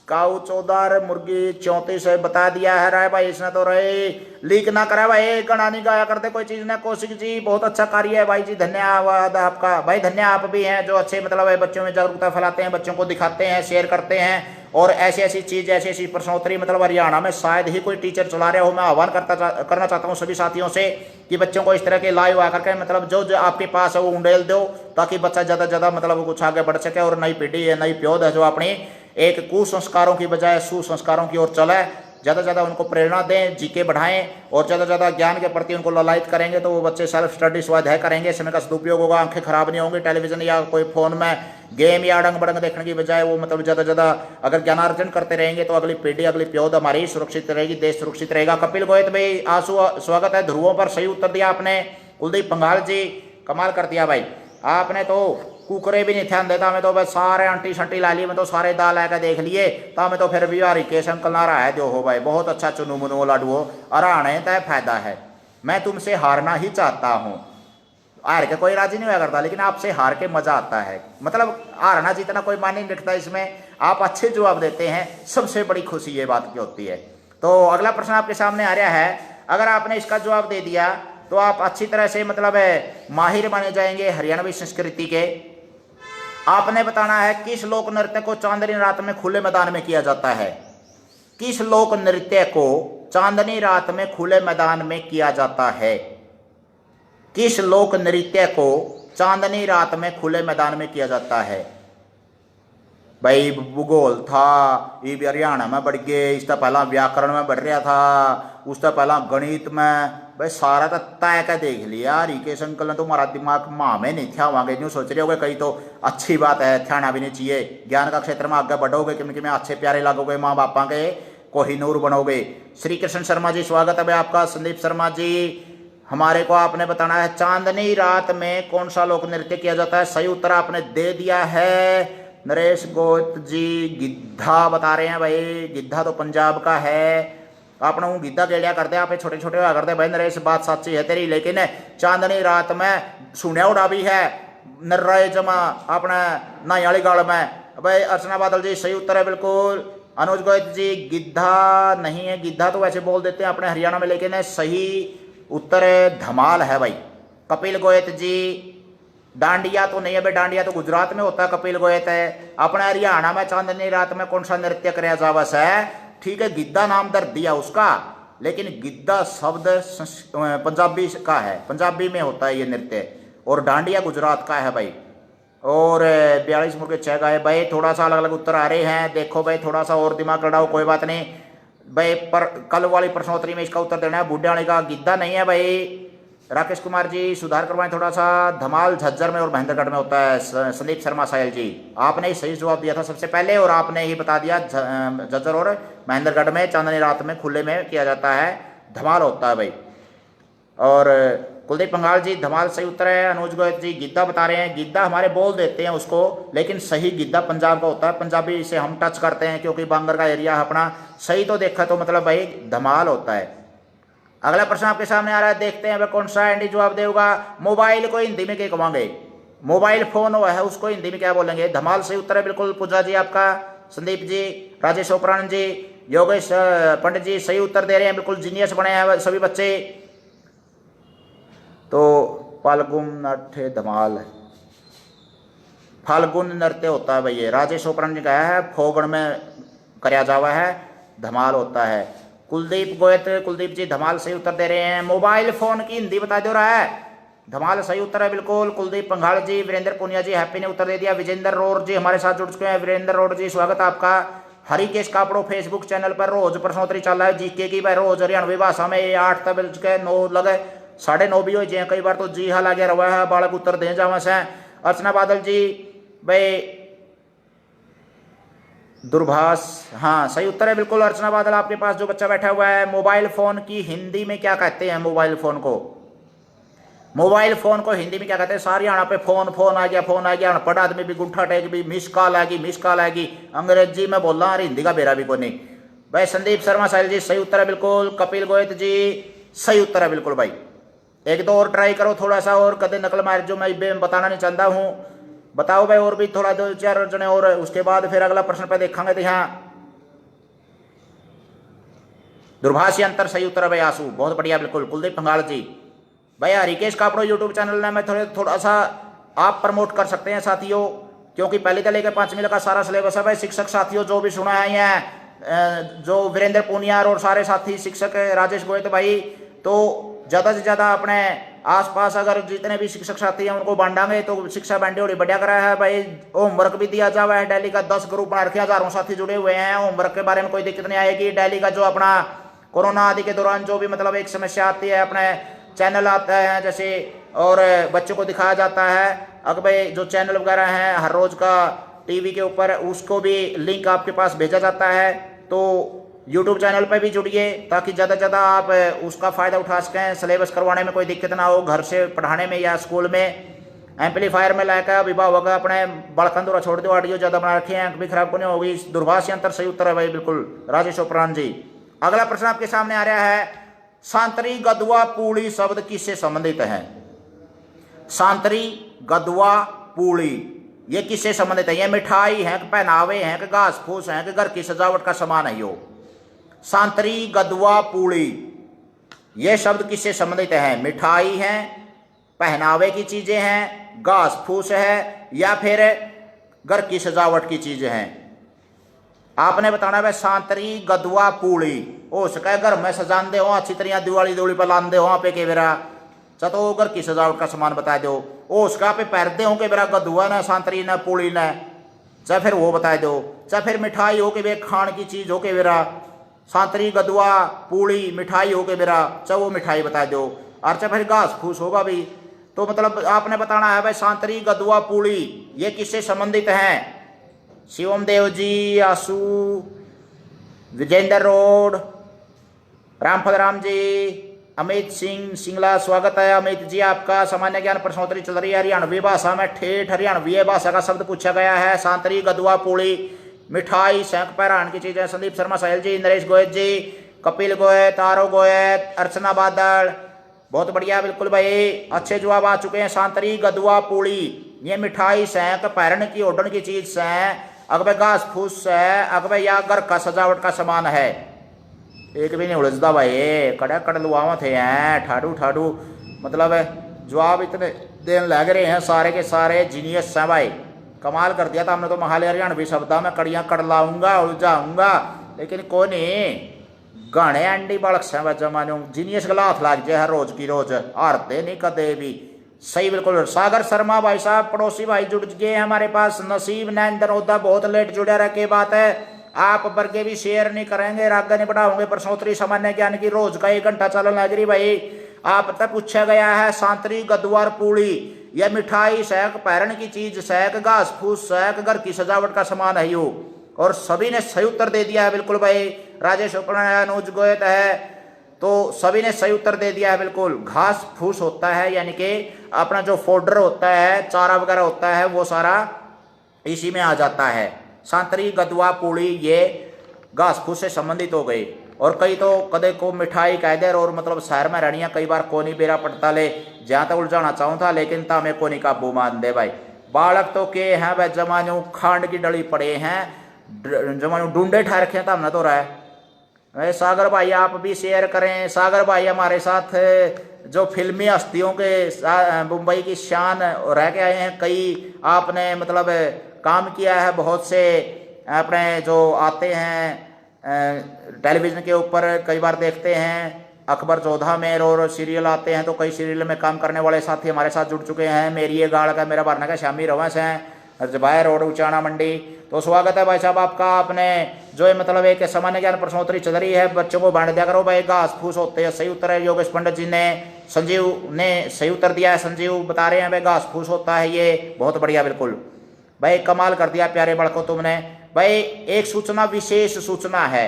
काऊ 14 मुर्गी 34 बता दिया है राय भाई इसने, तो रहे लीक ना करा भाई, गणा नहीं गाया करते कोई चीज ने। कौशिक जी बहुत अच्छा कार्य है भाई जी, धन्यवाद आपका भाई। धन्य आप भी हैं जो अच्छे मतलब बच्चों में जागरूकता फैलाते हैं, बच्चों को दिखाते हैं, शेयर करते हैं, और ऐसी ऐसी चीज ऐसी ऐसी प्रश्नोत्तरी मतलब हरियाणा में शायद ही कोई टीचर चला रहा हो। मैं आह्वान करना चाहता हूँ सभी साथियों से कि बच्चों को इस तरह के लाइव आकर के मतलब जो आपके पास है वो उंडेल दो, ताकि बच्चा ज्यादा ज्यादा मतलब कुछ आगे बढ़ सके, और नई पीढ़ी है, नई प्योद है जो अपनी एक कुसंस्कारों की बजाय सुसंस्कारों की ओर चले। ज़्यादा ज़्यादा उनको प्रेरणा दें, जीके बढ़ाएं, और ज़्यादा ज़्यादा ज्ञान के प्रति उनको ललायित करेंगे, तो वो बच्चे सेल्फ स्टडी स्वाध्याय करेंगे, समय का सदुपयोग होगा, आंखें खराब नहीं होंगी, टेलीविजन या कोई फोन में गेम या अड़ंग बड़ंग देखने की बजाय वो मतलब ज़्यादा ज़्यादा अगर ज्ञानार्जन करते रहेंगे तो अगली पीढ़ी अगली प्योद हमारी सुरक्षित रहेगी, देश सुरक्षित रहेगा। कपिल गोयत भाई आंसू स्वागत है। ध्रुवों पर सही उत्तर दिया आपने। कुलदीप पंघाल जी कमाल कर दिया भाई, आपने तो कुकरे भी नहीं ध्यान देता, मैं तो बस सारे आंटी शंटी ला लिए, मैं तो सारे दाल आकर देख लिए, तो मैं तो फिर भी यार केश अंकल ना रहा है जो हो भाई, बहुत अच्छा चुनू मुनू लाडू हो, अराने तय फायदा है। मैं तुमसे हारना ही चाहता हूँ, हार के कोई राजी नहीं हुआ करता, लेकिन आपसे हार के मजा आता है, मतलब हारना जीतना कोई मान नहीं रखता इसमें, आप अच्छे जवाब देते हैं, सबसे बड़ी खुशी ये बात की होती है। तो अगला प्रश्न आपके सामने आ रहा है, अगर आपने इसका जवाब दे दिया तो आप अच्छी तरह से मतलब माहिर माने जाएंगे हरियाणवी संस्कृति के। आपने बताना है किस लोक नृत्य को चांदनी रात में खुले मैदान में किया जाता है। किस लोक नृत्य को चांदनी रात में खुले मैदान में किया जाता है। किस लोक नृत्य को चांदनी रात में खुले मैदान में किया जाता है। भाई भूगोल था, ये भी हरियाणा में बढ़ गए, इसका पहला व्याकरण में बढ़ रहा था, उसका पहला गणित में, भाई सारा तो तय का देख लिया। रिकेश अंकल ने तो हमारा दिमाग माँ में नहीं था, वहाँ न्यू सोच रहे होगे कहीं, तो अच्छी बात है, ध्यान भी नहीं चाहिए, ज्ञान का क्षेत्र में आगे बढ़ोगे, क्योंकि मैं अच्छे प्यारे लगोगे, माँ बापा के कोहिनूर बनोगे। श्री कृष्ण शर्मा जी स्वागत है भाई आपका। संदीप शर्मा जी हमारे को आपने बताना है चांदनी रात में कौन सा लोक नृत्य किया जाता है। सही उत्तर आपने दे दिया है। नरेश गोत जी गिद्धा बता रहे हैं भाई, गिद्धा तो पंजाब का है, आपने वो गिद्धा गेड़िया करते हैं, आप छोटे छोटे हुआ करते भाई नरेश, बात सच्ची है तेरी, लेकिन चांदनी रात में सुनिया उड़ा भी है नर्राए जमा अपने नाई वाली गाड़ में। भाई अर्चना बादल जी सही उत्तर है बिल्कुल। अनुज गोयत जी गिद्धा नहीं है, गिद्धा तो वैसे बोल देते हैं अपने हरियाणा में, लेकिन सही उत्तर धमाल है भाई। कपिल गोयत जी डांडिया तो नहीं है भाई, डांडिया तो गुजरात में होता है, कपिल गोयत है। अपने हरियाणा में चांदनी रात में कौन सा नृत्य कराया जावस है। ठीक है, गिद्धा नाम दर दिया उसका, लेकिन गिद्धा शब्द पंजाबी का है, पंजाबी में होता है ये नृत्य, और डांडिया गुजरात का है भाई। और 42 मुर्गे 6 गाय भाई, थोड़ा सा अलग अलग उत्तर आ रहे हैं, देखो भाई थोड़ा सा और दिमाग लड़ाओ, कोई बात नहीं भाई। पर कल वाली प्रश्नोत्तरी में इसका उत्तर देना है, बूढ़े वाले का गिद्धा नहीं है भाई, राकेश कुमार जी सुधार करवाएं थोड़ा सा। धमाल झज्जर में और महेंद्रगढ़ में होता है। संदीप शर्मा साहिल जी आपने ही सही जवाब दिया था सबसे पहले और आपने ही बता दिया झज्जर और महेंद्रगढ़ में चांदनी रात में खुले में किया जाता है, धमाल होता है भाई। और कुलदीप पंघाल जी धमाल सही उत्तर है। अनुज गोयल जी गिद्दा बता रहे हैं, गिद्दा हमारे बोल देते हैं उसको, लेकिन सही गिद्दा पंजाब का होता है, पंजाबी से हम टच करते हैं क्योंकि बांगर का एरिया अपना। सही तो देखा तो मतलब भाई धमाल होता है। अगला प्रश्न आपके सामने आ रहा है, देखते हैं वह कौन सा एंडी जवाब देगा। मोबाइल को हिंदी में क्या कहेंगे? मोबाइल फोन वो है उसको हिंदी में क्या बोलेंगे? धमाल सही उत्तर है बिल्कुल। पूजा जी आपका, संदीप जी, राजेश ओपरान जी, योगेश पंडित जी सही उत्तर दे रहे हैं, बिल्कुल जीनियस बने हैं सभी बच्चे। तो फाल्गुन नृत्य धमाल, फाल्गुन नृत्य होता है भैया। राजेश ओपरान जी कहा है फोगण में कराया जावा है, धमाल होता है। कुलदीप गोयत, कुलदीप जी धमाल सही उत्तर दे रहे हैं। मोबाइल फोन की हिंदी बता दो रहा है, धमाल सही उत्तर है बिल्कुल। कुलदीप पंघाल जी, वीरेंद्र पुनिया जी हैप्पी ने उत्तर दे दिया। विजेंद्र रोड जी हमारे साथ जुड़ चुके हैं। वीरेंद्र रोड जी स्वागत आपका। हरिकेश कापड़ो फेसबुक चैनल पर रोज प्रश्नोत्तरी चल रहा है जीके की भाई, रोज हरियाणवी भाषा में 8 बज के 9 लगे 9:30 भी हो जाए कई बार तो जी हाँ लगे रहा है, बालक उत्तर दे जावा से। अर्चना बादल जी भाई दूरभाष, हाँ सही उत्तर है बिल्कुल। अर्चना बादल आपके पास जो बच्चा बैठा हुआ है, मोबाइल फोन की हिंदी में क्या कहते हैं? मोबाइल फोन को, मोबाइल फोन को हिंदी में क्या कहते हैं? सारी हरियाणा पे फोन फोन आ गया, फोन आ गया, अनपढ़ आदमी भी गुंठा टेक भी मिस कॉल आएगी, मिस कॉल आएगी। अंग्रेजी में बोल रहा और हिंदी का बेरा भी कोई नहीं भाई। संदीप शर्मा साहिल जी सही उत्तर है बिल्कुल। कपिल गोयत जी सही उत्तर है बिल्कुल भाई। एक दो और ट्राई करो थोड़ा सा और, कदे नकल मार जो मैं बताना नहीं चाहता हूँ। बताओ भाई और भी थोड़ा 2-4 जने और, उसके बाद फिर अगला प्रश्न पे देखेंगे। तो यहाँ दूरभाष अंतर सही उत्तर है भाई। आंसू बहुत बढ़िया बिल्कुल। कुलदीप पंघाल जी भाई हरिकेश कापड़ो यूट्यूब चैनल में थोड़ा सा आप प्रमोट कर सकते हैं साथियों, क्योंकि पहले से लेकर 5वीं का सारा सिलेबस है भाई। शिक्षक साथियों जो भी सुना है यहाँ, जो वीरेंद्र पुनियार और सारे साथी शिक्षक राजेश गोयत भाई, तो ज़्यादा से ज़्यादा अपने आसपास अगर जितने भी शिक्षक साथी हैं उनको बांटांगे तो शिक्षा बांटे और बढ़िया करा है भाई। होमवर्क भी दिया जा रहा है डेली का, 10 ग्रुप बना रखे, हजारों साथी जुड़े हुए हैं। होमवर्क के बारे में कोई दिक्कत नहीं आएगी। डेली का जो अपना कोरोना आदि के दौरान जो भी मतलब एक समस्या आती है, अपने चैनल आता है जैसे और बच्चों को दिखाया जाता है। अगर भाई जो चैनल वगैरह हैं हर रोज का टीवी के ऊपर, उसको भी लिंक आपके पास भेजा जाता है। तो यूट्यूब चैनल पर भी जुड़िए ताकि ज़्यादा से ज़्यादा आप उसका फ़ायदा उठा सकें। सिलेबस करवाने में कोई दिक्कत ना हो, घर से पढ़ाने में या स्कूल में एम्पलीफायर में लाकर अभिभावक अपने बड़कन दूरा छोड़ दो, ऑडियो ज़्यादा बना रखे हैं, भी खराब को नहीं होगी। दूरभाष अंतर सही उत्तर है भाई बिल्कुल राजेश ओपरान जी। अगला प्रश्न आपके सामने आ रहा है, सांतरी गदुआ पूड़ी शब्द किससे संबंधित है? सांतरी गदुआ पूड़ी ये किससे संबंधित है? ये मिठाई है कि पहनावे हैं कि घास फूस है कि घर की सजावट का सामान है? यो सांतरी गदुआ पूड़ी ये शब्द किससे संबंधित है? मिठाई है, पहनावे की चीजें हैं, घास फूस है या फिर घर की सजावट की चीजें हैं? आपने बताना है। सांतरी गदुआ पूड़ी हो सके घर में सजाते हो अच्छी तरह, दिवाली दिवाली पर लाते हो पे के बेरा चतो घर की सजावट का सामान बता दो। ओ उसका पे पहनते हो के बेरा गदुआ न सांतरी न पूड़ी न, चाहे फिर वो बता दो। चाहे फिर मिठाई हो के बे खान की चीज हो के बेरा, सांतरी गदुआ पूड़ी मिठाई हो के बेरा चाहे वो मिठाई बता दो। और चाहे फिर घास फूस होगा भी, तो मतलब आपने बताना है भाई सांतरी गदुआ पूड़ी ये किससे संबंधित हैं? शिवम देव जी, आशु, विजेंद्र रोड, रामफल राम जी, अमित सिंह सिंगला स्वागत है अमित जी आपका। सामान्य ज्ञान प्रश्नोत्तरी चल रही है हरियाणवी भाषा में, ठेठ हरियाणवी भाषा का शब्द पूछा गया है। सांतरी गदुआ पूड़ी मिठाई सेंक पैरान की चीजें। संदीप शर्मा साहिल जी, नरेश गोयत जी, कपिल गोयत, आरो गोयत, अर्चना बादल बहुत बढ़िया बिल्कुल भाई, अच्छे जवाब आ चुके हैं। सांतरी गदुआ पूड़ी ये मिठाई सेंक पैरन की ओढ़न की चीज से, अगबे घास फूस है, अगबे या घर का सजावट का सामान है। एक भी नहीं उलझदा भाई, कड़ा कड़ लुआवा थे हैं ठाडू ठाडू, मतलब जवाब इतने देन लग रहे हैं सारे के सारे जीनियस हैं भाई। कमाल कर दिया था हमने तो महाले हरियाणवी शब्दा में कड़ियाँ कड़ लाऊंगा उलझाऊंगा, लेकिन कोई नहीं गाने अंडी बालक से जमाने जीनियस गला हाथ लाग जाए हर रोज की रोज, हारते नहीं कदे भी। सही बिल्कुल। सागर शर्मा भाई साहब पड़ोसी भाई जुड़ गए हमारे पास। नसीब नैन ओदा बहुत लेट जुड़ा रह के बात है, आप बर्गे भी शेयर नहीं करेंगे, आगे नहीं बढ़ाओगे प्रश्नोत्तरी सामान्य ज्ञान की रोज का 1 घंटा चलन लग रही भाई। आप तक पूछा गया है सांतरी गद्वार पूड़ी, यह मिठाई सहक पैरन की चीज, सहक घास फूस, सहक घर की सजावट का सामान है यू। और सभी ने सही उत्तर दे दिया है बिल्कुल भाई। राजेश उपना है, अनुज गोयत है, तो सभी ने सही उत्तर दे दिया है बिल्कुल। घास फूस होता है यानी कि अपना जो फोडर होता है, चारा वगैरह होता है, वो सारा इसी में आ जाता है। सांतरी गदवा पूड़ी ये घास फूस से संबंधित हो गई। और कई तो कदे को मिठाई कह दे और मतलब शहर में रहनी है, कई बार कोनी बेरा पड़ता ले जहाँ तक उलझाना चाहूँ था, लेकिन ता मैं कोनी काबू मान दे भाई। बालक तो के हैं वह जमानू खांड की डली पड़े हैं, जमानू ढूंढे ठहर रखे था हमने तो रहा है। सागर भाई आप भी शेयर करें। सागर भाई हमारे साथ जो फिल्मी हस्तियों के मुंबई की शान रह के आए हैं, कई आपने मतलब काम किया है, बहुत से अपने जो आते हैं टेलीविज़न के ऊपर कई बार देखते हैं, अकबर जोधा में और सीरियल आते हैं, तो कई सीरियल में काम करने वाले साथी हमारे साथ जुड़ चुके हैं। मेरी ये गाड़ का मेरा भरना का शामी रवंश हैं, जबाय रोड उचाना मंडी। तो स्वागत है भाई साहब आपका। आपने जो है मतलब एक सामान्य ज्ञान प्रश्नोत्तरी चल रही है, बच्चों को बांट दिया करो भाई। घास फूस होते हैं, सही उत्तर है। योगेश पंडित जी ने, संजीव ने सही उत्तर दिया है। संजीव बता रहे हैं भाई घास फूस होता है, ये बहुत बढ़िया बिल्कुल भाई, कमाल कर दिया प्यारे बड़कों तुमने भाई। एक सूचना, विशेष सूचना है,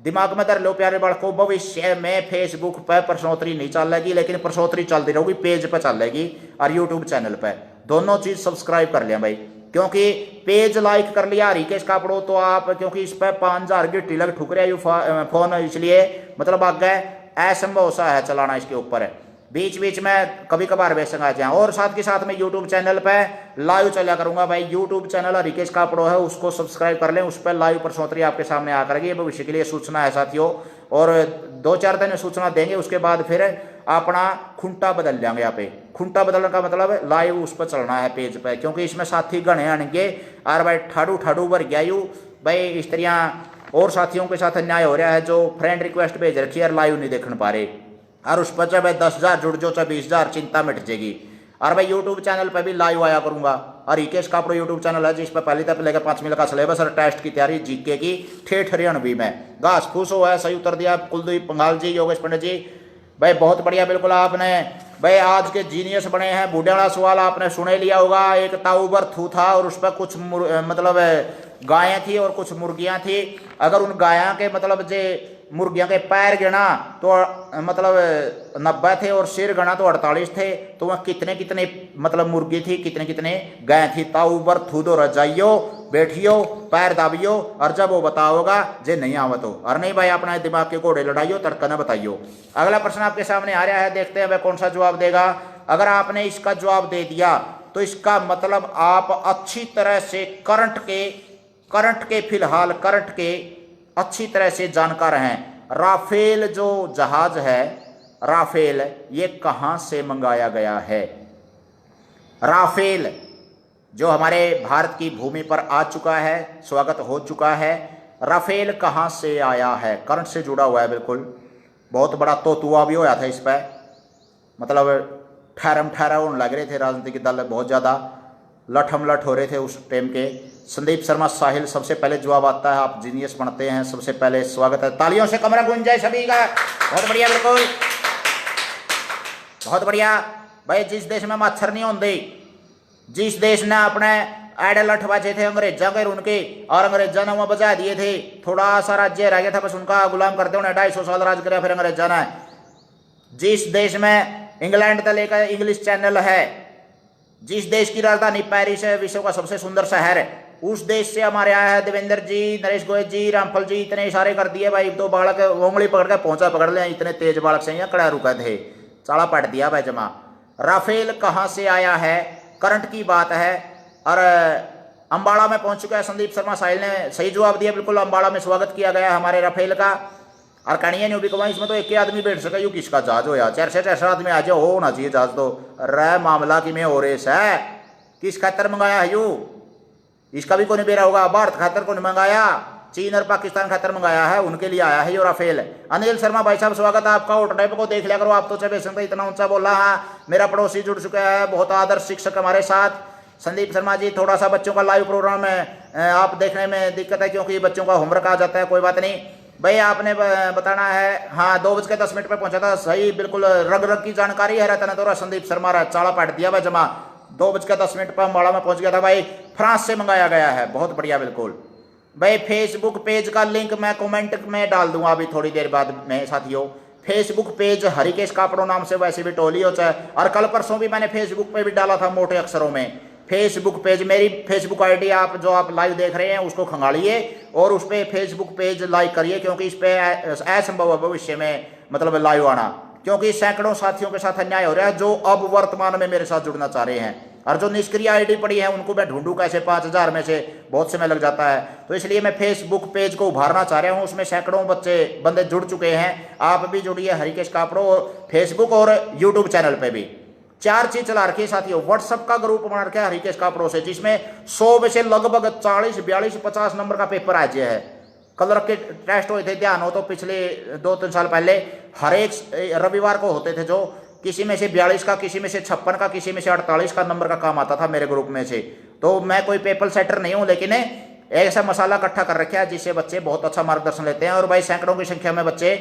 दिमाग में धर लो प्यारे बड़कों, भविष्य में फेसबुक पर प्रश्नोत्तरी नहीं चलेगी, लेकिन प्रश्नोत्तरी चलती रहेगी, पेज पर चलेगी और यूट्यूब चैनल पर। दोनों चीज सब्सक्राइब कर लिया भाई, क्योंकि पेज लाइक कर लिया हरिकेश कापड़ो तो आप, क्योंकि इस पर 5000 गिट्टी लग ठुक रहा है फोन, इसलिए मतलब आगे असंभव सा है चलाना इसके ऊपर। बीच बीच में कभी कभार बेसंग आ जाए। और साथ के साथ में यूट्यूब चैनल पे लाइव चला करूंगा भाई। यूट्यूब चैनल हरिकेश कापड़ो है, उसको सब्सक्राइब कर लें, उस पर लाइव प्रश्नोत्तरी आपके सामने आ करेगी। भविष्य के लिए सूचना है साथियों, और 2-4 दिन में सूचना देंगे, उसके बाद फिर अपना खुंटा बदल जाएंगे। यहाँ पे खुंटा बदलने का मतलब लाइव उस पर चलना है पेज पे, क्योंकि इसमें साथी गणे आएंगे और भाई ठाडू ठाडू भर गया यू भाई। इस तरह और साथियों के साथ अन्याय हो रहा है जो फ्रेंड रिक्वेस्ट भेज रखी है और लाइव नहीं देखने पा रहे, और उस पर चाहे 10,000 जुड़ जो चाहे 20,000, चिंता मिट जाएगी। और भाई यूट्यूब चैनल पे भी लाइव आया करूंगा। और रिकेश कापड़ो यूट्यूब चैनल है जिस पर पहली तक लेकर 5 मिनट का सिलेबस और टेस्ट की तैयारी जीके की ठेठ हरियाणवी में। घास फूस हो है, सही उत्तर दिया कुलदीप पंगाल जी, योगेश पंडित जी भाई, बहुत बढ़िया बिल्कुल। आपने भाई आज के जीनियस बने हैं। बूढ़े वाला सवाल आपने सुने लिया होगा, एक ताऊबर थू था और उस पर कुछ मतलब गायें थी और कुछ मुर्गियां थी। अगर उन गायों के मतलब जे मुर्गियों के पैर गिना तो मतलब 90 थे और सिर गणा तो 48 थे, तो वह कितने कितने मतलब मुर्गी थी, कितने कितने गाय थी। ताऊबर थू दो रजाइयो, बैठियो, पैर दाबियो, और जब वो बताओगा जे नहीं आवत हो, और नहीं भाई अपना दिमाग के घोड़े लड़ाइयो, तड़का न बताइयो। अगला प्रश्न आपके सामने आ रहा है, देखते हैं वह कौन सा जवाब देगा। अगर आपने इसका जवाब दे दिया तो इसका मतलब आप अच्छी तरह से करंट के फिलहाल करंट के अच्छी तरह से जानकार हैं। राफेल जो जहाज है, राफेल ये कहां से मंगाया गया है? राफेल जो हमारे भारत की भूमि पर आ चुका है, स्वागत हो चुका है। राफेल कहां से आया है? करंट से जुड़ा हुआ है बिल्कुल। बहुत बड़ा तोतुआ भी होया था इस पर, मतलब ठहरा होने लग रहे थे राजनीतिक दल, बहुत ज़्यादा लठम लठ हो रहे थे उस टाइम के। संदीप शर्मा साहिल सबसे पहले जवाब आता है, आप जीनियस बनते हैं सबसे पहले, स्वागत है। तालियों से कमरा गूंज जाए सभी का, बहुत बढ़िया बिल्कुल, बहुत बढ़िया भाई। जिस देश में मच्छर नहीं होते, जिस देश ने अपने आइडल लठवाचे थे अंग्रेजा के उनके, और अंग्रेजा ने वह बजा दिए थे, थोड़ा सा राज्य रह गया था बस उनका गुलाम करते उन्हें 250 साल राज कराया फिर अंग्रेजा ने। जिस देश में इंग्लैंड तक लेकर इंग्लिश चैनल है, जिस देश की राजधानी पेरिस है, विश्व का सबसे सुंदर शहर है, उस देश से हमारे आया है देवेंद्र जी, नरेश गोयल जी, रामफल जी, इतने इशारे कर दिए भाई। तो बालक उंगली पकड़ के पहुंचा पकड़ ले, इतने तेज बालक से यहाँ खड़ा रुका थे, चाला पट दिया भाई जमा। राफेल कहाँ से आया है? करंट की बात है। और अंबाला में पहुंच चुका है। संदीप शर्मा साहिल ने सही जवाब दिया बिल्कुल, अंबाला में स्वागत किया गया हमारे राफेल का। और कहानियाँ नहीं भी कमाई, इसमें तो एक ही आदमी बैठ सका, यू किसका जहाज हो यार, 4 से 4 आदमी आ जाओ, होना चाहिए जहाज तो। रे मामला कि में हो रेस है, किस खातर मंगाया है यू? इसका भी कोई बेरा होगा, भारत खातर को नहीं मंगाया, चीन और पाकिस्तान खातर मंगाया है, उनके लिए आया है ये राफेल। अनिल शर्मा भाई साहब स्वागत है आपका। होटल टाइप को देख लिया करो आप तो, चाहे इतना ऊंचा बोला। हाँ मेरा पड़ोसी जुड़ चुका है, बहुत आदर्श शिक्षक हमारे साथ। संदीप शर्मा जी थोड़ा सा बच्चों का लाइव प्रोग्राम है, आप देखने में दिक्कत है क्योंकि बच्चों का होमवर्क आ जाता है, कोई बात नहीं। भाई आपने बताना है। हाँ 2:10 पे पहुंचा था, सही बिल्कुल रग रग की जानकारी है। रहता तो संदीप शर्मा रहा चाला पाट दिया भाई जमा। 2:10 पर अम्बाड़ा में पहुंच गया था भाई, फ्रांस से मंगाया गया है, बहुत बढ़िया बिल्कुल भाई। फेसबुक पेज का लिंक मैं कमेंट में डाल दूंगा अभी थोड़ी देर बाद में साथियों। फेसबुक पेज हरिकेश कापड़ो नाम से वैसे भी टोली होता है, और कल परसों भी मैंने फेसबुक पे भी डाला था मोटे अक्षरों में। फेसबुक पेज मेरी फेसबुक आईडी आप जो आप लाइव देख रहे हैं उसको खंगालिए और उस पर फेसबुक पेज लाइक करिए, क्योंकि इस पे असंभव है भविष्य में मतलब लाइव आना, क्योंकि सैकड़ों साथियों के साथ अन्याय हो रहा है जो अब वर्तमान में मेरे साथ जुड़ना चाह रहे हैं, और जो निष्क्रिय आईडी पड़ी है उनको मैं ढूंढूं कैसे, 5000 में से बहुत समय लग जाता है। तो इसलिए मैं फेसबुक पेज को उभारना चाह रहा हूं, उसमें सैकड़ों बंदे जुड़ चुके हैं। आप भी जुड़िए हरिकेश कापड़ो और फेसबुक और यूट्यूब चैनल पे भी। 4 चीज चला रखी है साथियों। व्हाट्सएप का ग्रुप बना रखा है हरिकेश कापड़ो से, जिसमें 100 में से लगभग 40, 42, 50 नंबर का पेपर आ गया है। कल के टेस्ट हुए थे, ध्यान हो तो पिछले 2-3 साल पहले हर एक रविवार को होते थे, जो किसी में से 42 का, किसी में से 56 का, किसी में से 48 का नंबर का काम आता था मेरे ग्रुप में से। तो मैं कोई पेपर सेटर नहीं हूं, लेकिन ऐसा मसाला इकट्ठा कर रखा है जिससे बच्चे बहुत अच्छा मार्गदर्शन लेते हैं, और भाई सैकड़ों की संख्या में बच्चे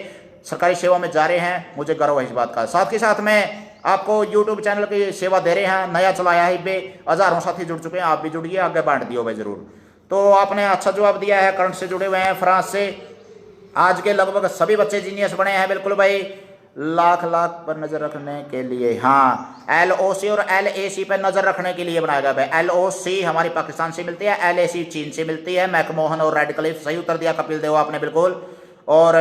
सरकारी सेवा में जा रहे हैं, मुझे गर्व है इस बात का। साथ के साथ में आपको यूट्यूब चैनल की सेवा दे रहे हैं, नया चलाया है, पे हजारों साथी जुड़ चुके हैं, आप भी जुड़िए, आगे बांट दियो भाई जरूर। तो आपने अच्छा जवाब दिया है, करंट से जुड़े हुए हैं, फ्रांस से। आज के लगभग सभी बच्चे जीनियस बने हैं बिल्कुल भाई। लाख पर नजर रखने के लिए, हाँ LOC और LAC पर नजर रखने के लिए बनाया गया है। LOC हमारी पाकिस्तान से मिलती है, LAC चीन से मिलती है। मैकमोहन और रेड क्लिफ, सही उत्तर दिया कपिल देव आपने बिल्कुल। और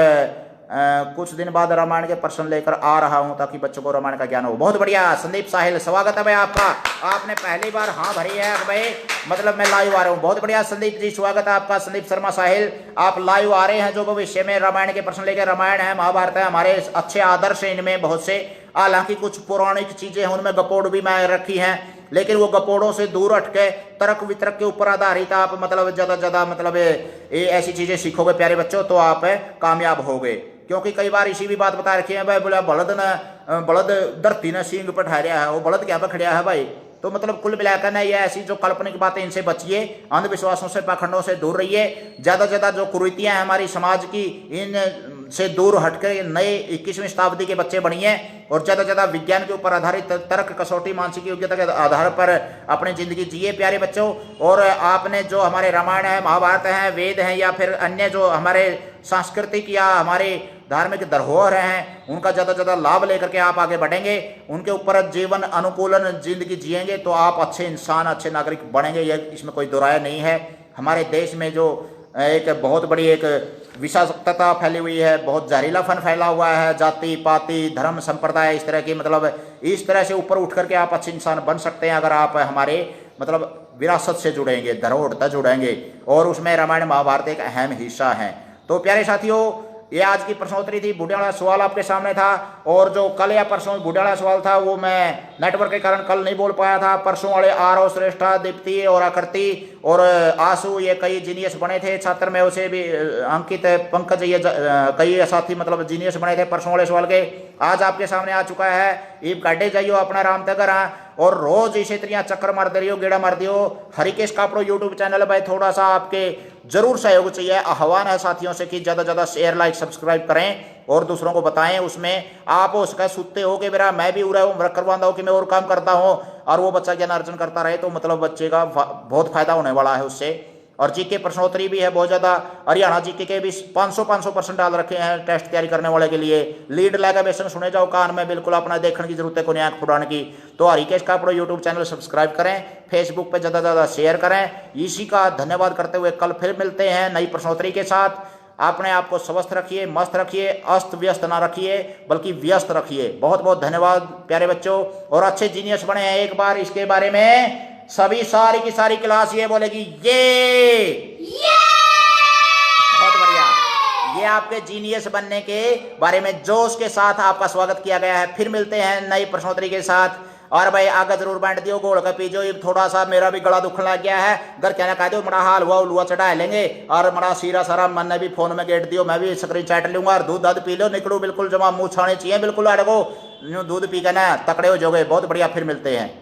कुछ दिन बाद रामायण के प्रश्न लेकर आ रहा हूं ताकि बच्चों को रामायण का ज्ञान हो। बहुत बढ़िया संदीप साहिल, स्वागत है भाई आपका, आपने पहली बार हाँ भरी है भाई, मतलब मैं लाइव आ रहा हूं। बहुत बढ़िया संदीप जी, स्वागत है आपका। संदीप शर्मा साहिल, आप लाइव आ रहे हैं जो भविष्य में रामायण के प्रश्न लेकर, रामायण है, महाभारत है, हमारे अच्छे आदर्श है इनमें बहुत से। हालांकि कुछ पौराणिक चीजें हैं उनमें गपोड़ भी मैं रखी हैं, लेकिन वो गपोड़ों से दूर हटके तर्क वितर्क के ऊपर आधारित आप मतलब ज्यादा मतलब ये ऐसी चीजें सीखोगे प्यारे बच्चों तो आप कामयाब होगे। क्योंकि कई बार इसी भी बात बता रखी है भाई, बोला बलद धरती ने सींग पर ठहरिया है, वो बलद क्या पर खड़िया है भाई। तो मतलब कुल मिलाकर ना ये ऐसी जो काल्पनिक बातें, इनसे बचिए, अंधविश्वासों से पाखंडों से दूर रहिए। ज्यादा जो कुरीतियां हैं हमारी समाज की, इन से दूर हटकर नए 21वीं शताब्दी के बच्चे बनिए, और ज्यादा विज्ञान के ऊपर आधारित तर्क कसौटी मानसिक योग्यता के आधार पर अपनी जिंदगी जिए प्यारे बच्चों। और आपने जो हमारे रामायण है, महाभारत है, वेद हैं, या फिर अन्य जो हमारे सांस्कृतिक या हमारे धार्मिक धरोहर हैं, उनका ज्यादा लाभ लेकर के आप आगे बढ़ेंगे, उनके ऊपर जीवन अनुकूलन जिंदगी जिएंगे तो आप अच्छे इंसान, अच्छे नागरिक बनेंगे, ये इसमें कोई दो राय नहीं है। हमारे देश में जो एक बहुत बड़ी एक विषाक्तता फैली हुई है, बहुत जहरीला फन फैला हुआ है, जाति पाति धर्म संप्रदाय इस तरह की, मतलब इस तरह से ऊपर उठ करके आप अच्छे इंसान बन सकते हैं अगर आप हमारे मतलब विरासत से जुड़ेंगे, धरोहर से जुड़ेंगे, और उसमें रामायण महाभारत एक अहम हिस्सा है। तो प्यारे साथियों, ये आज की प्रश्नोत्तरी थी। बूढ़े वाला सवाल आपके सामने था, और जो कल या परसों बूढ़े वाला सवाल था वो मैं नेटवर्क के कारण कल नहीं बोल पाया था। परसों वाले आरव श्रेष्ठा, दीप्ति और आकृति और आंसू, ये कई जीनियस बने थे छात्र में, उसे भी अंकित, पंकज, ये कई साथी मतलब जीनियस बने थे परसों वाले सवाल के। आज आपके सामने आ चुका है। ईब काटे जाइयो अपना राम तगर, और रोज इसे त्रिया चक्कर मार दे रही हो, गेड़ा मार दियो। हरिकेश कापड़ो यूट्यूब चैनल भाई थोड़ा सा आपके जरूर सहयोग चाहिए। आह्वान है साथियों से कि ज्यादा शेयर, लाइक, सब्सक्राइब करें और दूसरों को बताएं। उसमें आप उसका सुनते हो कि मेरा मैं भी उरा करवाता हूँ कि मैं और काम करता हूँ, और वो बच्चा ज्ञान अर्जन करता रहे, तो मतलब बच्चे का बहुत फायदा होने वाला है उससे। और जीके प्रश्नोत्तरी भी है बहुत ज्यादा। हरियाणा जीके के भी 500% डाल रखे हैं टेस्ट तैयारी करने वाले के लिए। लीड लगा बेसन सुने जाओ कान में, बिल्कुल अपना देखने की जरूरत है कोई आंख फुड़ाने की। तो Harikesh Kapdo YouTube channel subscribe करें, फेसबुक पे ज्यादा शेयर करें। इसी का धन्यवाद करते हुए कल फिर मिलते हैं नई प्रश्नोत्तरी के साथ। अपने आप को स्वस्थ रखिए, मस्त रखिए, अस्त व्यस्त ना रखिए बल्कि व्यस्त रखिए। बहुत बहुत धन्यवाद प्यारे बच्चों, और अच्छे जीनियस बने हैं। एक बार इसके बारे में सभी सारी की सारी क्लास ये बोलेगी, ये बहुत बढ़िया। ये आपके जीनियस बनने के बारे में जोश के साथ आपका स्वागत किया गया है। फिर मिलते हैं नई प्रश्नोत्तरी के साथ। और भाई आगे जरूर बांट दियो, गोल का पीजो। ये थोड़ा सा मेरा भी गला दुखने लग गया है, घर कहना कह दो, मड़ा हाल हुआ उलुआ चढ़ा लेंगे, और मड़ा सीरा सारा मन ने भी फोन में गेट दियो, मैं भी स्क्रीन चाट लूंगा, और दूध पी लो, निकलू बिल्कुल जमा मुंह छाने चाहिए बिल्कुल, अड़गो दूध पी के ना तकड़े हो जाओगे। बहुत बढ़िया, फिर मिलते हैं।